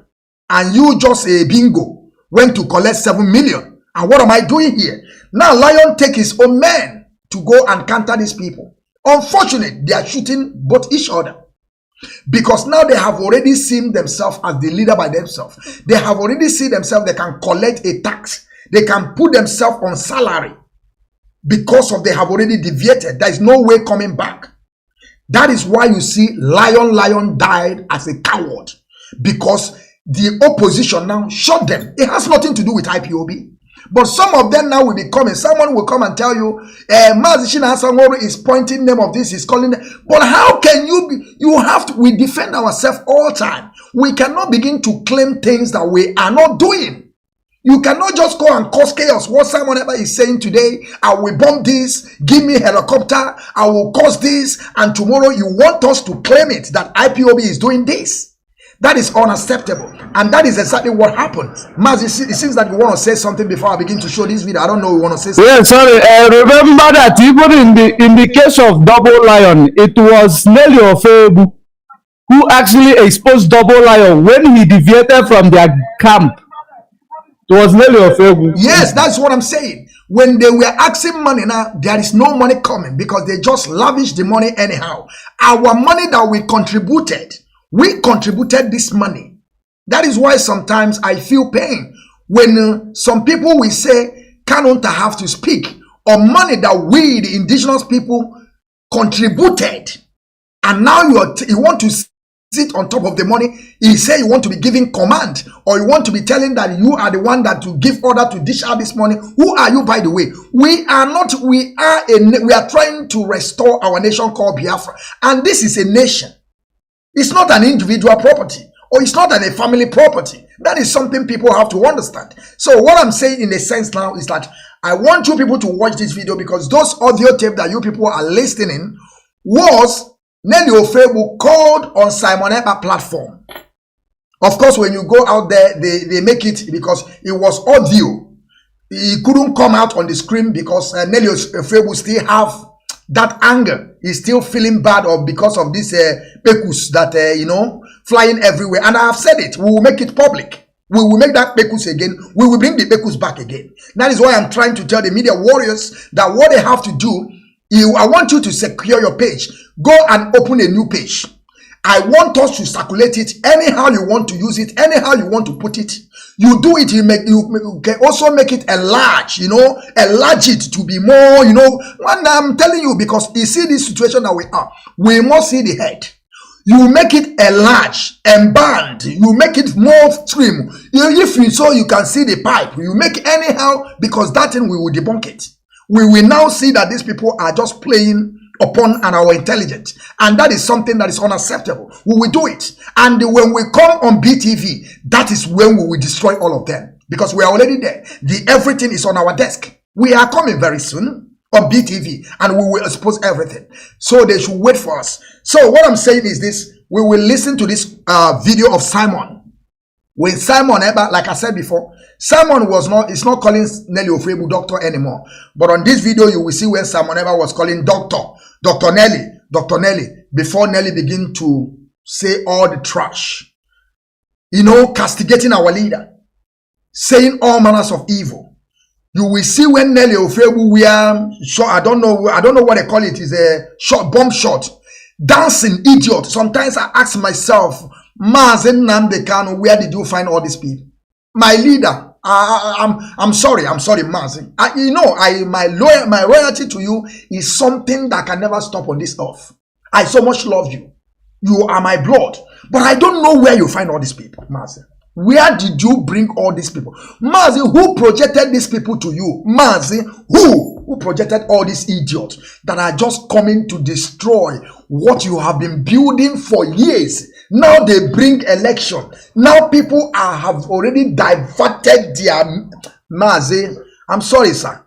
And you just a bingo went to collect 7 million. And what am I doing here? Now Lion take his own men to go and counter these people. Unfortunately, they are shooting both each other. Because now they have already seen themselves as the leader by themselves. They have already seen themselves, they can collect a tax. They can put themselves on salary. Because of they have already deviated. There is no way coming back. That is why you see Lion died as a coward. Because the opposition now shot them. It has nothing to do with IPOB. But some of them now will be coming. Someone will come and tell you, Mazi is pointing name of this, is calling them. But how can you be? We defend ourselves all the time. We cannot begin to claim things that we are not doing. You cannot just go and cause chaos. What Simon Ekpa is saying today, I will bomb this, give me a helicopter, I will cause this, and tomorrow you want us to claim it, that IPOB is doing this. That is unacceptable. And that is exactly what happened. Mazi, it seems that you want to say something before I begin to show this video. I don't know, you want to say something? Yeah, sorry. Remember that even in the case of Double Lion, it was Nelly Ofebu who actually exposed Double Lion when he deviated from their camp. It was Nelly Ofebu. Yes, that's what I'm saying. When they were asking money now, there is no money coming because they just lavish the money anyhow. Our money that we contributed this money. That is why sometimes I feel pain when some people will say Kanu have to speak on money that we, the indigenous people, contributed. And now you want to sit on top of the money. He say you want to be giving command, or you want to be telling that you are the one that to give order to dish out this money. Who are you, by the way? We are not. We are trying to restore our nation called Biafra, and this is a nation. It's not an individual property, or it's not a family property. That is something people have to understand. So what I'm saying in a sense now is that I want you people to watch this video, because those audio tape that you people are listening was Nelly Ofebu called on Simon Ekpa platform. Of course, when you go out there, they make it because it was audio. It couldn't come out on the screen because Nelly Ofebu still have that anger. He's still feeling bad or because of this pekus that flying everywhere. And I have said it, we will make it public. We will make that pekus again. We will bring the pekus back again. That is why I'm trying to tell the media warriors that what they have to do, I want you to secure your page. Go and open a new page. I want us to circulate it anyhow you want to use it, anyhow you want to put it. You do it, you can also make it enlarge, enlarge it to be more, when I'm telling you, because you see this situation that we are, we must see the head. You make it enlarge and band. You make it more stream. If you so you can see the pipe. You make anyhow, because that thing we will debunk it. We will now see that these people are just playing upon our intelligence, and that is something that is unacceptable. We will do it, and when we come on BTV, that is when we will destroy all of them, because we are already there. Everything is on our desk. We are coming very soon on BTV, and we will expose everything. So they should wait for us. So what I'm saying is this: we will listen to this video of Simon. When Simon Eber, like I said before, Simon is not calling Nelly Ofebu doctor anymore. But on this video, you will see when Simon Eber was calling Dr. Nelly, before Nelly begin to say all the trash. Castigating our leader, saying all manners of evil. You will see when Nelly Ofebu, we are shot, I don't know what they call it, is a shot, bomb shot, dancing idiot. Sometimes I ask myself, Mazi Nnamdi Kanu, where did you find all these people? My leader, I'm sorry, Mazi. My loyalty to you is something that can never stop on this earth. I so much love you. You are my blood. But I don't know where you find all these people, Mazi. Where did you bring all these people? Mazi, who projected these people to you? Mazi, who projected all these idiots that are just coming to destroy what you have been building for years? Now they bring election. Now people have already diverted their Mazi. I'm sorry, sir.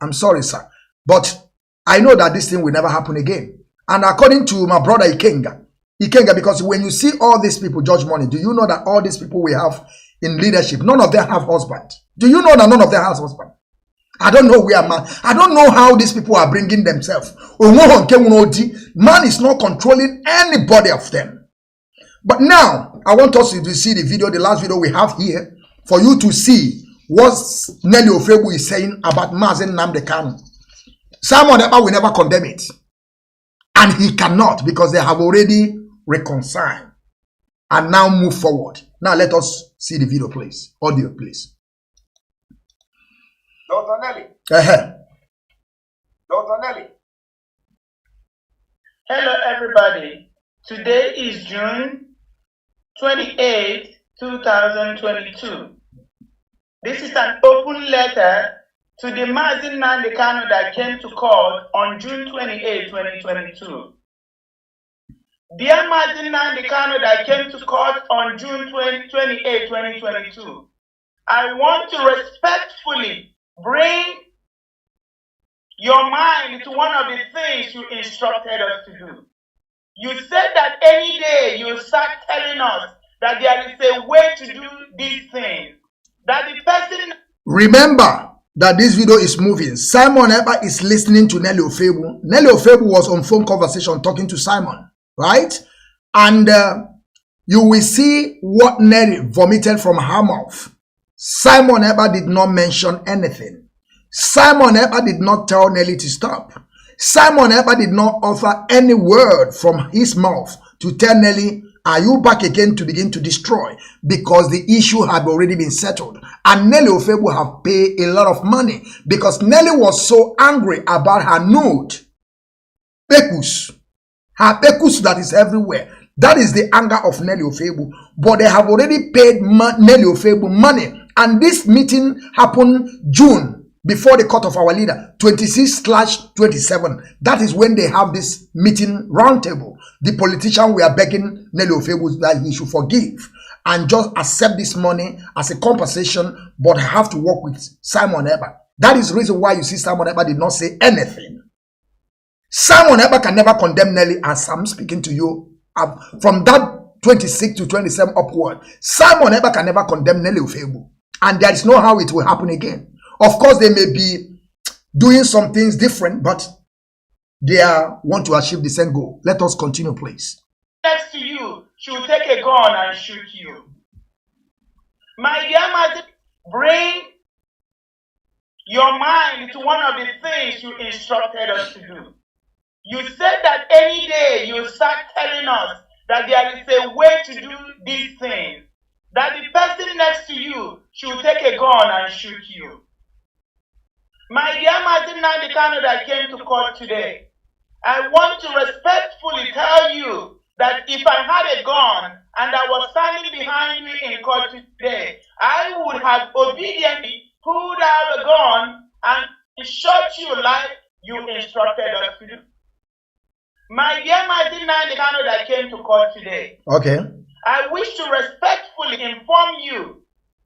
But I know that this thing will never happen again. And according to my brother Ikenga, because when you see all these people, Judge Money, do you know that all these people we have in leadership, none of them have husband? Do you know that none of them has husband? I don't know where man. I don't know how these people are bringing themselves. Man is not controlling anybody of them. But now, I want us to see the video, the last video we have here, for you to see what Nelly Ofebu is saying about Mazi Nnamdi Kanu. Simon Eber will never condemn it. And he cannot, because they have already reconciled and now move forward. Now let us see the video, please. Audio, please. Dr. Nelly. Dr. Nelly. Hello, everybody. Today is June 28, 2022. This is an open letter to the Mazi Nnamdi Kanu that came to court on June 28, 2022. Dear Mazi Nnamdi Kanu that came to court on June 28, 2022, I want to respectfully bring your mind to one of the things you instructed us to do. You said that any day you start telling us that there is a way to do these things. That the person... Remember that this video is moving. Simon Eber is listening to Nelly Ofebu. Nelly Ofebu was on phone conversation talking to Simon, right? And you will see what Nelly vomited from her mouth. Simon Eber did not mention anything. Simon Eber did not tell Nelly to stop. Simon Eber did not offer any word from his mouth to tell Nelly, are you back again to begin to destroy? Because the issue had already been settled. And Nelly Ofebu have paid a lot of money because Nelly was so angry about her nude. Pekus. Her pekus that is everywhere. That is the anger of Nelly Ofebu. But they have already paid Nelly Ofebu money. And this meeting happened June. Before the court of our leader, 26/27. That is when they have this meeting roundtable. The politician we are begging Nelly Ofebu that he should forgive and just accept this money as a compensation, but have to work with Simon Eber. That is the reason why you see Simon Eber did not say anything. Simon Eber can never condemn Nelly, as I'm speaking to you. From that 26 to 27 upward, Simon Eber can never condemn Nelly Ofebu. And there is no how it will happen again. Of course, they may be doing some things different, but they want to achieve the same goal. Let us continue, please. Next to you, she will take a gun and shoot you. My dear Mazi, bring your mind to one of the things you instructed us to do. You said that any day you start telling us that there is a way to do these things, that the person next to you should take a gun and shoot you. My dear Mazi Nnamdi Kanu that came to court today, I want to respectfully tell you that if I had a gun and I was standing behind you in court today, I would have obediently pulled out the gun and shot you like you instructed us to do. My dear Mazi Kanu that came to court today, okay, I wish to respectfully inform you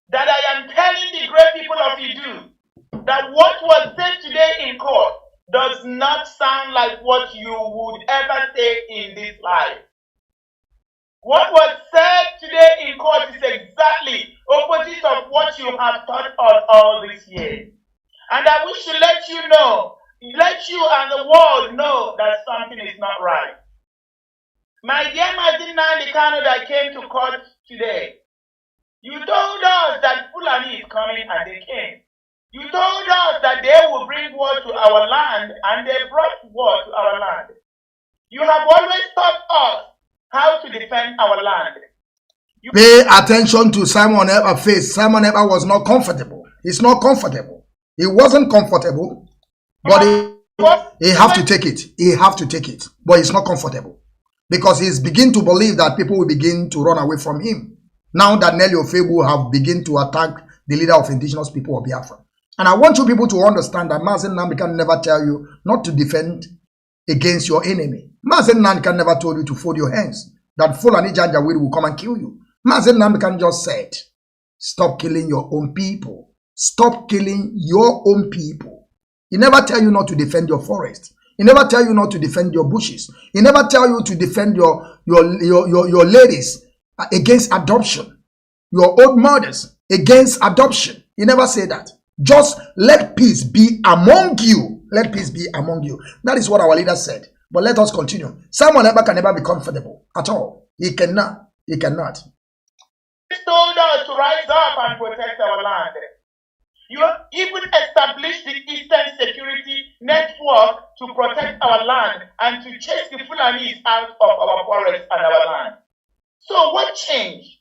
that I am telling the great people of Idu that what was said today in court does not sound like what you would ever say in this life. What was said today in court is exactly opposite of what you have taught us all this year. And I wish to let you know, let you and the world know that something is not right. My dear Mazi Kanu that came to court today, you told us that Fulani is coming and they came. You told us that they will bring war to our land and they brought war to our land. You have always taught us how to defend our land. Pay attention to Simon Eber's face. Simon Eber was not comfortable. He's not comfortable. He wasn't comfortable, but he have to take it. He have to take it, but he's not comfortable because he's beginning to believe that people will begin to run away from him. Now that Nelly Ofebu have begun to attack the leader of indigenous people of Biafra. And I want you people to understand that Mazi Nnamdi can never tell you not to defend against your enemy. Mazi Nnamdi can never told you to fold your hands, that Fulani Janjaweed will come and kill you. Mazi Nnamdi can just said, stop killing your own people. Stop killing your own people. He never tell you not to defend your forest. He never tell you not to defend your bushes. He never tell you to defend your ladies against adoption. Your old mothers against adoption. He never say that. Just let peace be among you. Let peace be among you. That is what our leader said. But let us continue. Someone ever can never be comfortable at all. He cannot. He cannot. He told us to rise up and protect our land. You even established the Eastern Security Network to protect our land and to chase the Fulanis out of our forests and our land. So what changed?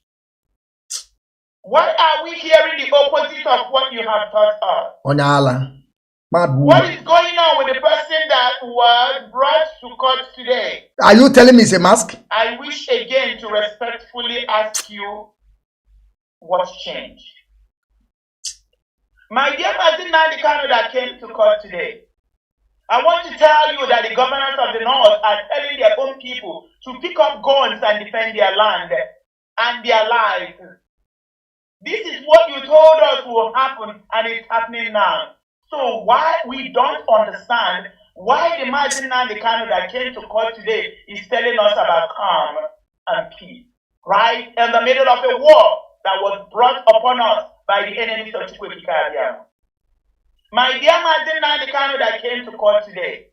Why are we hearing the opposite of what you have taught us? Onyala. What is going on with the person that was brought to court today? Are you telling me it's a mask? I wish again to respectfully ask you what's changed. My dear Mazi Kanu that came to court today, I want to tell you that the governors of the North are telling their own people to pick up guns and defend their land and their lives. This is what you told us will happen, and it's happening now. So why we don't understand why the Mazi Kanu that came to court today is telling us about calm and peace, right in the middle of a war that was brought upon us by the enemies of Chukwuemeka. My dear Mazi Kanu that came to court today,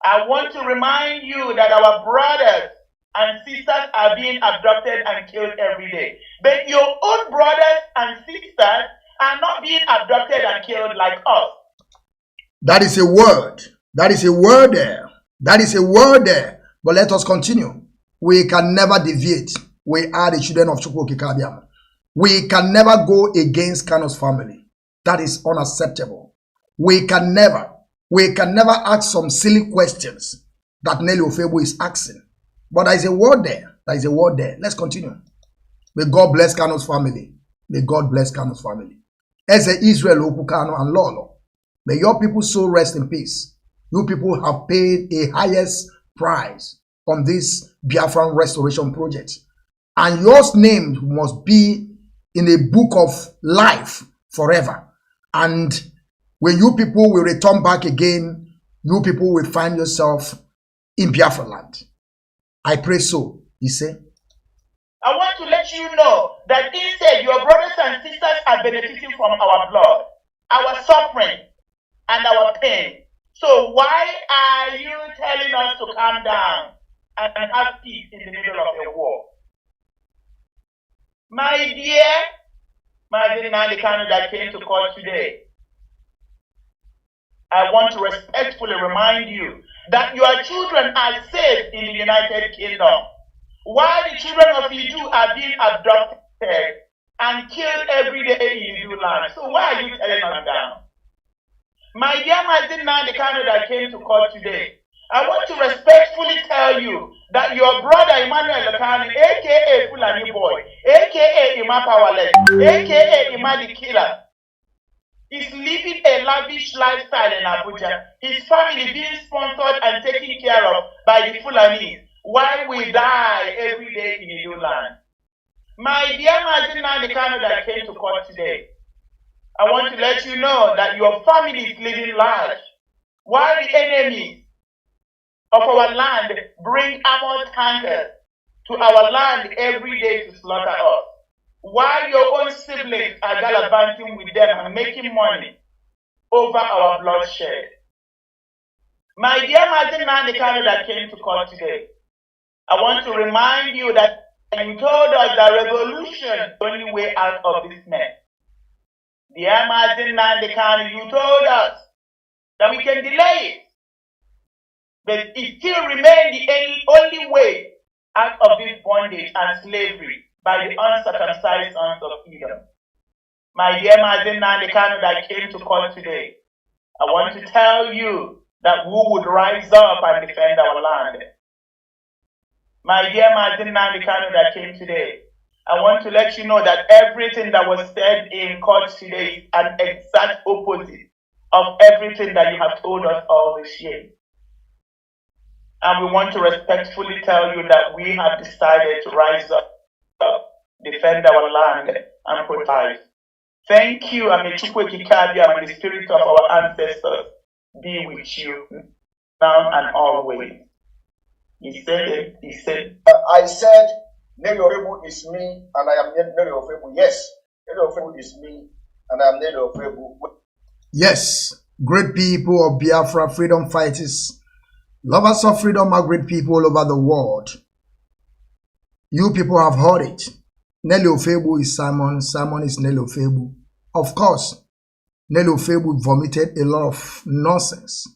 I want to remind you that our brothers and sisters are being abducted and killed every day. But your own brothers and sisters are not being abducted and killed like us. That is a word. That is a word there. That is a word there. But let us continue. We can never deviate. We are the children of Chukwuemeka. We can never go against Kanu's family. That is unacceptable. We can never ask some silly questions that Nelly Ofebu is asking. But there is a word there. There is a word there. Let's continue. May God bless Kanu's family. May God bless Kanu's family. As a Israel, Oku Kanu and Lolo, may your people so rest in peace. You people have paid a highest price on this Biafran restoration project. And your name must be in a book of life forever. And when you people will return back again, you people will find yourself in Biafra land. I pray so, he said. I want to let you know that instead your brothers and sisters are benefiting from our blood, our suffering, and our pain. So why are you telling us to calm down and have peace in the middle of a war? My dear Mazi Kanu that came to court today, I want to respectfully remind you that your children are safe in the United Kingdom, while the children of Idu are being abducted and killed every day in Idu land. So why are you telling us down? My dear Mazi Kanu that came to court today, I want to respectfully tell you that your brother Emmanuel Kanu, aka Fulani Boy, aka Ima Powerless, aka Ima the Killer, is living a lavish lifestyle in Abuja. His family being sponsored and taken care of by the Fulanis, while we die every day in a new land. My dear Mazi Nnamdi Kanu that came to court today, I want to let you know that your family is living large, while the enemies of our land bring armored tankers to our land every day to slaughter us, while your own siblings are gallivanting with them and making money over our bloodshed. My dear Mazi Nnamdi Kanu that came to court today, I want to remind you that you told us that revolution is the only way out of this mess. Dear Mazi Nnamdi Kanu, you told us that we can delay it, but it still remains the only way out of this bondage and slavery by the uncircumcised sons of Edom. My dear Mazi Nnamdi Kanu that came to court today, I want to tell you that we would rise up and defend our land. My dear Mazi Nnamdi Kanu that came today, I want to let you know that everything that was said in court today is an exact opposite of everything that you have told us all this year. And we want to respectfully tell you that we have decided to rise up, defend our land, and protect. Thank you, and may Chukwu Kikabia and the spirit of our ancestors be with you now and always. He said, I said, Nelly Ofebu is me, and I am Nelly Ofebu. Yes, Nelly Ofebu is me, and I am Nelly Ofebu. Yes, great people of Biafra, freedom fighters, lovers of freedom are great people all over the world. You people have heard it. Nelly Ofebu is Simon, Simon is Nelly Ofebu. Of course, Nelly Ofebu vomited a lot of nonsense.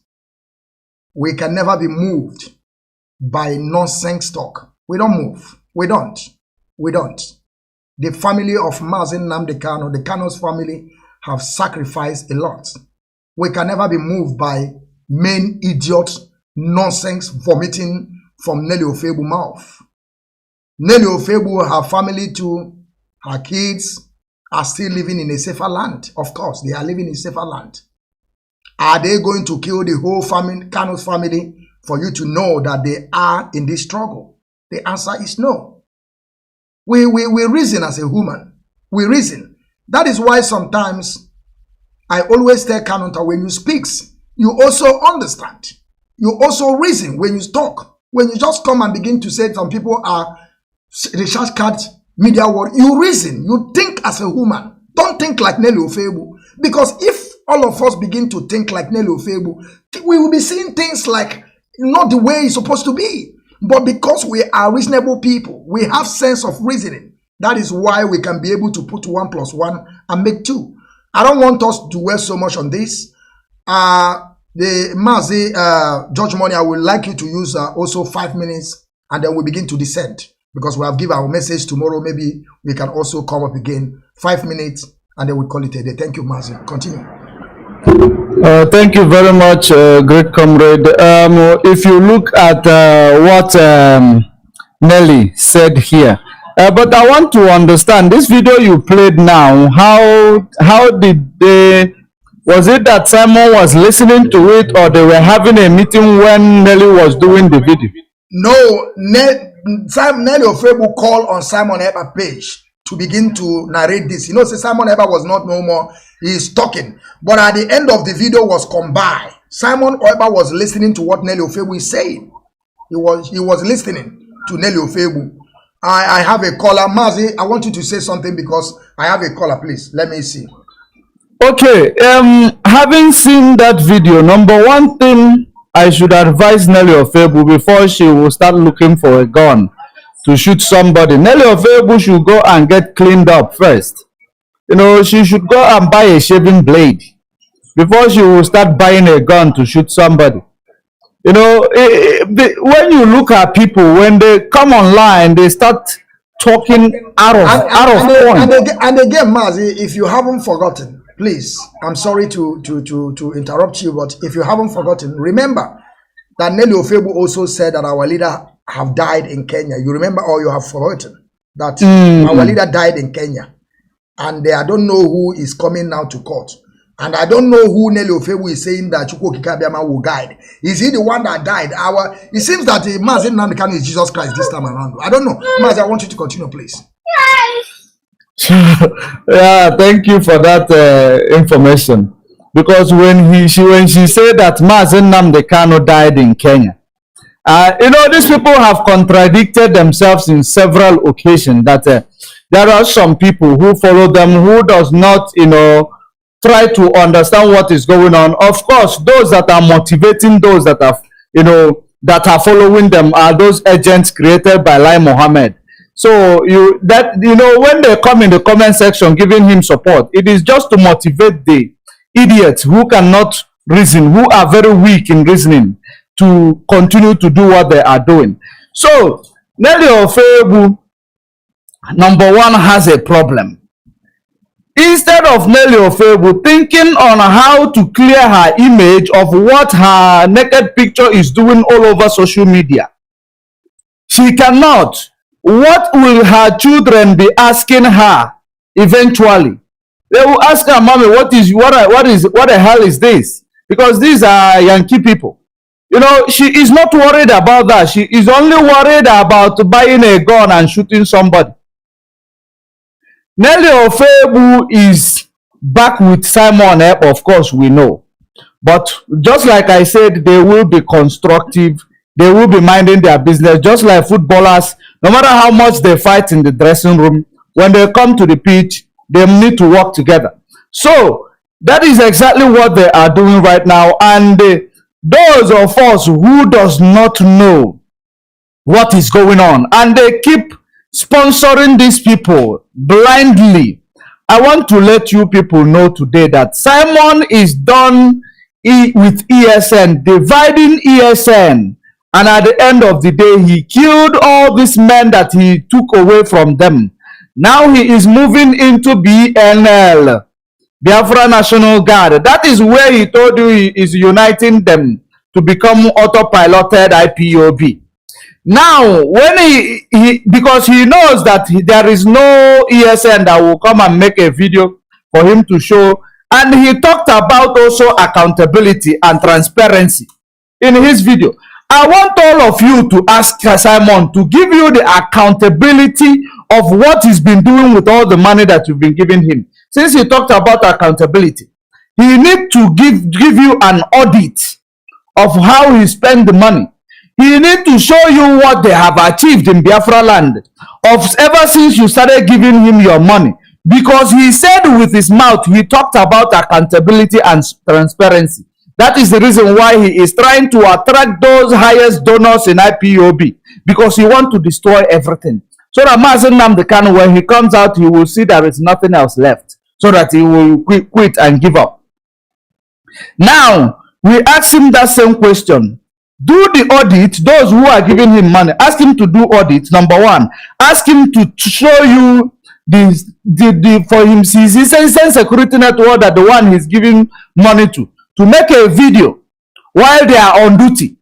We can never be moved by nonsense talk. We don't move. We don't. The family of Mazi Nnamdi Kanu, the Kanu's family, have sacrificed a lot. We can never be moved by main idiot nonsense vomiting from Nelly Ofebu mouth. Nelly Ofebu, her family too, her kids are still living in a safer land. Of course, they are living in a safer land. Are they going to kill the whole family, Kanu's family, for you to know that they are in this struggle? The answer is no. We reason as a human. We reason. That is why sometimes I always tell Kanu that when you speak, you also understand. You also reason when you talk. When you just come and begin to say some people are recharge card media world, you reason. You think as a human. Don't think like Nelly Ofebu. Because if all of us begin to think like Nelly Ofebu, we will be seeing things like not the way it's supposed to be. But because we are reasonable people, we have sense of reasoning. That is why we can be able to put 1 + 1 and make 2. I don't want us to dwell so much on this. The Mazi George Money, I would like you to use also 5 minutes, and then we begin to descend, because we have given our message. Tomorrow maybe we can also come up again. 5 minutes, and then we call it a day. Thank you, Mazi. Continue. Thank you very much, great comrade. If you look at what Nelly said here, but I want to understand this video you played now. How did they? Was it that Simon was listening to it, or they were having a meeting when Nelly was doing the video? No, Nelly Ofebu called on Simon Eber page to begin to narrate this. You know, say Simon Eber was not no more. He is talking, but at the end of the video was combined. Simon Eber was listening to what Nelly Ofebu is saying. He was listening to Nelly Ofebu. I have a caller, Mazi. I want you to say something because I have a caller. Please let me see. Okay, having seen that video, number one thing I should advise Nelly Ofebu before she will start looking for a gun to shoot somebody. Nelly Ofebu should go and get cleaned up first. You know, she should go and buy a shaving blade before she will start buying a gun to shoot somebody. You know, when you look at people, when they come online, they start talking out of point. And again, Mazi, if you haven't forgotten, please, I'm sorry to interrupt you, but if you haven't forgotten, remember, that Nelly Ofebu also said that our leader have died in Kenya. You remember, or you have forgotten that our leader died in Kenya, and I don't know who is coming now to court, and I don't know who Nelly Ofebu is saying that Chukwu Kikabiama will guide. Is he the one that died? It seems that Mazi Nnamdi Kanu is Jesus Christ this time around. I don't know. Mazi, I want you to continue, please. Yeah, thank you for that information. Because when she said that Mazi Nnamdi Kanu died in Kenya, these people have contradicted themselves in several occasions. That there are some people who follow them who does not, try to understand what is going on. Of course, those that are motivating those that are, that are following them are those agents created by Lai Mohammed. So when they come in the comment section giving him support, it is just to motivate the idiots who cannot reason, who are very weak in reasoning, to continue to do what they are doing. So Nelly Ofebu, number one, has a problem. Instead of Nelly Ofebu thinking on how to clear her image of what her naked picture is doing all over social media, she cannot. What will her children be asking her eventually? They will ask her, "Mommy, what the hell is this?" Because these are Yankee people. She is not worried about that. She is only worried about buying a gun and shooting somebody. Nelly Ofebu is back with Simon Ep, of course, we know. But just like I said, they will be constructive. They will be minding their business, just like footballers. No matter how much they fight in the dressing room, when they come to the pitch, they need to work together. So that is exactly what they are doing right now. And those of us who does not know what is going on, and they keep sponsoring these people blindly, I want to let you people know today that Simon is done with ESN, dividing ESN. And at the end of the day, he killed all these men that he took away from them. Now he is moving into BNL, Biafra National Guard. That is where he told you he is uniting them to become autopiloted IPOB. Now, when because he knows that there is no ESN that will come and make a video for him to show, and he talked about also accountability and transparency in his video. I want all of you to ask Simon to give you the accountability of what he's been doing with all the money that you've been giving him. Since he talked about accountability, he needs to give you an audit of how he spent the money. He needs to show you what they have achieved in Biafra land ever since you started giving him your money. Because he said with his mouth, he talked about accountability and transparency. That is the reason why he is trying to attract those highest donors in IPOB, because he wants to destroy everything. So that Mazi Nnamdi Kanu, when he comes out, he will see there is nothing else left, so that he will quit and give up. Now, we ask him that same question. Do the audit, those who are giving him money, ask him to do audit, number one. Ask him to show you for him, he sends security network that the one he's giving money to make a video while they are on duty,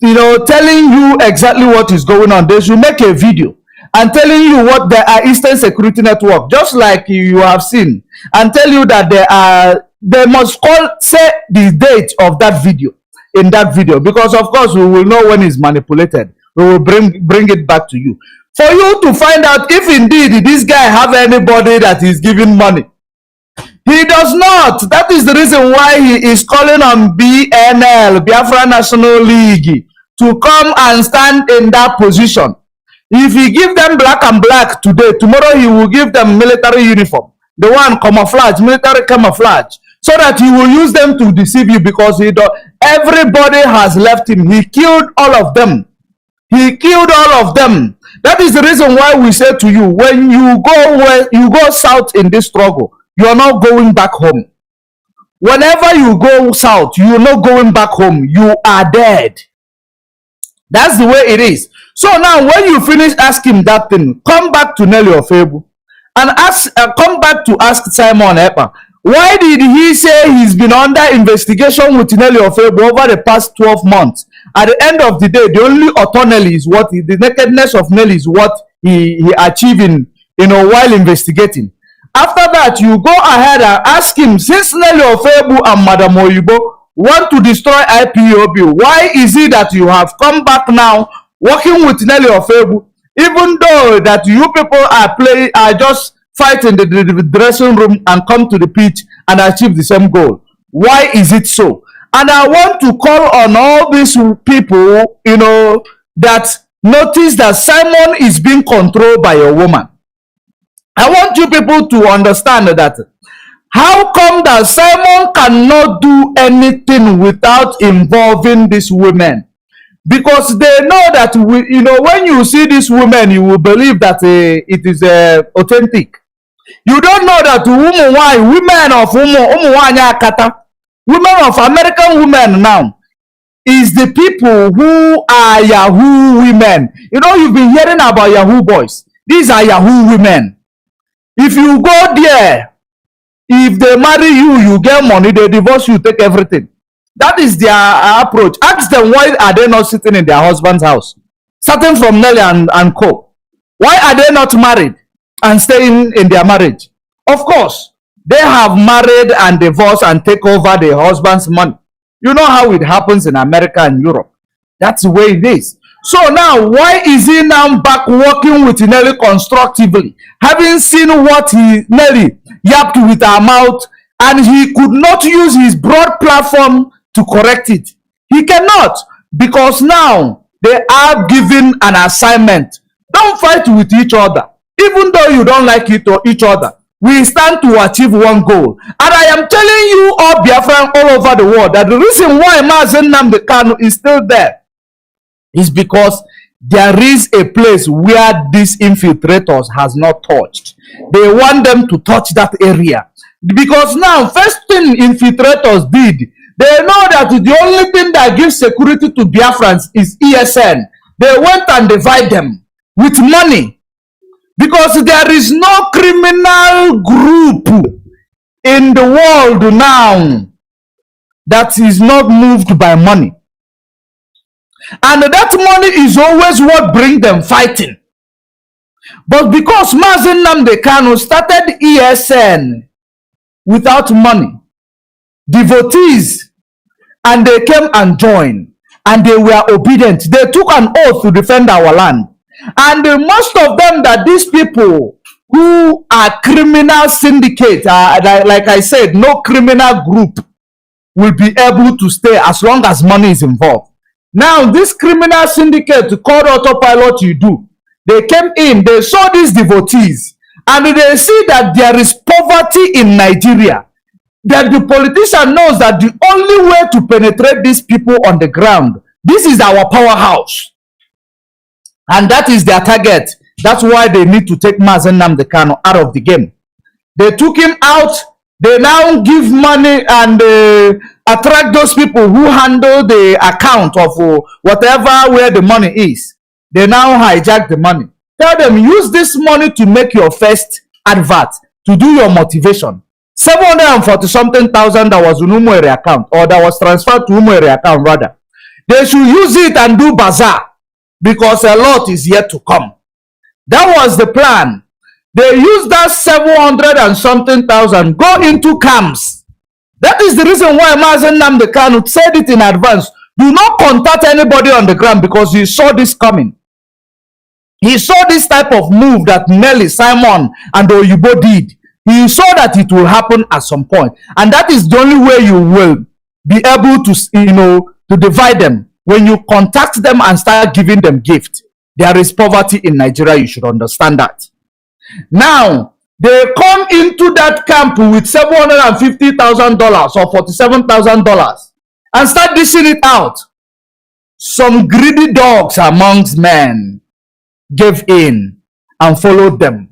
telling you exactly what is going on. They should make a video and telling you what they are Eastern Security Network, just like you have seen, and tell you that they must say the date of that video in that video, because of course we will know when it's manipulated. We will bring it back to you for you to find out if indeed this guy have anybody that is giving money. He does not. That is the reason why he is calling on BNL, Biafra National League, to come and stand in that position. If he give them black and black today, tomorrow he will give them military uniform, the one camouflage, military camouflage, so that he will use them to deceive you, because everybody has left him. He killed all of them. He killed all of them. That is the reason why we say to you, when you go south in this struggle, you are not going back home. Whenever you go south, you are not going back home. You are dead. That's the way it is. So now, when you finish asking that thing, come back to Nelly Ofebu and come back to ask Simon Ekpa. Why did he say he's been under investigation with Nelly Ofebu over the past 12 months? At the end of the day, the only author Nelly is what the nakedness of Nelly is what he achieving, while investigating. After that, you go ahead and ask him, since Nelly Ofebu and Madam Oyibo want to destroy IPOB, why is it that you have come back now working with Nelly Ofebu, even though that you people are just fighting the dressing room and come to the pitch and achieve the same goal? Why is it so? And I want to call on all these people, that notice that Simon is being controlled by a woman. I want you people to understand that. How come that Simon cannot do anything without involving these women? Because they know that, when you see these women, you will believe that it is authentic. You don't know that women of American women now is the people who are Yahoo women. You've been hearing about Yahoo boys. These are Yahoo women. If you go there, if they marry you, you get money, they divorce you, take everything. That is their approach. Ask them, why are they not sitting in their husband's house? Starting from Nelly and co. Why are they not married and staying in their marriage? Of course, they have married and divorced and take over their husband's money. You know how it happens in America and Europe. That's the way it is. So now, why is he now back working with Nelly constructively? Having seen what Nelly yapped with her mouth, and he could not use his broad platform to correct it. He cannot, because now they are given an assignment. Don't fight with each other. Even though you don't like each other, we stand to achieve one goal. And I am telling you all Biafran all over the world that the reason why Mazi Nnamdi Kanu is still there is because there is a place where these infiltrators has not touched. They want them to touch that area. Because now, first thing infiltrators did, they know that the only thing that gives security to Biafrans is ESN. They went and divide them with money. Because there is no criminal group in the world now that is not moved by money. And that money is always what brings them fighting. But because Mazi Nnamdi Kanu started ESN without money, devotees, and they came and joined, and they were obedient. They took an oath to defend our land. And most of them, that these people who are criminal syndicate, like I said, no criminal group will be able to stay as long as money is involved. Now, this criminal syndicate called autopilot you do, they came in, they saw these devotees, and they see that there is poverty in Nigeria. That the politician knows that the only way to penetrate these people on the ground, this is our powerhouse. And that is their target. That's why they need to take Mazi Nnamdi Kanu out of the game. They took him out. They now give money and attract those people who handle the account of whatever where the money is. They now hijack the money. Tell them, use this money to make your first advert, to do your motivation. 740 something thousand that was in Umuere account, or that was transferred to Umuere account rather. They should use it and do bazaar, because a lot is yet to come. That was the plan. They used that 700 and something thousand, go into camps. That is the reason why Mazi Nnamdi Kanu said it in advance. Do not contact anybody on the ground, because he saw this coming. He saw this type of move that Nelly, Simon, and Oyibo did. He saw that it will happen at some point. And that is the only way you will be able to, to divide them. When you contact them and start giving them gifts. There is poverty in Nigeria. You should understand that. Now, they come into that camp with $750,000 or $47,000 and start dishing it out. Some greedy dogs amongst men gave in and followed them.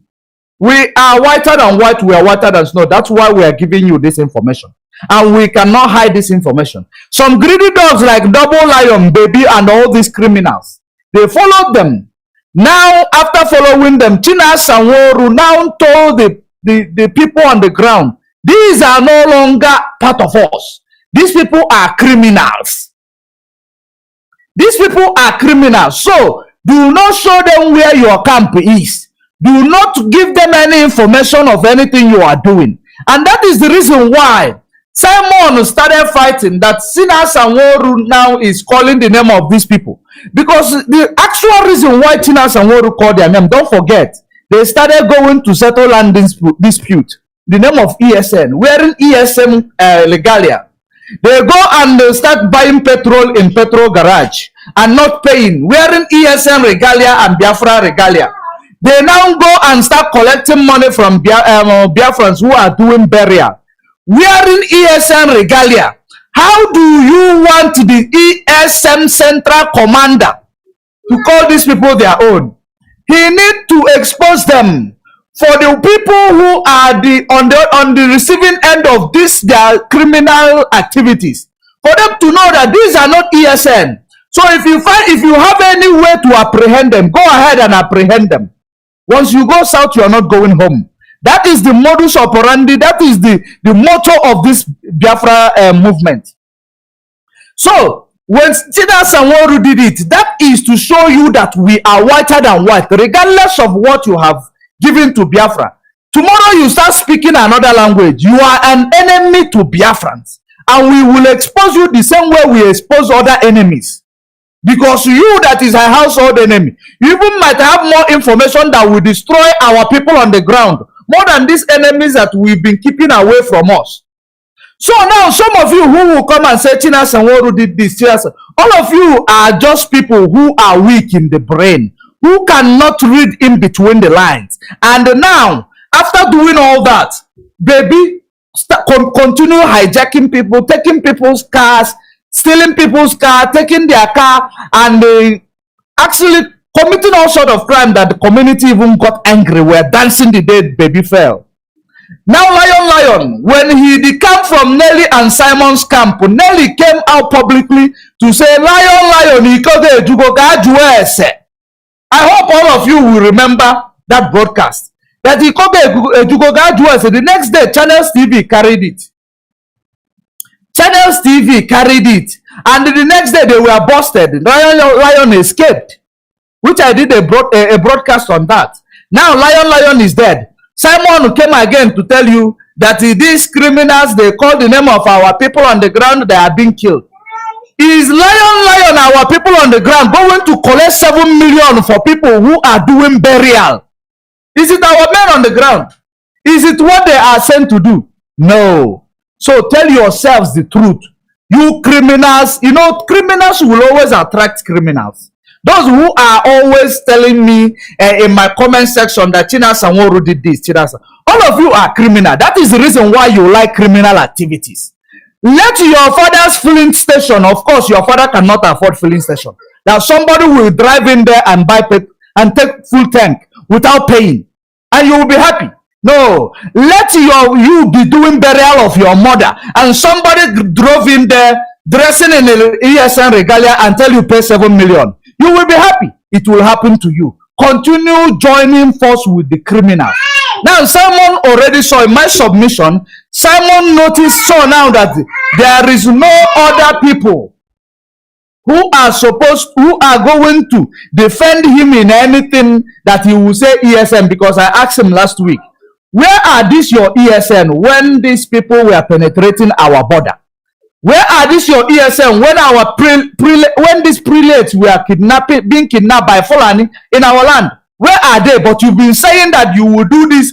We are whiter than white. We are whiter than snow. That's why we are giving you this information. And we cannot hide this information. Some greedy dogs like Double Lion, Baby, and all these criminals, they followed them. Now, after following them, China Sanworu now told the people on the ground, these are no longer part of us. These people are criminals. These people are criminals. So do not show them where your camp is. Do not give them any information of anything you are doing. And that is the reason why Simon started fighting that Sina Sanworu now is calling the name of these people. Because the actual reason why Tina Sanworu called their name, don't forget, they started going to settle land dispute. The name of ESN, wearing ESM regalia. They go and start buying petrol in petrol garage and not paying, wearing ESN regalia and Biafra regalia. They now go and start collecting money from Biafrans who are doing burial, wearing ESN regalia. How do you want the ESM central commander to call these people their own? He need to expose them for the people who are on the receiving end of this their criminal activities, for them to know that these are not ESN. So if you have any way to apprehend them, go ahead and apprehend them. Once you go south, you are not going home. That is the modus operandi. That is the motto of this Biafra movement. So when Tina Sanworu did it, that is to show you that we are whiter than white, regardless of what you have given to Biafra. Tomorrow you start speaking another language, you are an enemy to Biafrans, and we will expose you the same way we expose other enemies. Because you that is a household enemy, you even might have more information that will destroy our people on the ground, more than these enemies that we've been keeping away from us. So now some of you who will come and say Tina Sanworu did this, all of you are just people who are weak in the brain, who cannot read in between the lines. And now, after doing all that, baby, continue hijacking people, taking people's cars, stealing people's car, taking their car, and actually committing all sort of crime that the community even got angry. We're dancing the day baby fell. Now Lion, when he decamped from Nelly and Simon's camp, Nelly came out publicly to say, Lion, I hope all of you will remember that broadcast. That he called the next day, Channels TV carried it. Channels TV carried it. And the next day, they were busted. Lion escaped, which I did a broadcast on that. Now, Lion is dead. Simon came again to tell you that these criminals, they call the name of our people on the ground, they are being killed. Is Lion, our people on the ground, going to collect 7 million for people who are doing burial? Is it our men on the ground? Is it what they are sent to do? No. So tell yourselves the truth. You criminals, you know, criminals will always attract criminals. Those who are always telling me in my comment section that Tina Sanworu did this, all of you are criminal. That is the reason why you like criminal activities. Let your father's filling station, of course, your father cannot afford filling station. Now somebody will drive in there and buy and take full tank without paying, and you will be happy. No, let you be doing burial of your mother, and somebody drove in there dressing in the ESN regalia and tell you pay 7 million. You will be happy. It will happen to you. Continue joining force with the criminal. Now, Simon already saw in my submission, Simon saw now that there is no other people who are going to defend him in anything that he will say ESN, because I asked him last week, where are these your ESN when these people were penetrating our border? Where are these your ESN when our when these prelates were being kidnapped by Fulani in our land? Where are they? But you've been saying that you will do this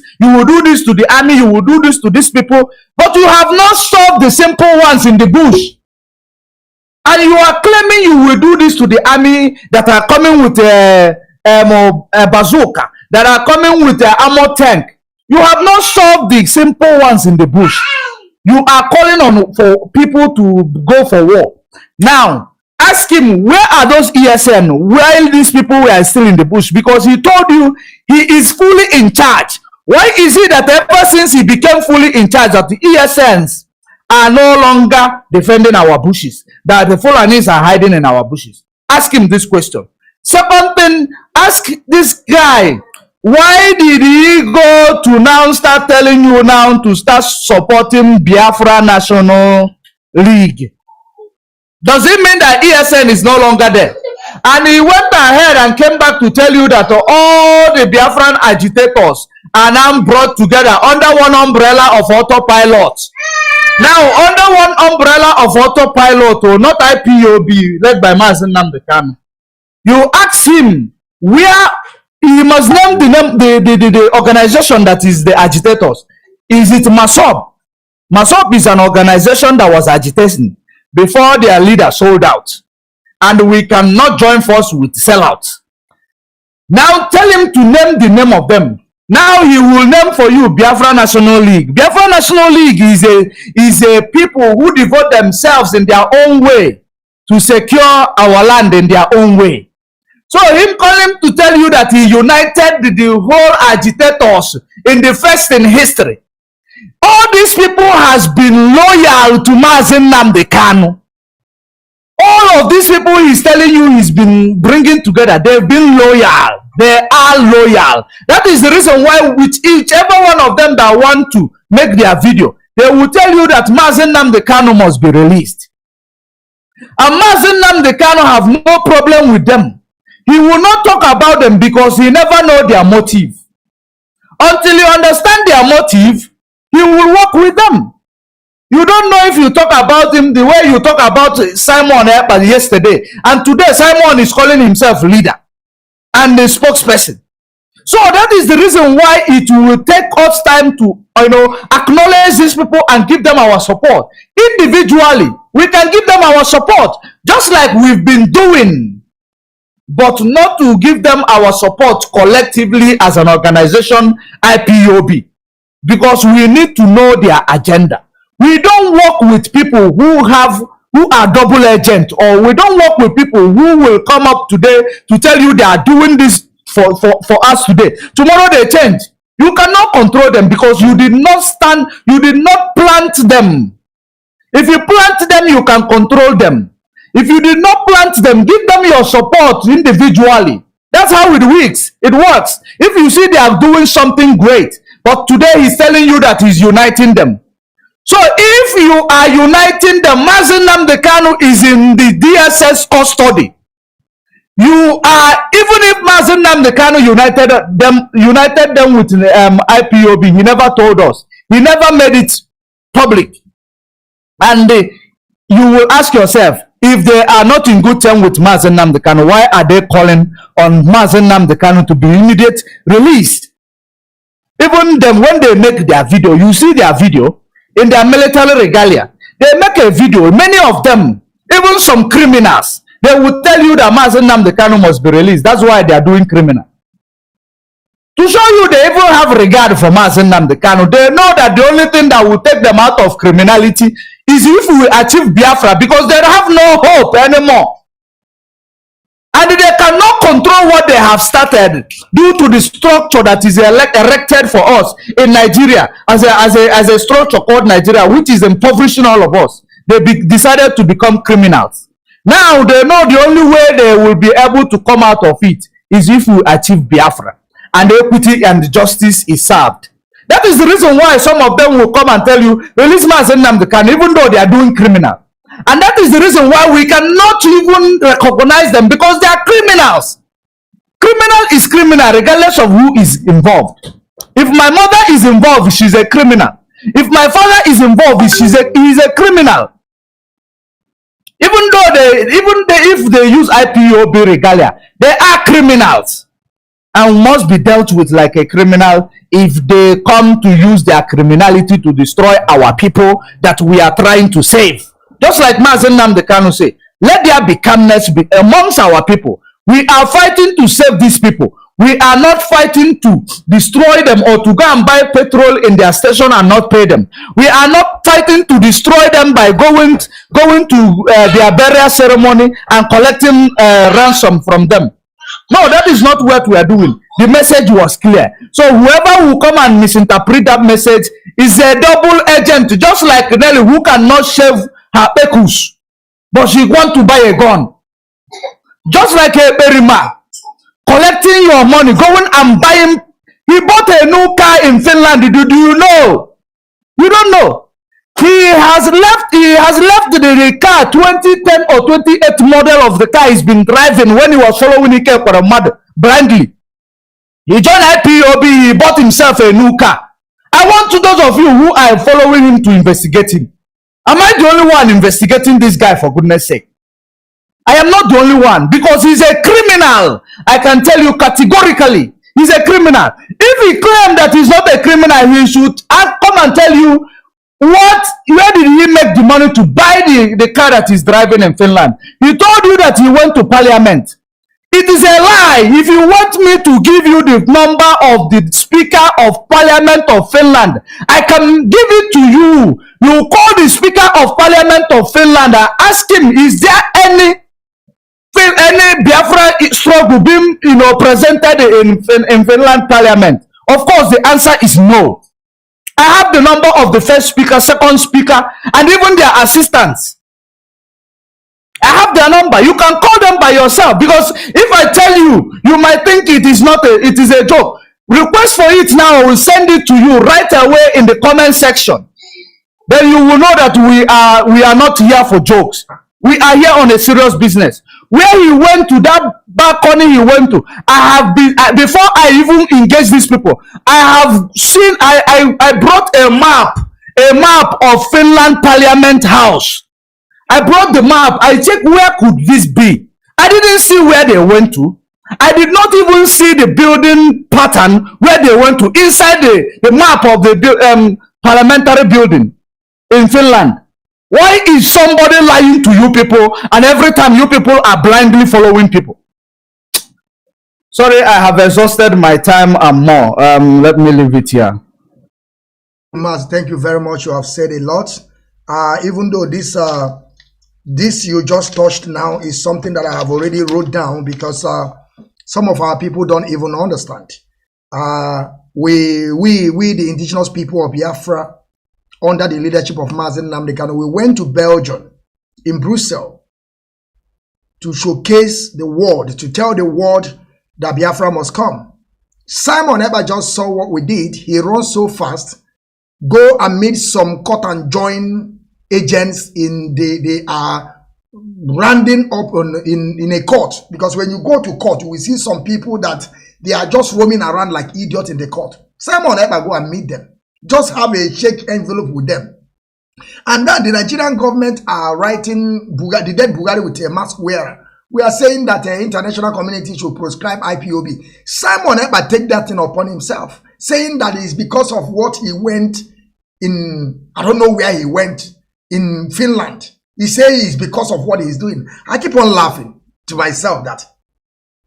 to the army, you will do this to these people, but you have not solved the simple ones in the bush. And you are claiming you will do this to the army that are coming with a bazooka, that are coming with an armor tank. You have not solved the simple ones in the bush. You are calling on for people to go for war. Now, ask him, where are those ESN while these people were still in the bush? Because he told you he is fully in charge. Why is it that ever since he became fully in charge, that the ESNs are no longer defending our bushes, that the Fulanis are hiding in our bushes? Ask him this question. Second thing, ask this guy, why did he go to now start telling you now to start supporting Biafra National League? Does it mean that ESN is no longer there? And he went ahead and came back to tell you that all the Biafran agitators are now brought together under one umbrella of autopilot. Now, under one umbrella of autopilot, or not IPOB, led by Mazi Nnamdi Kanu, you ask him where he must name the organization that is the agitators. Is it MASOB? MASOB is an organization that was agitating before their leader sold out. And we cannot join force with sellouts. Now tell him to name the name of them. Now he will name for you Biafra National League. Biafra National League is a people who devote themselves in their own way to secure our land in their own way. So him calling to tell you that he united the whole agitators in the first in history. All these people has been loyal to Mazi Nnamdi Kanu. All of these people he's telling you he's been bringing together, they've been loyal. They are loyal. That is the reason why with each one of them that want to make their video, they will tell you that Mazi Nnamdi Kanu must be released. And Mazi Nnamdi Kanu have no problem with them. He will not talk about them because he never know their motive. Until you understand their motive, he will work with them. You don't know if you talk about him the way you talk about Simon yesterday. And today Simon is calling himself leader and the spokesperson. So that is the reason why it will take us time to acknowledge these people and give them our support. Individually, we can give them our support, just like we've been doing, but not to give them our support collectively as an organization, IPOB, because we need to know their agenda. We don't work with people who are double agent, or we don't work with people who will come up today to tell you they are doing this for us today. Tomorrow they change. You cannot control them because you did not plant them. If you plant them, you can control them. If you did not plant them, give them your support individually. That's how it works. It works. If you see they are doing something great, but today he's telling you that he's uniting them. So if you are uniting them, Mazi Nnamdi Kanu is in the DSS custody. You are, even if Mazi Nnamdi Kanu united them with IPOB, he never told us. He never made it public. And you will ask yourself, if they are not in good terms with Mazi Nnamdi Kanu, why are they calling on Mazi Nnamdi Kanu to be immediate released? Even them, when they make their video, you see their video, in their military regalia, they make a video. Many of them, even some criminals, they will tell you that Mazi Nnamdi Kanu must be released. That's why they are doing criminal. To show you they even have regard for Mazi Nnamdi Kanu. They know that the only thing that will take them out of criminality is if we achieve Biafra, because they have no hope anymore. And they cannot control what they have started due to the structure that is erected for us in Nigeria as a structure called Nigeria, which is impoverishing all of us. They decided to become criminals. Now they know the only way they will be able to come out of it is if we achieve Biafra and equity and justice is served. That is the reason why some of them will come and tell you, release Mazi Nnamdi Kanu, even though they are doing criminal. And that is the reason why we cannot even recognize them, because they are criminals. Criminal is criminal regardless of who is involved. If my mother is involved, she's a criminal. If my father is involved, he is a criminal. Even though if they use IPOB regalia, they are criminals and must be dealt with like a criminal if they come to use their criminality to destroy our people that we are trying to save. Just like Mazi Nnamdi Kanu say, let there be calmness amongst our people. We are fighting to save these people. We are not fighting to destroy them or to go and buy petrol in their station and not pay them. We are not fighting to destroy them by going to their burial ceremony and collecting ransom from them. No, that is not what we are doing. The message was clear. So whoever will come and misinterpret that message is a double agent, just like Nelly, who cannot shave her pekus, but she want to buy a gun. Just like a Berima, collecting your money, going and buying. He bought a new car in Finland. Do you know? You don't know. He has left the car, 2010 or 28 model of the car he's been driving when he was following Ike for a mother blindly. He joined IPOB, he bought himself a new car. I want to those of you who are following him to investigate him. Am I the only one investigating this guy, for goodness sake? I am not the only one, because he's a criminal. I can tell you categorically, he's a criminal. If he claimed that he's not a criminal, he should come and tell you where did he make the money to buy the car that he's driving in Finland. He told you that he went to parliament. It is a lie. If you want me to give you the number of the Speaker of Parliament of Finland, I can give it to you. You call the Speaker of Parliament of Finland and ask him, is there any Biafra struggle being presented in Finland Parliament? Of course, the answer is no. I have the number of the first speaker, second speaker, and even their assistants. I have their number. You can call them by yourself, because if I tell you, you might think it is a joke. Request for it now. I will send it to you right away in the comment section. Then you will know that we are not here for jokes. We are here on a serious business. Where he went to, that balcony he went to, I have been before I even engage these people. I have seen. I brought a map of Finland Parliament House. I brought the map. I checked where could this be. I didn't see where they went to. I did not even see the building pattern where they went to inside the map of the parliamentary building in Finland. Why is somebody lying to you people, and every time you people are blindly following people? Sorry, I have exhausted my time and more. Let me leave it here. Mazi, thank you very much. You have said a lot. Even though this you just touched now is something that I have already wrote down, because some of our people don't even understand. We the indigenous people of Biafra, under the leadership of Mazi Nnamdi Kanu, we went to Belgium, in Brussels, to showcase the world, to tell the world that Biafra must come. Simon Eber just saw what we did. He runs so fast, go and meet some cut and join agents they are rounding up in a court, because when you go to court, you will see some people that they are just roaming around like idiots in the court. Simon Eber go and meet them. Just have a check envelope with them. And that the Nigerian government are writing the dead Bugatti with a mask wearer. We are saying that the international community should proscribe IPOB. Simon Eber take that thing upon himself, saying that it's because of what he went in, I don't know where he went, in Finland. He says it's because of what he's doing. I keep on laughing to myself that.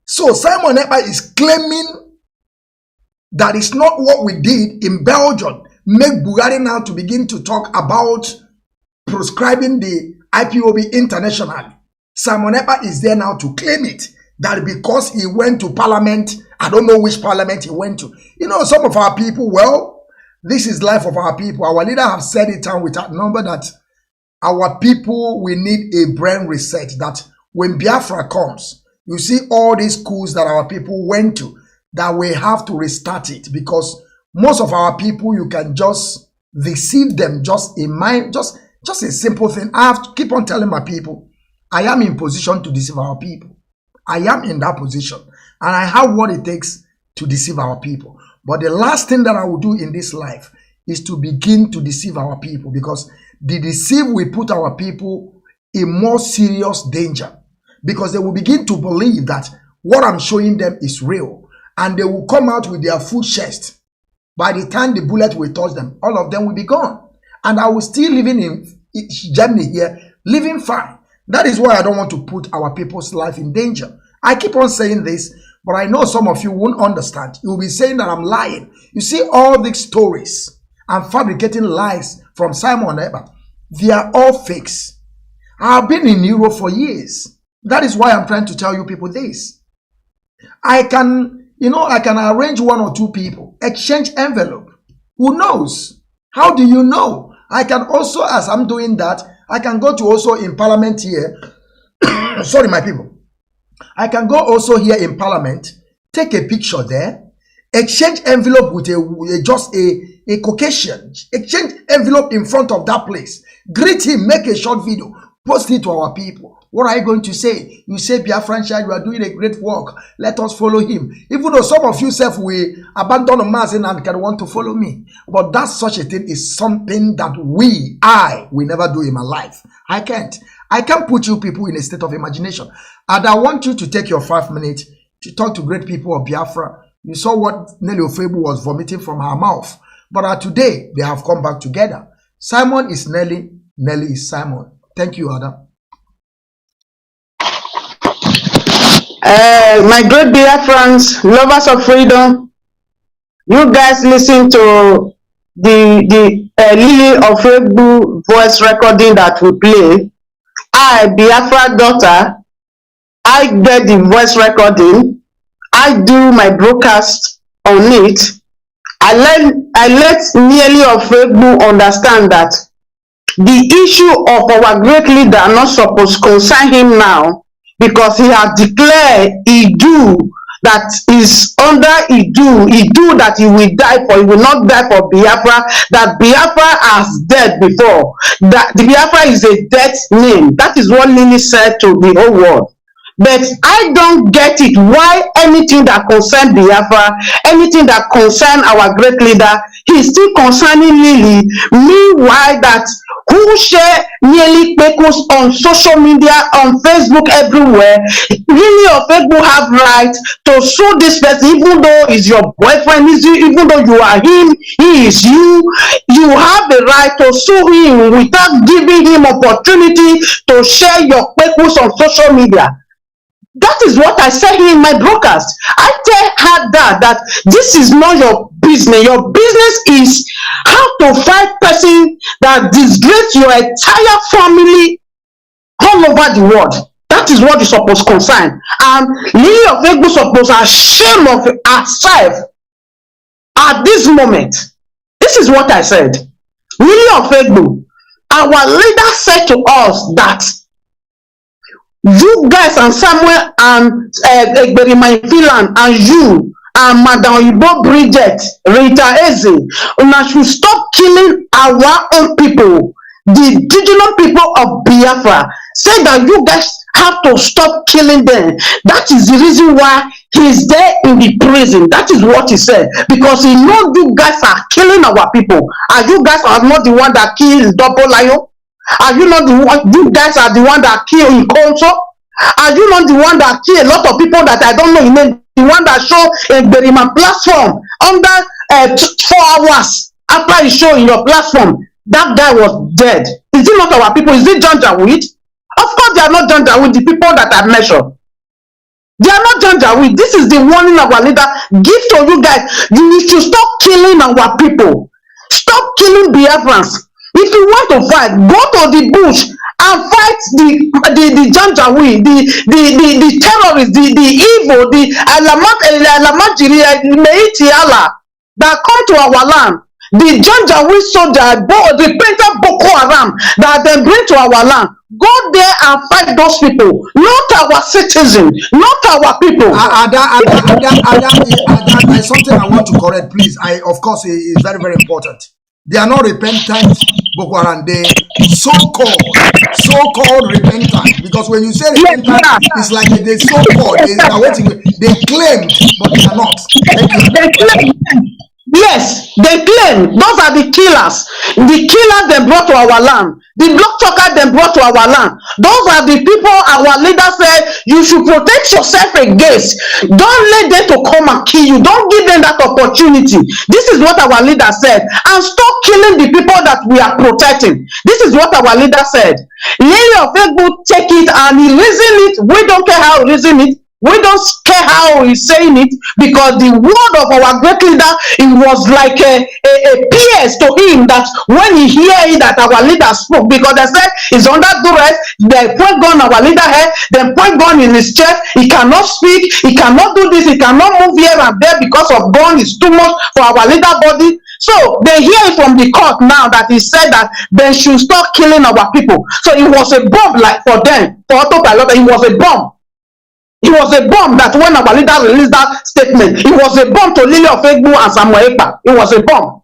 So Simon Eber is claiming that is not what we did in Belgium. Make Bugatti now to begin to talk about proscribing the IPOB internationally. Simon Eber is there now to claim it, that because he went to parliament, I don't know which parliament he went to. You know, some of our people, well, this is life of our people. Our leader have said it time without number that our people, we need a brain reset, that when Biafra comes, you see all these schools that our people went to, that we have to restart it, because most of our people, you can just deceive them just in mind, just a simple thing. I have to keep on telling my people, I am in position to deceive our people. I am in that position, and I have what it takes to deceive our people. But the last thing that I will do in this life is to begin to deceive our people, because the deceive will put our people in more serious danger, because they will begin to believe that what I'm showing them is real, and they will come out with their full chest. By the time the bullet will touch them, all of them will be gone. And I will still living in Germany here, living fine. That is why I don't want to put our people's life in danger. I keep on saying this, but I know some of you won't understand. You will be saying that I'm lying. You see all these stories, I'm fabricating lies from Simon Eber. They are all fakes. I've been in Europe for years. That is why I'm trying to tell you people this. I can arrange one or two people, exchange envelope. Who knows? How do you know? I can also, as I'm doing that, I can go to also in parliament here. Sorry, my people. I can go also here in parliament, take a picture there, Exchange envelope with a Caucasian. Exchange envelope in front of that place. Greet him, make a short video, post it to our people. What are you going to say? You say, Biafran child, you are doing a great work. Let us follow him. Even though some of you self will abandon Mazi and can want to follow me. But that such a thing is something that I will never do in my life. I can't put you people in a state of imagination. And I want you to take your 5 minutes to talk to great people of Biafra. You saw what Nelly Ofebu was vomiting from her mouth. But today, they have come back together. Simon is Nelly, Nelly is Simon. Thank you, Adam. My great Biafrans, lovers of freedom, you guys listen to the Lily of Fable voice recording that we play. I, Biafra daughter, I get the voice recording. I do my broadcast on it. I let Lily of Fable understand that the issue of our great leader not supposed to concern him now, because he has declared Idu that is under Idu that he will die for. He will not die for Biafra, that Biafra has dead before, that the Biafra is a death name. That is what Lily said to the whole world. But I don't get it why anything that concerns Biafra, anything that concerns our great leader, he's still concerning Lily. Meanwhile, that who share nearly pecos on social media, on Facebook, everywhere, Lily of Facebook have right to sue this person, even though he's your boyfriend, even though you are him, he is you. You have the right to sue him without giving him opportunity to share your pecos on social media. That is what I said in my broadcast. I tell her that this is not your business. Your business is how to fight person that disgrace your entire family all over the world. That is what is supposed to concern. And Lily of Egbo supposed to shame of herself at this moment. This is what I said. Lily of Egbo, our leader said to us that you guys and Samuel and Egberima Finland and you and Madam Oyibo Bridget, Rita Eze, we should stop killing our own people, the indigenous people of Biafra. Say that you guys have to stop killing them. That is the reason why he's there in the prison. That is what he said. Because he knows you guys are killing our people. And you guys are not the one that killed Double Lion. Are you not the one? You guys are the one that kill in Conso? Are you not the one that kill a lot of people that I don't know your name? The one that show a Berima platform under 4 hours after he show in your platform, that guy was dead. Is it not our people? Is it John Jawid? Of course they are not John Jawid, the people that I mentioned. They are not John Jawid. This is the warning our leader give to you guys. You should stop killing our people. Stop killing Biafrans. If you want to fight, go to the bush and fight the Janjaweed, the terrorists, the evil, the Alamajiri, Meitiala that come to our land. The Janjaweed soldier, the painted Boko Haram that they bring to our land. Go there and fight those people, not our citizens, not our people. There's something I want to correct, please. Of course, it is very, very important. They are not repentant Boko Haram. They so-called repentant. Because when you say repentant, it's like they so-called. They claimed, but they are not. They claim. Yes, they claim. Those are the killers. The killers they brought to our land. The bloodsuckers they brought to our land. Those are the people our leader said you should protect yourself against. Don't let them to come and kill you. Don't give them that opportunity. This is what our leader said. And stop killing the people that we are protecting. This is what our leader said. Lily of Facebook take it and he reason it. We don't care how he reason it. We don't care how he's saying it, because the word of our great leader, it was like a PS to him, that when he hear that our leader spoke, because they said he's under duress, they point gun our leader head, then point gun in his chest, he cannot speak, he cannot do this, he cannot move here and there because of gun is too much for our leader body. So they hear it from the court now that he said that they should stop killing our people. So it was a bomb like for them, for autopilot, it was a bomb. It was a bomb that when our leader released that statement, it was a bomb to Lily of Egbu and Samuel Ekpa. It was a bomb.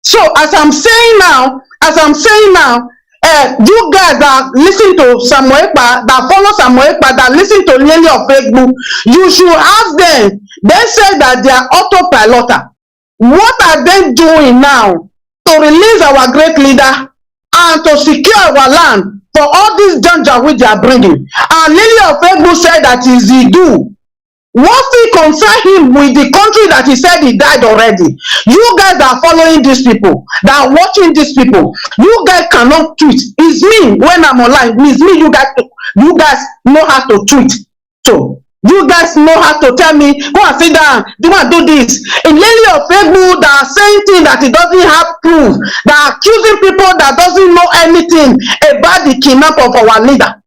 So as I'm saying now, you guys that listen to Samuel Ekpa, that follow Samuel Ekpa, that listen to Lily of Egbu, you should ask them. They say that they are autopilot. What are they doing now to release our great leader and to secure our land for all this danger which they are bringing? And Lily of Egbu said that is he do. What still concern him with the country that he said he died already? You guys are following these people, that are watching these people. You guys cannot tweet. It's me when I'm online. It's me. You guys know how to tweet. So you guys know how to tell me, go and sit down, do and do this. In Lily of Egbu that are saying things that it doesn't have proof, that are accusing people that doesn't know anything about the kidnap of our leader.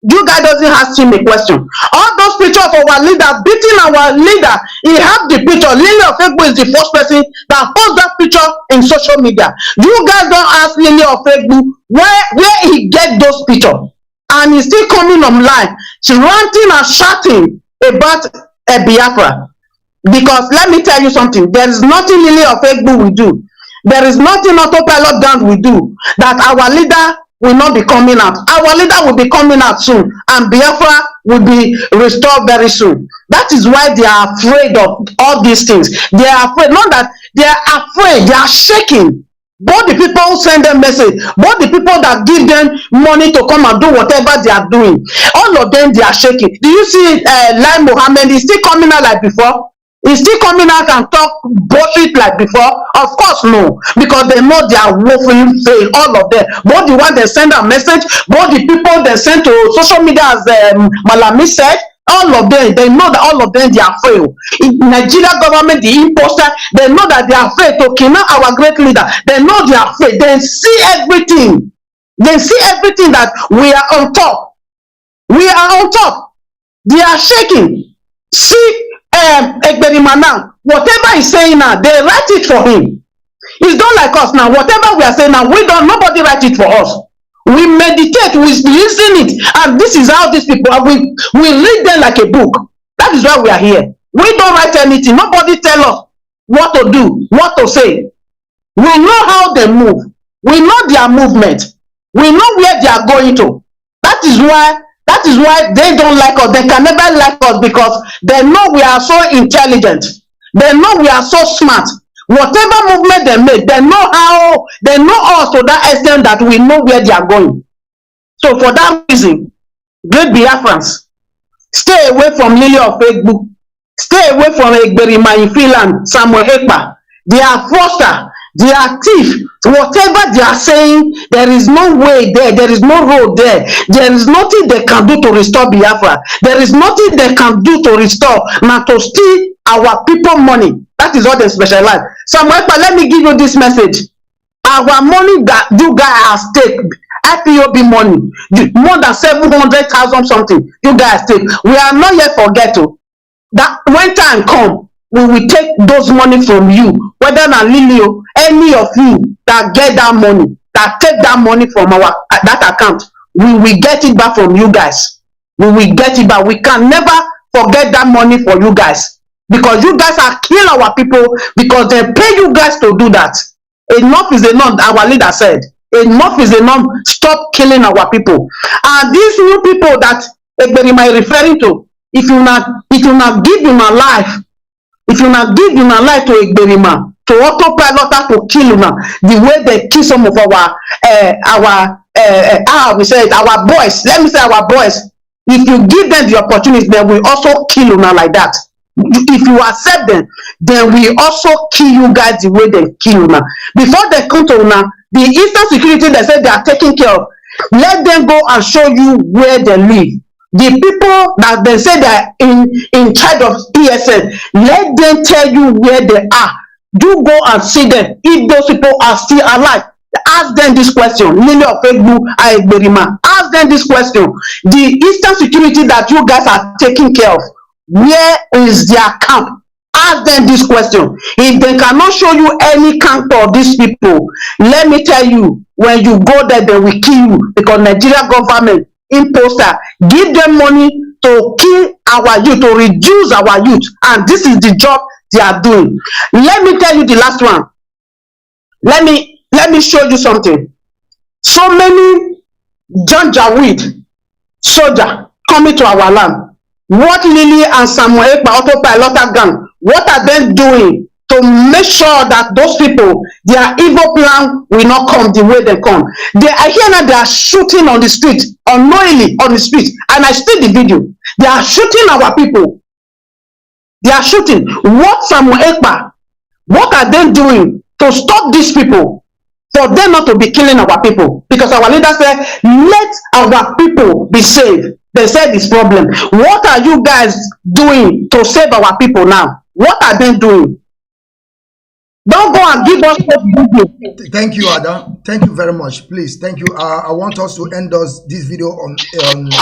You guys doesn't ask him a question. All those pictures of our leader beating our leader, he have the picture. Lily of Egbu is the first person that posts that picture in social media. You guys don't ask Lily of Egbu where he get those pictures. And he's still coming online, ranting and shouting about a Biafra. Because let me tell you something, there is nothing Lily of Egbu will do. There is nothing autopilot gang will do that our leader will not be coming out. Our leader will be coming out soon, and Biafra will be restored very soon. That is why they are afraid of all these things. They are afraid, not that they are afraid, they are shaking. Both the people who send them message, both the people that give them money to come and do whatever they are doing, all of them, they are shaking. Do you see Lai Mohammed is still coming out like before? Is still coming out and talk bullshit like before? Of course no, because they know they are woefully fail, all of them. Both the one they send a message, both the people they send to social media, as Malami said, all of them, they know that all of them, they are fail. In Nigeria government, the imposter, they know that they are fail to kidnap our great leader. They know they are fail. They see everything. They see everything that we are on top. We are on top. They are shaking. See, Ekberima, whatever he's saying now, they write it for him. It's not like us now. Whatever we are saying now, nobody write it for us. We meditate, we listen it, and this is how these people are. We read them like a book. That is why we are here. We don't write anything. Nobody tell us what to do, what to say. We know how they move. We know their movement. We know where they are going to. That is why they don't like us. They can never like us because they know we are so intelligent. They know we are so smart. Whatever movement they make, they know us to that extent that we know where they are going. So for that reason, great Biafrans, stay away from Lily of Egbu. Stay away from Ekberima in Finland, Samuel Ekpa. They are fraudster. They are thief. Whatever they are saying, there is no way there. There is no road there. There is nothing they can do to restore Biafra. There is nothing they can do to restore, not to steal our people money. That is what they specialize. Samuel, let me give you this message. Our money that you guys have taken, IPOB money, more than 700,000 something, you guys take. We are not yet forget to. That when time come, we will take those money from you, whether na Lilio, any of you that get that money, that take that money from our that account, we will get it back from you guys. We will get it back. We can never forget that money for you guys, because you guys are killing our people, because they pay you guys to do that. Enough is enough. Our leader said, enough is enough. Stop killing our people. And these new people that Ekberima is referring to, if you not give him a life, if you not give him a life to Ekberima, to autopilot to kill him, the way they kill some of our we say it, our boys. Let me say our boys. If you give them the opportunity, they will also kill you like that. If you accept them, then we also kill you guys the way they kill you now. Before they come to now, the Eastern security they say they are taking care of, let them go and show you where they live. The people that they say they are in charge of ESN, let them tell you where they are. Do go and see them. If those people are still alive, ask them this question. Lily of Egbu, Ekberima, ask them this question. The Eastern security that you guys are taking care of, where is their camp? Ask them this question. If they cannot show you any camp of these people, let me tell you, when you go there, they will kill you, because Nigeria government imposter, give them money to kill our youth, to reduce our youth, and this is the job they are doing. Let me tell you the last one. Let me show you something. So many Janjaweed soldier coming to our land. What Lily and Samuel autopilot gang, what are they doing to make sure that those people, their evil plan will not come the way they come? They are here now, they are shooting on the street, unknowingly on the street, and I see the video. They are shooting our people. They are shooting. What Samuel Ekpa, what are they doing to stop these people? For them not to be killing our people, because our leader said, let our people be saved. They said this problem. What are you guys doing to save our people now? What are they doing? Don't go and give us. Thank you, Ada. Thank you very much. Please, thank you. I want us to end this video on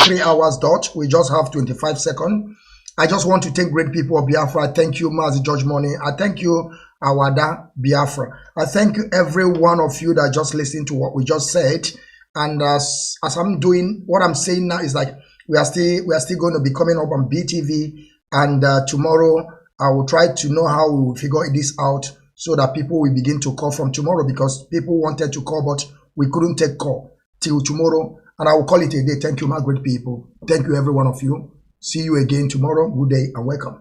3 hours dot. We just have 25 seconds. I just want to thank great people of Biafra. Thank you, Mazi George Money. I thank you, Awada Biafra. I thank you, every one of you that just listened to what we just said. And as I'm doing, what I'm saying now is like we are still going to be coming up on BTV. And tomorrow I will try to know how we will figure this out so that people will begin to call from tomorrow, because people wanted to call, but we couldn't take call till tomorrow. And I will call it a day. Thank you, my great people. Thank you, every one of you. See you again tomorrow. Good day and welcome.